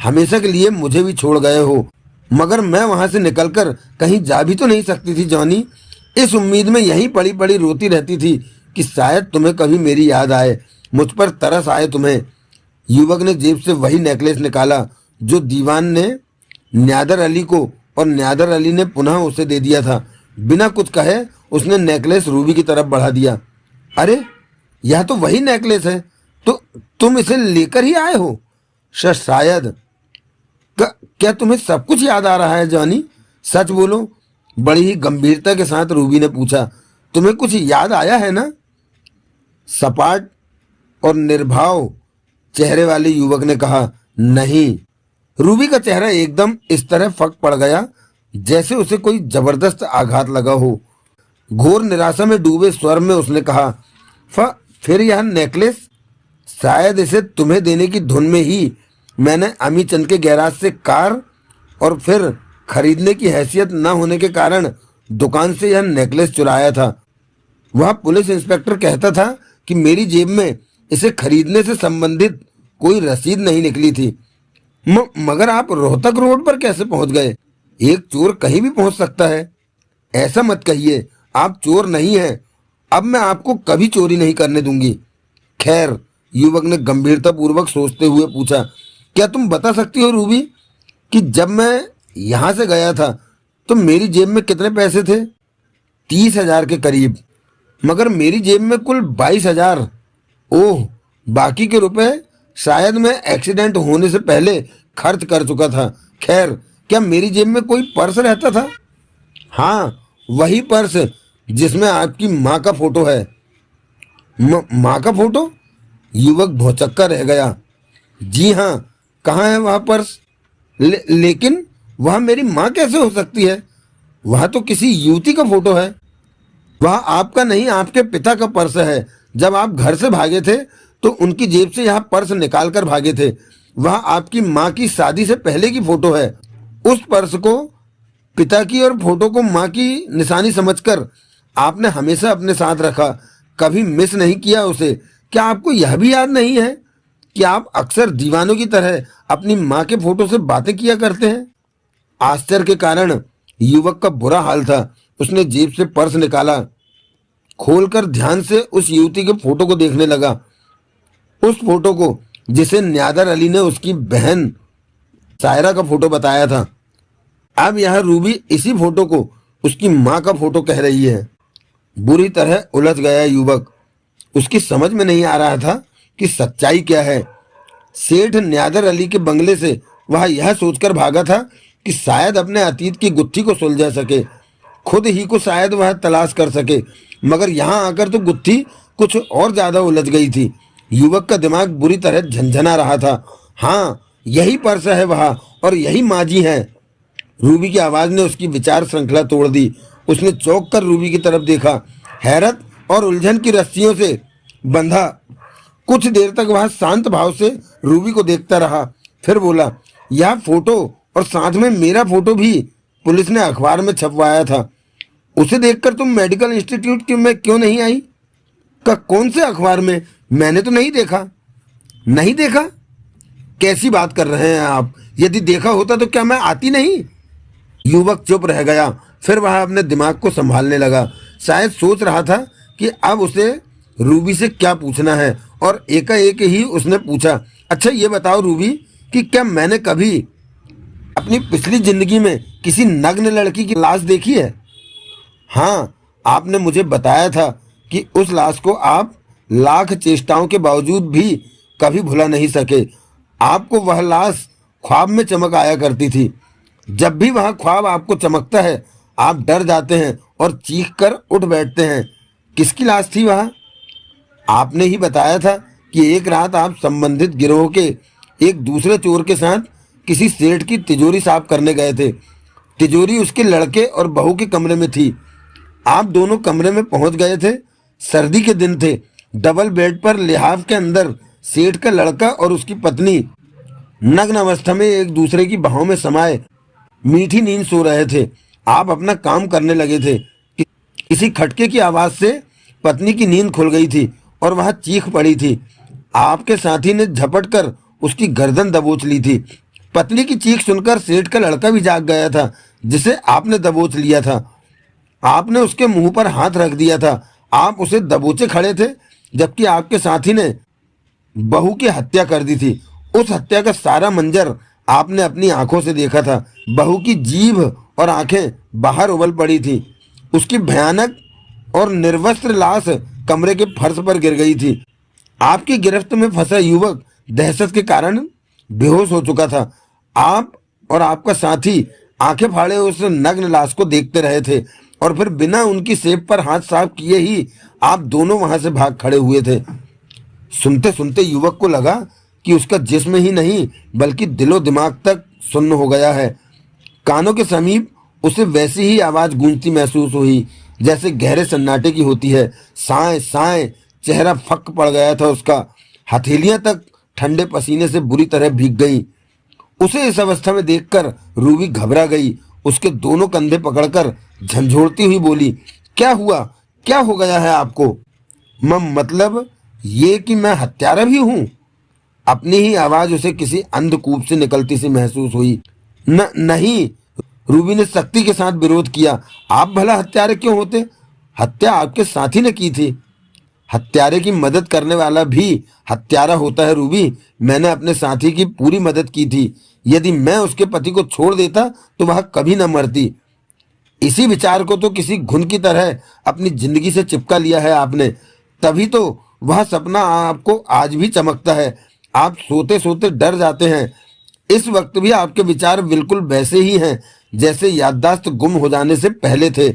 [SPEAKER 1] हमेशा के लिए मुझे भी छोड़ गए हो। मगर मैं वहां से निकलकर कहीं जा भी तो नहीं सकती थी जॉनी। इस उम्मीद में यहीं पड़ी पड़ी रोती रहती थी कि शायद तुम्हें कभी मेरी याद आए, मुझ पर तरस आए तुम्हें। युवक ने जेब से वही नेकलेस निकाला जो दीवान ने न्यादर अली को और न्यादर अली ने पुनः उसे दे दिया था। बिना कुछ कहे उसने नेकलेस रूबी की तरफ बढ़ा दिया। अरे, यह तो वही नेकलेस है। तो तुम इसे लेकर ही आए हो? शायद। क्या तुम्हें सब कुछ याद आ रहा है जॉनी? सच बोलो। बड़ी ही गंभीरता के साथ रूबी ने पूछा। तुम्हें कुछ याद आया है ना? सपाट और निर्भाव चेहरे वाले युवक ने कहा। नहीं। रूबी का चेहरा एकदम इस तरह फक पड़ गया जैसे उसे कोई जबरदस्त आघात लगा हो। घोर निराशा में डूबे स्वर में उसने कहा, फिर यह नेकलेस? शायद इसे तुम्हें देने की धुन में ही मैंने अमीचंद के गैराज से कार और फिर खरीदने की हैसियत न होने के कारण दुकान से यह नेकलेस चुराया था। वह पुलिस इंस्पेक्टर कहता था कि मेरी जेब में इसे खरीदने से संबंधित कोई रसीद नहीं निकली थी। मगर आप रोहतक रोड पर कैसे पहुंच गए? एक चोर कहीं भी पहुंच सकता है। ऐसा मत कहिए, आप चोर नहीं हैं अब मैं आपको कभी चोरी नहीं करने दूंगी। खैर, युवक ने गंभीरतापूर्वक सोचते हुए पूछा, क्या तुम बता सकती हो रूबी कि जब मैं यहाँ से गया था तो मेरी जेब में कितने पैसे थे? 30,000 के करीब। मगर मेरी जेब में कुल 22,000। ओह, बाकी के रुपए शायद मैं एक्सीडेंट होने से पहले खर्च कर चुका था। खैर, क्या मेरी जेब में कोई पर्स रहता था? हाँ, वही पर्स जिसमें आपकी माँ का फोटो है। माँ का फोटो? युवक भौचक्का रह गया। जी हाँ, कहाँ है वह पर्स? लेकिन वह मेरी माँ कैसे हो सकती है? वह तो किसी युवती का फोटो है। वह आपका नहीं, आपके पिता का पर्स है। जब आप घर से भागे थे तो उनकी जेब से यह पर्स निकाल कर भागे थे। वह आपकी माँ की शादी से पहले की फोटो है। उस पर्स को पिता की और फोटो को माँ की निशानी समझकर आपने हमेशा अपने साथ रखा, कभी मिस नहीं किया उसे। क्या आपको यह भी याद नहीं है कि आप अक्सर दीवानों की तरह अपनी माँ के फोटो से बातें किया करते हैं? आश्चर्य के कारण युवक का बुरा हाल था। उसने जेब से पर्स निकाला, खोलकर ध्यान से उस युवती के फोटो को देखने लगा। उस फोटो को जिसे न्यादर अली ने उसकी बहन सायरा का फोटो बताया था। अब यह रूबी इसी फोटो को उसकी माँ का फोटो कह रही है। बुरी तरह उलझ गया युवक। उसकी समझ में नहीं आ रहा था कि सच्चाई क्या है। सेठ न्यादर अली के बंगले से वह यह सोचकर भागा था कि शायद अपने अतीत की गुत्थी को सुलझा सके, खुद ही को शायद वह तलाश कर सके। मगर यहाँ आकर तो गुत्थी कुछ और ज्यादा उलझ गई थी। युवक का दिमाग बुरी तरह झंझना रहा था। हाँ, यही पर्स है वह, और यही माँ जी है। रूबी की आवाज ने उसकी विचार श्रृंखला तोड़ दी। उसने चौंक कर रूबी की तरफ देखा। हैरत और उलझन की रस्सियों से बंधा कुछ देर तक वह शांत भाव से रूबी को देखता रहा। फिर बोला, यह फोटो और साथ में मेरा फोटो भी पुलिस ने अखबार में छपवाया था। उसे देखकर तुम मेडिकल इंस्टीट्यूट में क्यों नहीं आई? का कौन से अखबार में? मैंने तो नहीं देखा। नहीं देखा? कैसी बात कर रहे हैं आप? यदि देखा होता तो क्या मैं आती नहीं? युवक चुप रह गया। फिर वह अपने दिमाग को संभालने लगा। शायद सोच रहा था कि अब उसे रूबी से क्या पूछना है, और एकाएक ही उसने पूछा, अच्छा ये बताओ रूबी कि क्या मैंने कभी अपनी पिछली जिंदगी में किसी नग्न लड़की की लाश देखी है? हाँ, आपने मुझे बताया था कि उस लाश को आप लाख चेष्टाओं के बावजूद भी कभी भुला नहीं सके। आपको वह लाश ख्वाब में चमक आया करती थी। जब भी वह ख्वाब आपको चमकता है आप डर जाते हैं और चीख कर उठ बैठते हैं। किसकी लाश थी वह? आपने ही बताया था कि एक रात आप संबंधित गिरोह के एक दूसरे चोर के साथ किसी सेठ की तिजोरी साफ करने गए थे। तिजोरी उसके लड़के और बहू के कमरे में थी। आप दोनों कमरे में पहुंच गए थे। सर्दी के दिन थे। डबल बेड पर लिहाफ के अंदर सेठ का लड़का और उसकी पत्नी नग्न अवस्था में एक दूसरे की बाहों में समाये मीठी नींद सो रहे थे। आप अपना काम करने लगे थे। किसी खटके की आवाज से पत्नी की नींद खुल गई थी और वह चीख पड़ी थी। आपके साथी ने झपट कर उसकी गर्दन दबोच ली थी। पत्नी की चीख सुनकर सेठ का लड़का भी जाग गया था, जिसे आपने दबोच लिया था। आपने उसके मुंह पर हाथ रख दिया था। आप उसे दबोचे खड़े थे, जबकि आपके साथी ने बहू की हत्या कर दी थी। उस हत्या का सारा मंजर आपने अपनी आंखों से देखा था। बहू की जीभ और आंखें बाहर उबल पड़ी थी। उसकी भयानक और निर्वस्त्र लाश कमरे के फर्श पर गिर गई थी। आपकी गिरफ्त में फंसा युवक दहशत के कारण बेहोश हो चुका था। आप और आपका साथी आंखें फाड़े उस नग्न लाश को देखते रहे थे, और फिर बिना उनकी सेब पर हाथ साफ किए ही आप दोनों वहां से भाग खड़े हुए थे। सुनते सुनते युवक को लगा कि उसका जिस्म ही नहीं बल्कि दिलो दिमाग तक सुन्न हो गया है। कानों के समीप उसे वैसी ही आवाज गूंजती महसूस हुई जैसे गहरे सन्नाटे की होती है। साए साए, चेहरा फक पड़ गया था उसका। हथेलियां तक ठंडे पसीने से बुरी तरह भीग गईं। उसे इस अवस्था में देखकर रूबी घबरा गई। उसके दोनों कंधे पकड़कर झंझोड़ती हुई बोली, क्या हुआ? क्या हो गया है आपको? मतलब ये कि मैं हत्यारा भी हूं? अपनी ही आवाज उसे किसी अंधकूप से निकलती सी महसूस हुई। नहीं, रूबी ने सख्ती के साथ विरोध किया। आप भला हत्यारे क्यों होते? हत्या आपके साथी ने की थी। हत्यारे की मदद करने वाला भी हत्यारा होता है रूबी। मैंने अपने साथी की पूरी मदद की थी। यदि मैं उसके पति को छोड़ देता तो वह कभी न मरती। इसी विचार को तो किसी घुन की तरह अपनी जिंदगी से चिपका लिया है आपने। तभी तो वह सपना आपको आज भी चमकता है। आप सोते सोते डर जाते हैं। इस वक्त भी आपके विचार बिल्कुल वैसे ही हैं जैसे याददाश्त गुम हो जाने से पहले थे।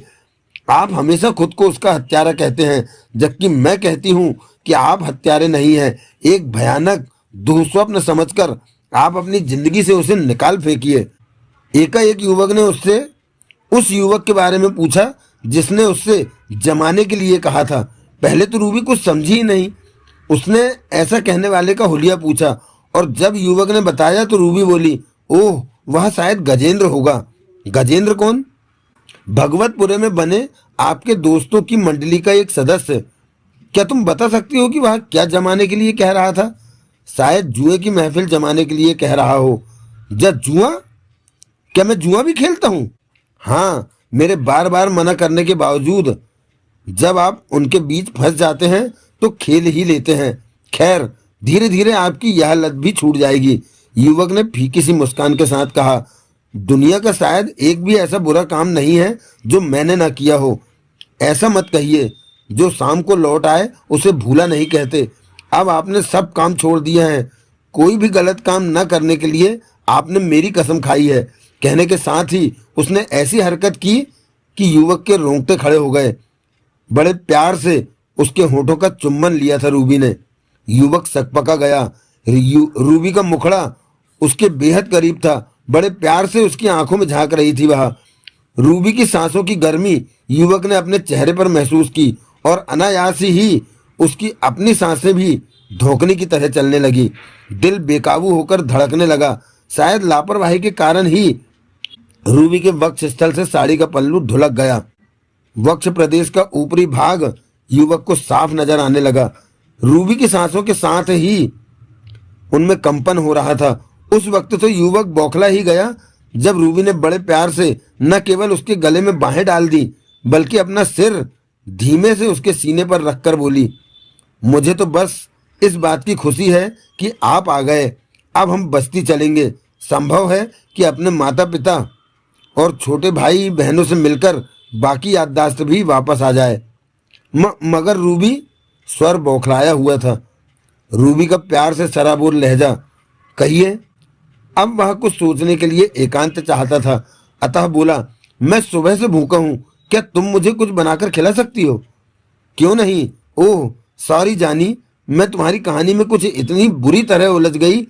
[SPEAKER 1] आप हमेशा खुद को उसका हत्यारा कहते हैं, जबकि मैं कहती हूँ कि आप हत्यारे नहीं हैं। एक भयानक दुःस्वप्न समझकर आप अपनी जिंदगी से उसे निकाल फेंकिए। एकाएक युवक ने उससे उस युवक के बारे में पूछा जिसने उससे जमाने के लिए कहा था। पहले तो रूबी कुछ समझी ही नहीं। उसने ऐसा कहने वाले का हुलिया पूछा और जब युवक ने बताया तो रूबी बोली, ओह, वह शायद गजेंद्र होगा। गजेंद्र कौन? भगवतपुरे में बने आपके दोस्तों की मंडली का एक सदस्य। क्या तुम बता सकती हो कि वह क्या जमाने के लिए कह रहा था? शायद जुए की महफिल जमाने के लिए कह रहा हो। जब जुआ? क्या मैं जुआ भी खेलता हूँ? हाँ, मेरे बार बार मना करने के बावजूद जब आप उनके बीच फंस जाते हैं तो खेल ही लेते हैं। खैर, धीरे धीरे आपकी यह लत भी छूट जाएगी। युवक ने फीकी सी मुस्कान के साथ कहा, दुनिया का शायद एक भी ऐसा बुरा काम नहीं है जो मैंने ना किया हो। ऐसा मत कहिए। जो शाम को लौट आए उसे भूला नहीं कहते। अब आपने सब काम छोड़ दिया है। कोई भी गलत काम न करने के लिए आपने मेरी कसम खाई है। कहने के साथ ही उसने ऐसी हरकत की कि युवक के रोंगटे खड़े हो गए। बड़े प्यार से उसके होठों का चुम्बन लिया था रूबी ने। युवक सकपका गया। रूबी का मुखड़ा उसके बेहद करीब था। बड़े प्यार से उसकी आंखों में झांक रही थी वह। रूबी की सांसों की गर्मी युवक ने अपने चेहरे पर महसूस की और अनायास ही उसकी अपनी सांसें भी धोखने की तरह चलने लगी। दिल बेकाबू होकर धड़कने लगा। शायद लापरवाही के कारण ही रूबी के वक्ष स्थल से साड़ी का पल्लू ढुलक गया। वक्ष प्रदेश का ऊपरी भाग युवक को साफ नजर आने लगा। रूबी की सांसों के साथ ही उनमें कंपन हो रहा था। उस वक्त तो युवक बौखला ही गया जब रूबी ने बड़े प्यार से न केवल उसके गले में बाहें डाल दी बल्कि अपना सिर धीमे से उसके सीने पर रखकर बोली, मुझे तो बस इस बात की खुशी है कि आप आ गए। अब हम बस्ती चलेंगे। संभव है कि अपने माता पिता और छोटे भाई बहनों से मिलकर बाकी याददाश्त भी वापस आ जाए। मगर रूबी, स्वर बौखलाया हुआ था। रूबी का प्यार से सराबोर लहजा, कहिए। अब वह कुछ सोचने के लिए एकांत चाहता था, अतः बोला, मैं सुबह से भूखा हूँ। क्या तुम मुझे कुछ बनाकर खिला सकती हो? क्यों नहीं। ओह सॉरी जानी, मैं तुम्हारी कहानी में कुछ इतनी बुरी तरह उलझ गई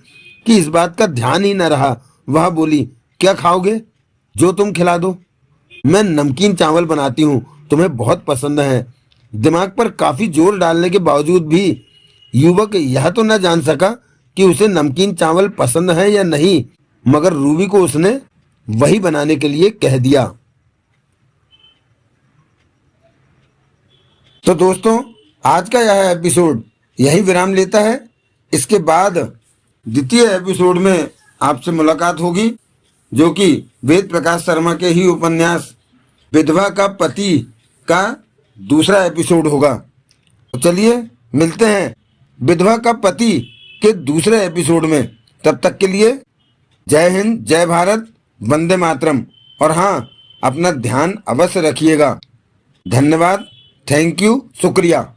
[SPEAKER 1] कि इस बात का ध्यान ही न रहा। वह बोली, क्या खाओगे? जो तुम खिला दो। मैं नमकीन चावल बनाती हूँ, तुम्हें बहुत पसंद है। दिमाग पर काफी जोर डालने के बावजूद भी युवक यह तो न जान सका कि उसे नमकीन चावल पसंद है या नहीं, मगर रूबी को उसने वही बनाने के लिए कह दिया। तो दोस्तों, आज का यह एपिसोड यही विराम लेता है। इसके बाद द्वितीय एपिसोड में आपसे मुलाकात होगी, जो कि वेद प्रकाश शर्मा के ही उपन्यास विधवा का पति का दूसरा एपिसोड होगा। तो चलिए मिलते हैं विधवा का पति के दूसरे एपिसोड में। तब तक के लिए जय हिंद, जय भारत, वंदे मातरम। और हाँ, अपना ध्यान अवश्य रखिएगा। धन्यवाद, थैंक यू, शुक्रिया।